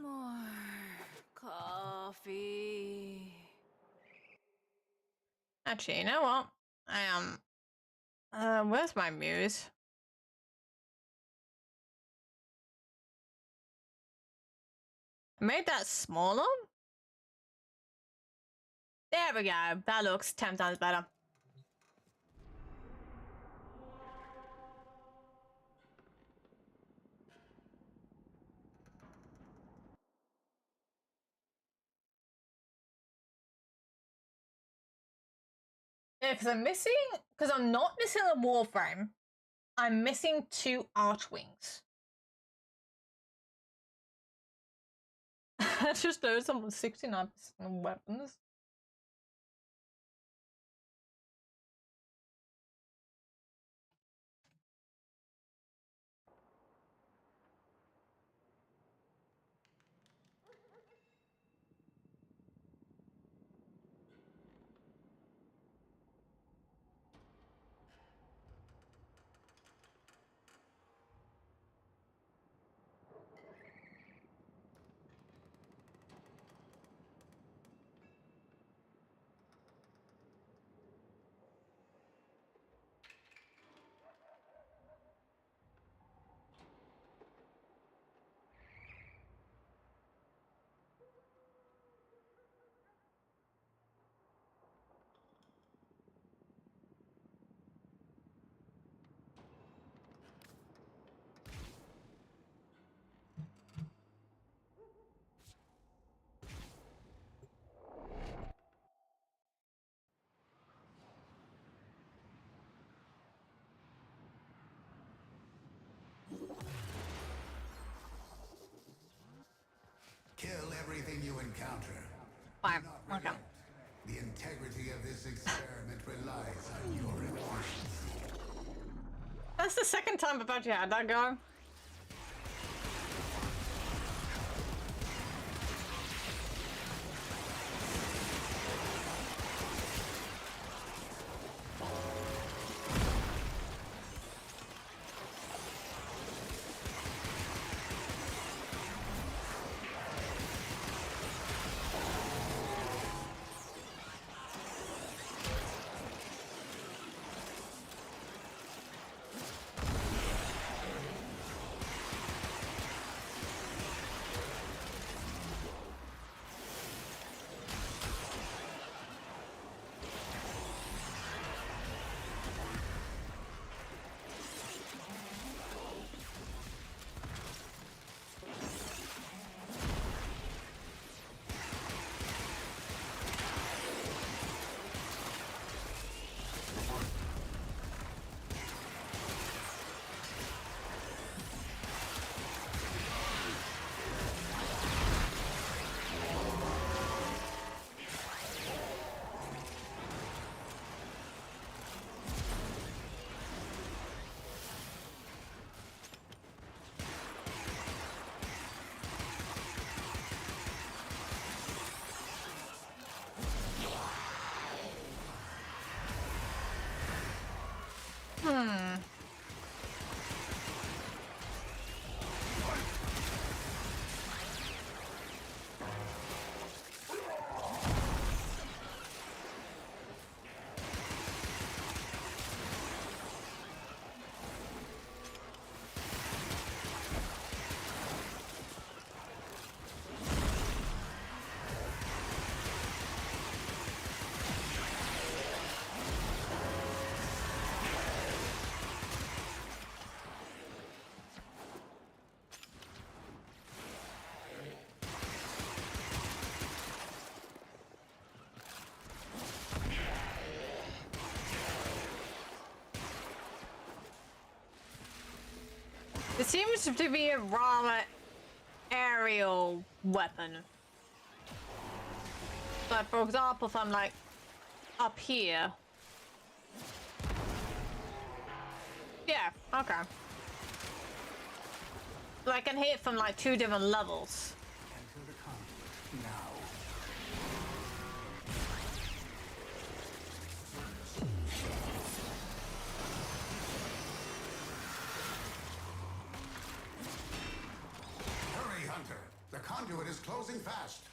More coffee. Actually, you know what? I am. Where's my muse? I made that smaller? There we go. That looks 10 times better. Yeah, because I'm not missing a wall frame. I'm missing 2 arch wings. I just noticed I'm 69% on weapons. Kill everything you encounter. Fine. Do not Okay. relent. The integrity of this experiment relies on your efficiency. That's the second time I've actually had that go. It seems to be a raw aerial weapon. But for example, if I'm like up here. Yeah, okay. So I can hit from like 2 different levels. Enter the conduit now. Hurry, Hunter. The conduit is closing fast.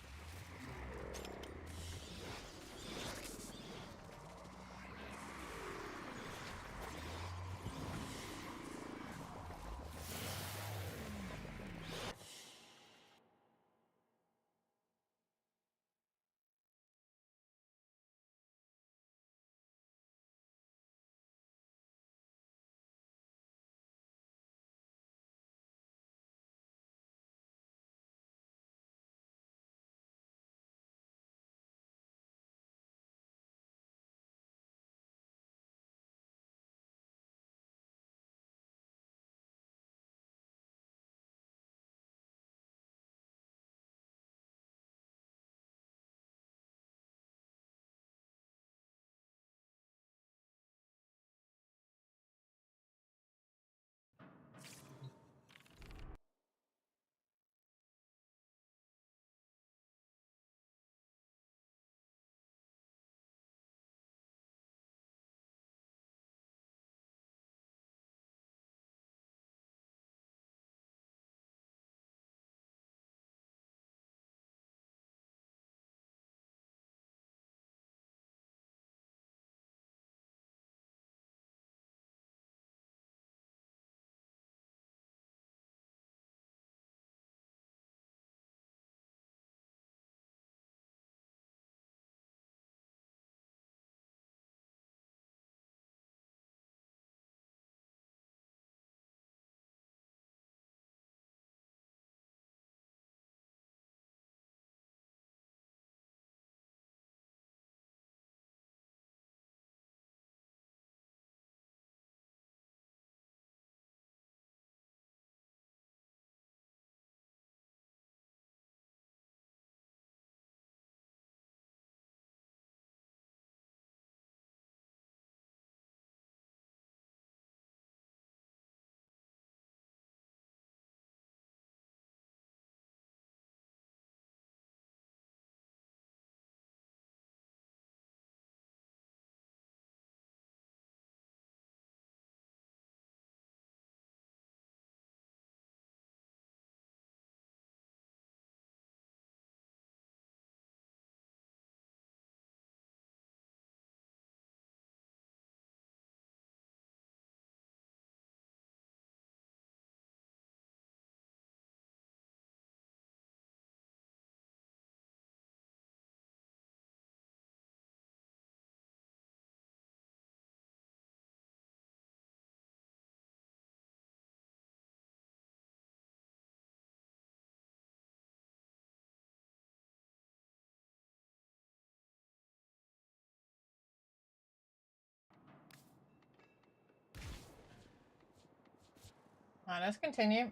Alright, let's continue.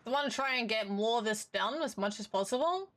I want to try and get more of this done as much as possible.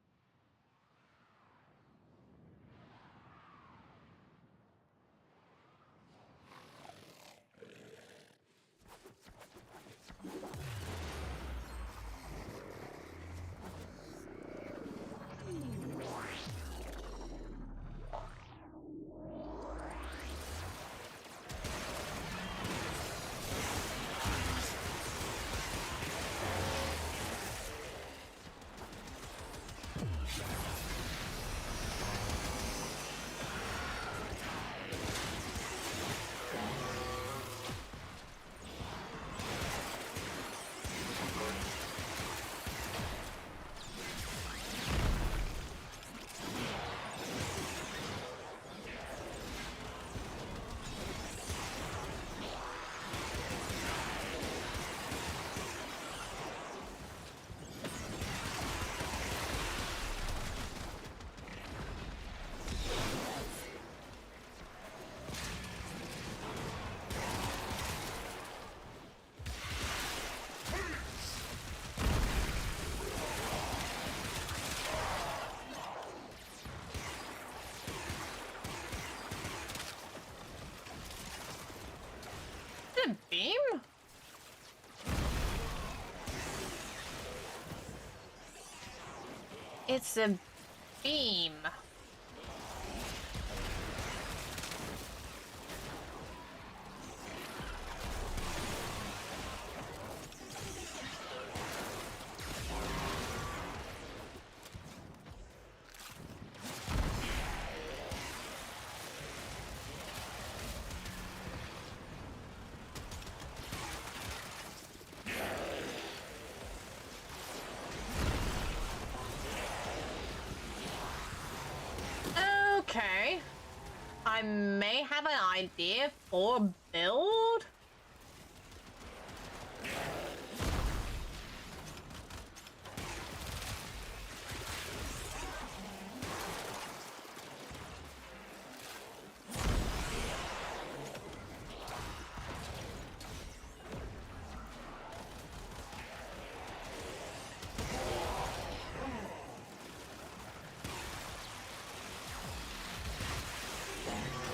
a beam? It's a beam. Okay. I may have an idea for a build.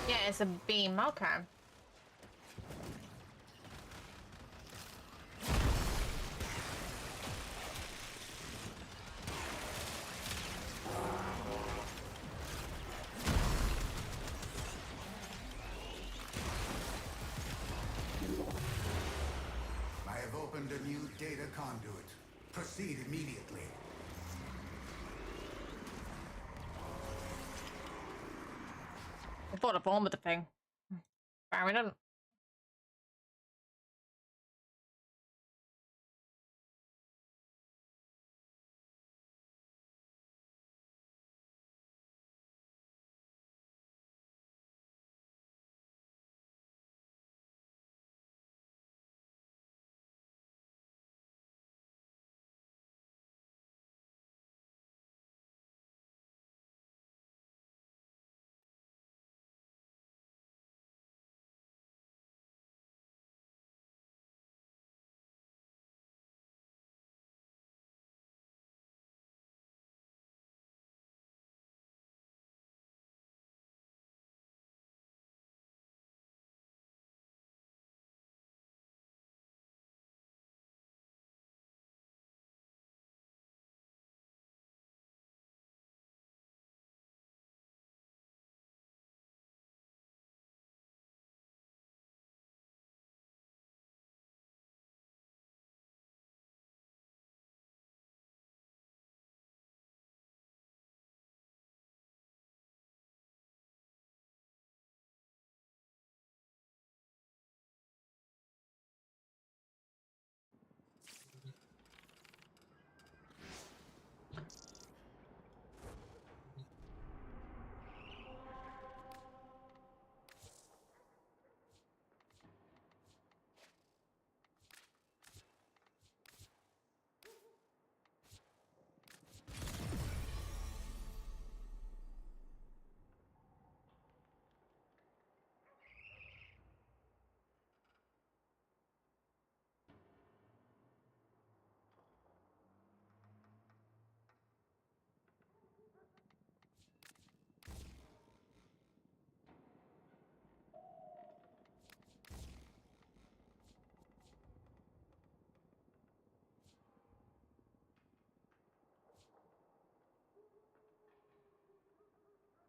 Yeah, it's a beam, okay. I have opened a new data conduit. Proceed immediately. I thought I'd bomb with the thing. But we didn't.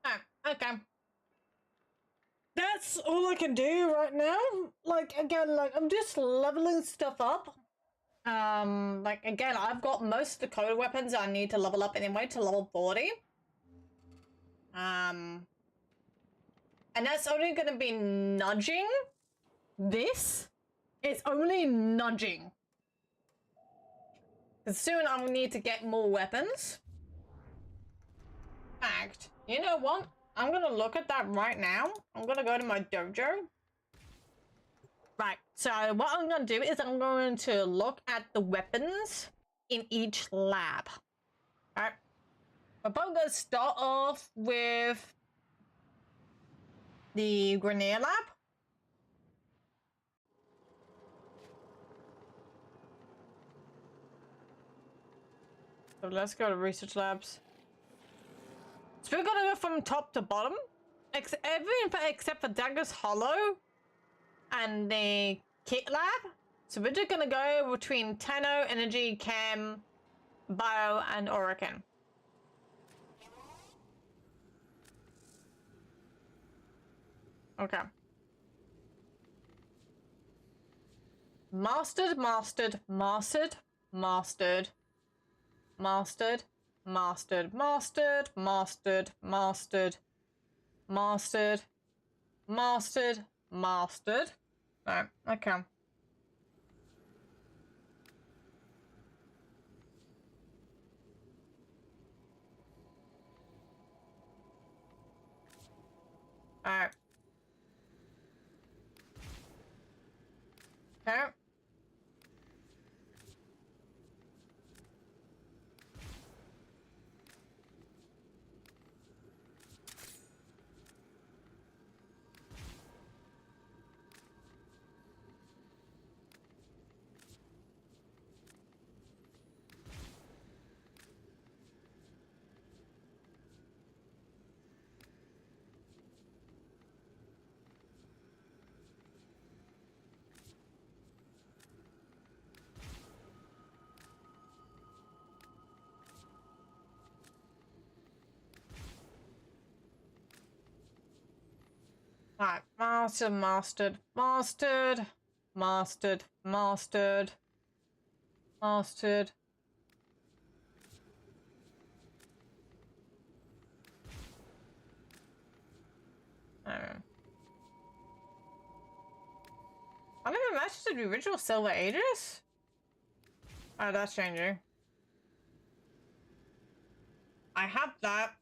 Oh, okay. That's all I can do right now. Like, again, like, I'm just leveling stuff up. Like, again, I've got most of the code weapons I need to level up anyway to level 40. And that's only gonna be nudging this. It's only nudging. Because soon I will need to get more weapons. Fact, you know what? I'm gonna look at that right now. I'm gonna go to my dojo. Right, so what I'm gonna do is I'm going to look at the weapons in each lab. Alright. We're both gonna start off with the grenade lab. So let's go to research labs. So we're gonna go from top to bottom. Everything except for Dagger's Hollow and the kit lab. So we're just gonna go between Tenno, Energy, Chem, Bio, and Orican. Okay. Mastered, mastered, mastered, mastered, mastered, mastered, mastered, mastered, mastered, mastered, mastered, mastered. Right, okay. Alright. Okay. Alright, mastered, mastered, mastered, mastered, mastered, mastered. I never mastered the original Silver Aegis? Oh, that's changing. I have that.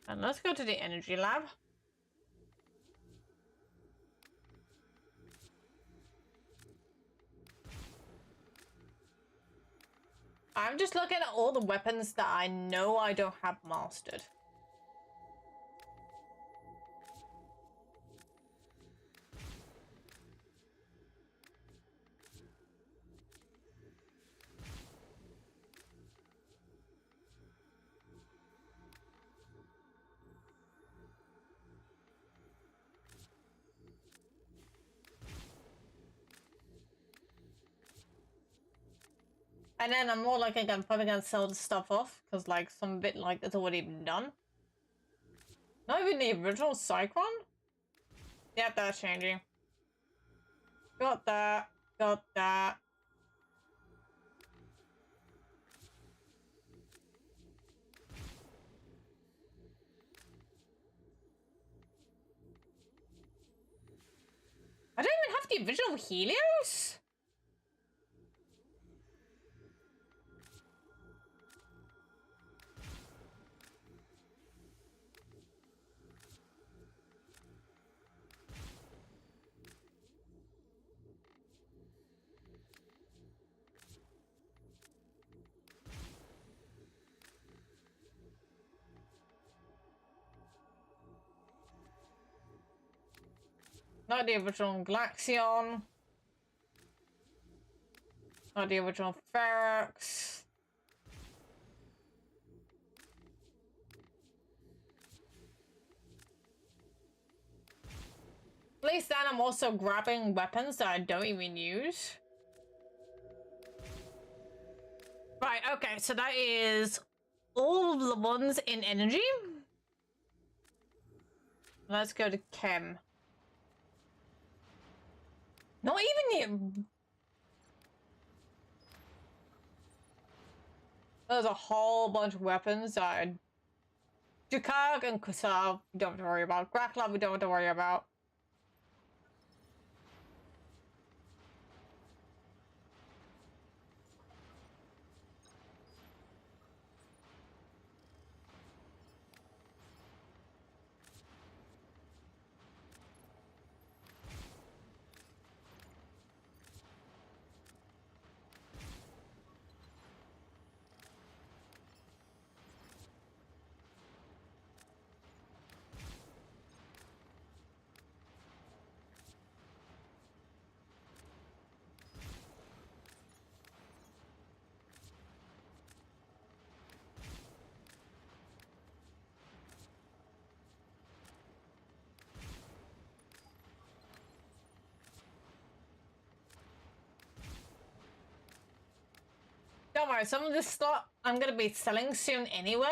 And let's go to the energy lab. I'm just looking at all the weapons that I know I don't have mastered. And then I'm more likely I'm probably gonna sell the stuff off because like some bit like it's already been done. Not even the original Cyclone? Yep, that's changing. Got that. Got that. I don't even have the original Helios? Not the original Glaxion. Not the original Ferox. At least then I'm also grabbing weapons that I don't even use. Right, okay, so that is all the ones in energy. Let's go to Chem. Not even the... There's a whole bunch of weapons that I... Dukag and Kusav, we don't have to worry about. Grakla, we don't have to worry about. don't worry, some of this stuff I'm gonna be selling soon anyway.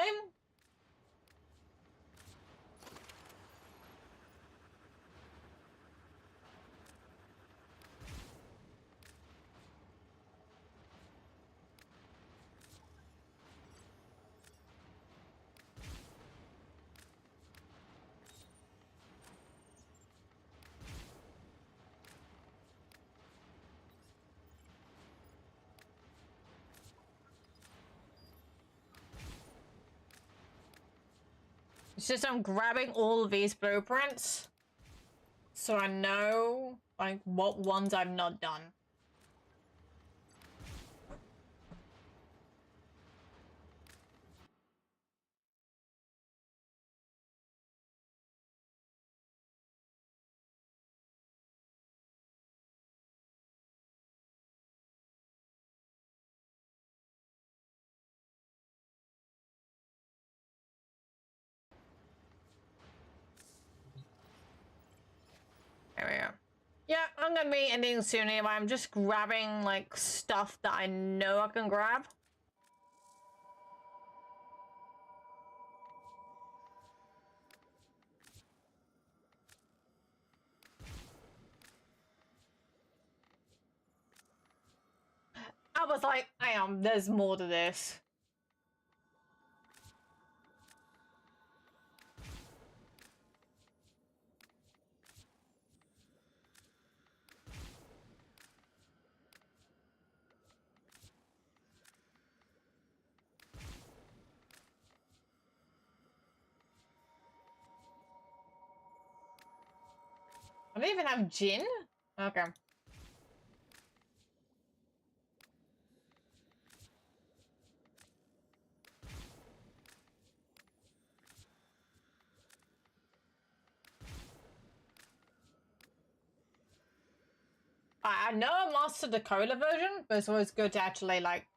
It's just I'm grabbing all of these blueprints so I know like what ones I've not done. There we go. Yeah, I'm gonna be ending soon anyway. I'm just grabbing like stuff that I know I can grab. I was like, there's more to this. I don't even have gin? Okay. I know I mastered the cola version, but it's always good to actually like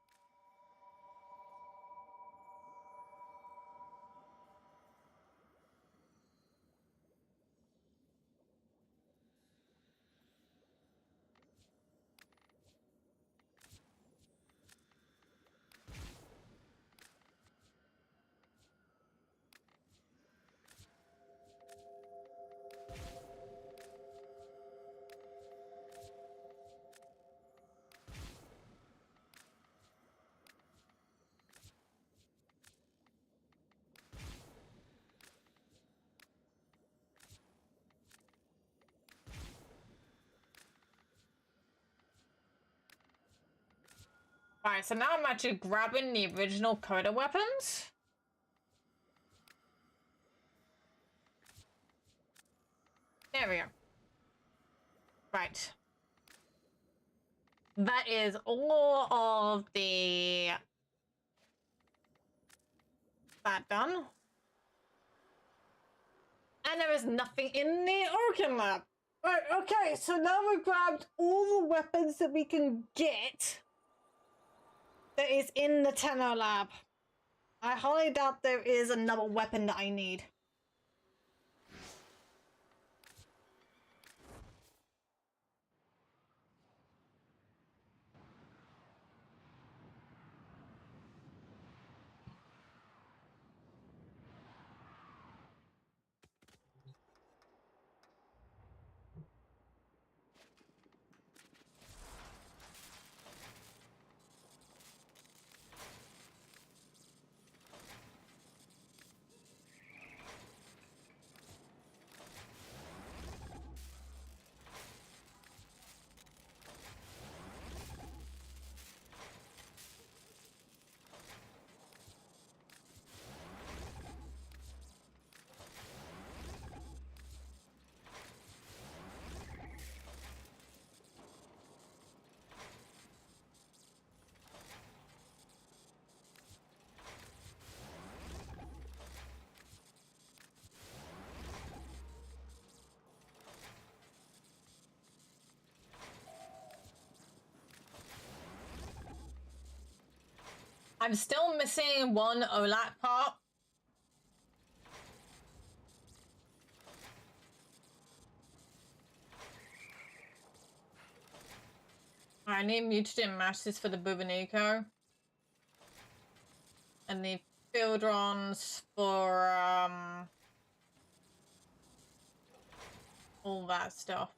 Alright, so now I'm actually grabbing the original Coda weapons. There we go. Right. That is all of the... that done. And there is nothing in the Orkin lab. Right, okay, so now we've grabbed all the weapons that we can get that is in the Tenno lab. I highly doubt there is another weapon that I need. I'm still missing one OLAT part. I need mutagen masses for the Bubonico. And the field runs for all that stuff.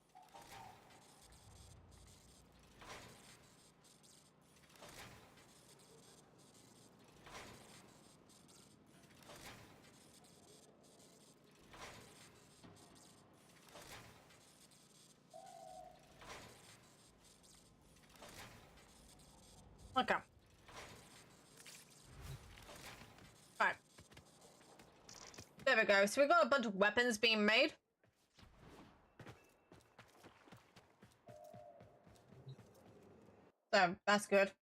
Okay. Right. There we go. So we've got a bunch of weapons being made. So that's good.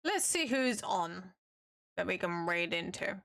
Let's see who's on that we can raid into.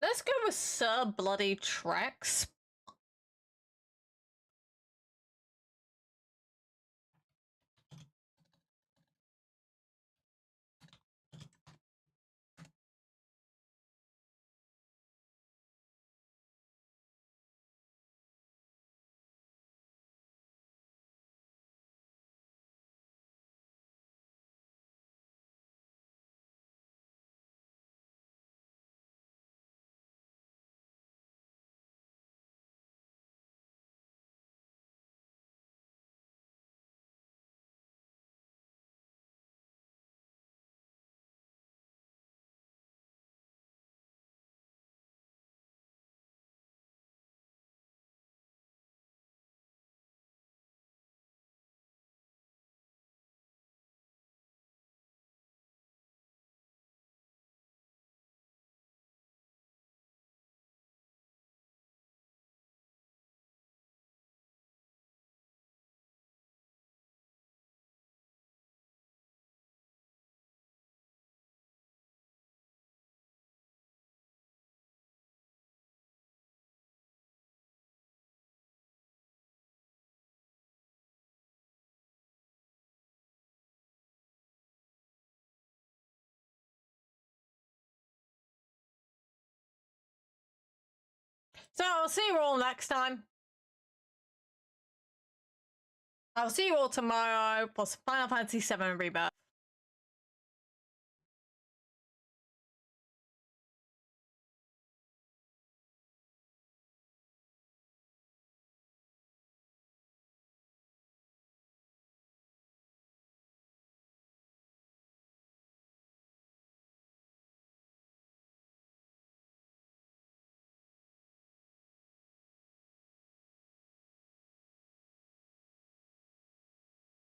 Let's go with Sir Bloody Trex. So I'll see you all next time. I'll see you all tomorrow for Final Fantasy VII Rebirth.